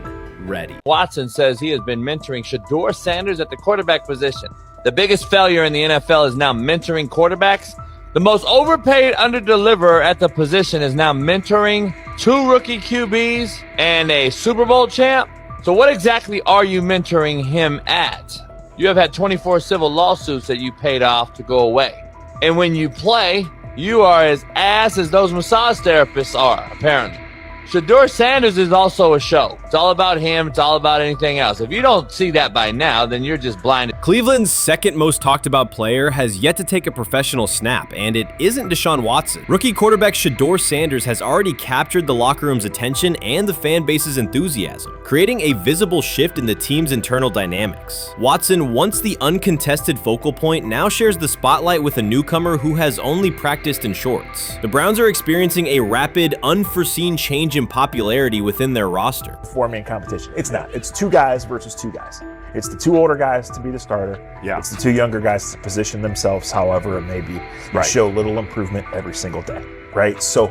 S1: ready.
S13: Watson says he has been mentoring Shedeur Sanders at the quarterback position. The biggest failure in the NFL is now mentoring quarterbacks. The most overpaid underdeliverer at the position is now mentoring 2 rookie QBs and a Super Bowl champ. So what exactly are you mentoring him at? You have had 24 civil lawsuits that you paid off to go away. And when you play, you are as ass as those massage therapists are, apparently. Shedeur Sanders is also a show. It's all about him. It's all about anything else. If you don't see that by now, then you're just blinded.
S1: Cleveland's second most talked about player has yet to take a professional snap, and it isn't Deshaun Watson. Rookie quarterback Shedeur Sanders has already captured the locker room's attention and the fan base's enthusiasm, creating a visible shift in the team's internal dynamics. Watson, once the uncontested focal point, now shares the spotlight with a newcomer who has only practiced in shorts. The Browns are experiencing a rapid, unforeseen change in popularity within their roster.
S14: Four-man competition. It's not. It's 2 guys versus 2 guys. It's the 2 older guys to be the starter. Yeah. It's the 2 younger guys to position themselves however it may be and show little improvement every single day, right? So,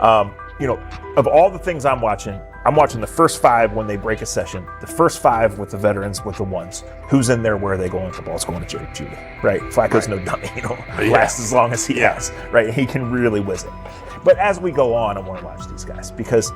S14: of all the things I'm watching the first 5 when they break a session, the first 5 with the veterans, with the ones. Who's in there, where are they going? The ball's going to Jerry Jeudy, right? Flacco's no dummy, lasts as long as he has, right? He can really whiz it. But as we go on, I want to watch these guys because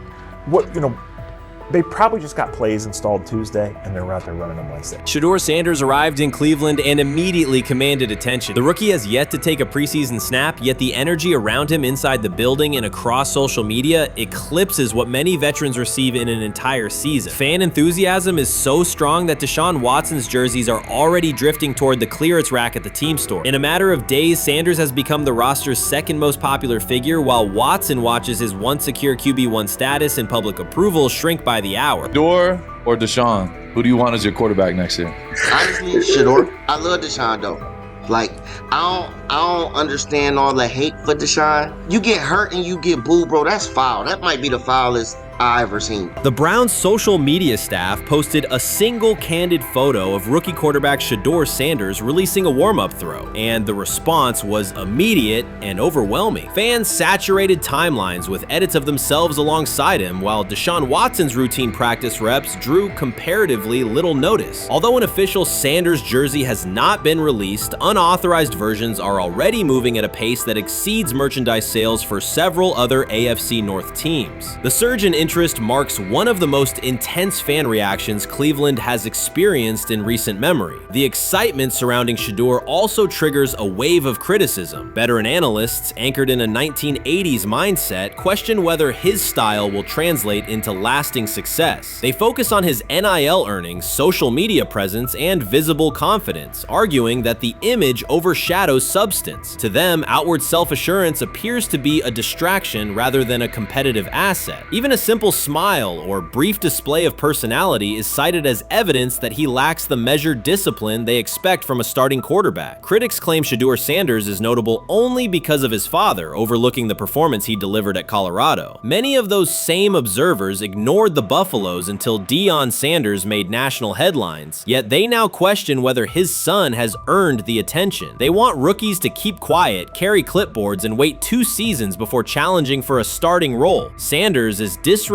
S14: they probably just got plays installed Tuesday, and they're out there running them Wednesday.
S1: Shedeur Sanders arrived in Cleveland and immediately commanded attention. The rookie has yet to take a preseason snap, yet the energy around him inside the building and across social media eclipses what many veterans receive in an entire season. Fan enthusiasm is so strong that Deshaun Watson's jerseys are already drifting toward the clearance rack at the team store. In a matter of days, Sanders has become the roster's second most popular figure, while Watson watches his once secure QB1 status and public approval shrink by the hour.
S16: Shedeur or Deshaun? Who do you want as your quarterback next year?
S20: Honestly, Shedeur. I love Deshaun though. Like, I don't understand all the hate for Deshaun. You get hurt and you get booed, bro. That's foul. That might be the foulest I ever seen.
S1: The Browns' social media staff posted a single candid photo of rookie quarterback Shedeur Sanders releasing a warm-up throw, and the response was immediate and overwhelming. Fans saturated timelines with edits of themselves alongside him, while Deshaun Watson's routine practice reps drew comparatively little notice. Although an official Sanders jersey has not been released, unauthorized versions are already moving at a pace that exceeds merchandise sales for several other AFC North teams. The surge in interest marks one of the most intense fan reactions Cleveland has experienced in recent memory. The excitement surrounding Shedeur also triggers a wave of criticism. Veteran analysts, anchored in a 1980s mindset, question whether his style will translate into lasting success. They focus on his NIL earnings, social media presence, and visible confidence, arguing that the image overshadows substance. To them, outward self-assurance appears to be a distraction rather than a competitive asset. Even a simple
S2: simple smile or brief display of personality is cited as evidence that he lacks the measured discipline they expect from a starting quarterback. Critics claim Shedeur Sanders is notable only because of his father overlooking the performance he delivered at Colorado. Many of those same observers ignored the Buffaloes until Deion Sanders made national headlines, yet they now question whether his son has earned the attention. They want rookies to keep quiet, carry clipboards, and wait 2 seasons before challenging for a starting role. Sanders is disregarding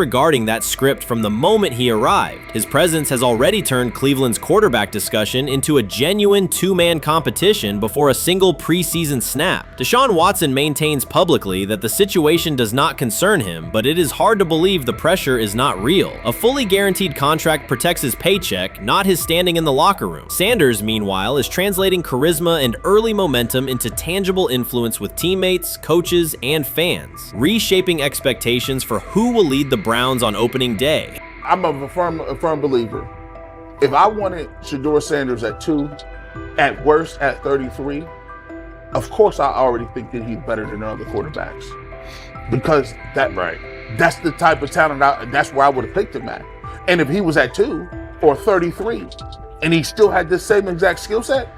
S2: that script from the moment he arrived. His presence has already turned Cleveland's quarterback discussion into a genuine 2-man competition before a single preseason snap. Deshaun Watson maintains publicly that the situation does not concern him, but it is hard to believe the pressure is not real. A fully guaranteed contract protects his paycheck, not his standing in the locker room. Sanders, meanwhile, is translating charisma and early momentum into tangible influence with teammates, coaches, and fans, reshaping expectations for who will lead the Browns on opening day.
S12: I'm a firm believer. If I wanted Shedeur Sanders at 2, at worst at 33, of course I already think that he's better than other quarterbacks. Because that's the type of talent, that's where I would have picked him at. And if he was at 2 or 33, and he still had this same exact skill set,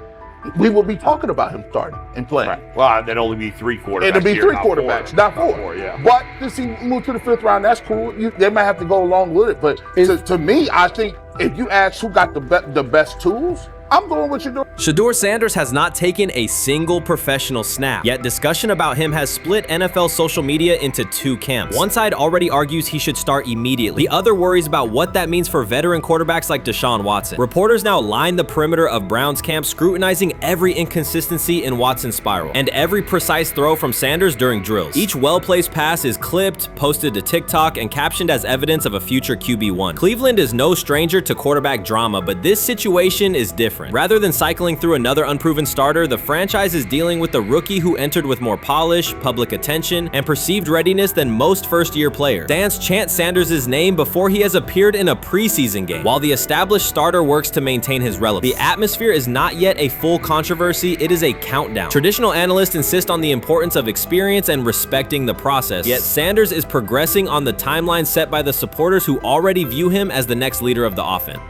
S12: we would be talking about him starting and playing.
S15: Right. Well, there'd only be 3 quarterbacks.
S12: It'd be 3 quarterbacks, not 4.
S15: 4, yeah.
S12: But since he moved to the 5th round, that's cool. They might have to go along with it. But to me, I think if you ask who got the best tools, I'm going with Shedeur.
S2: Shedeur Sanders has not taken a single professional snap, yet discussion about him has split NFL social media into 2 camps. One side already argues he should start immediately. The other worries about what that means for veteran quarterbacks like Deshaun Watson. Reporters now line the perimeter of Browns camp, scrutinizing every inconsistency in Watson's spiral and every precise throw from Sanders during drills. Each well-placed pass is clipped, posted to TikTok, and captioned as evidence of a future QB1. Cleveland is no stranger to quarterback drama, but this situation is different. Rather than cycling through another unproven starter, the franchise is dealing with a rookie who entered with more polish, public attention, and perceived readiness than most first-year players. Fans chant Sanders' name before he has appeared in a preseason game, while the established starter works to maintain his relevance. The atmosphere is not yet a full controversy, it is a countdown. Traditional analysts insist on the importance of experience and respecting the process, yet Sanders is progressing on the timeline set by the supporters who already view him as the next leader of the offense.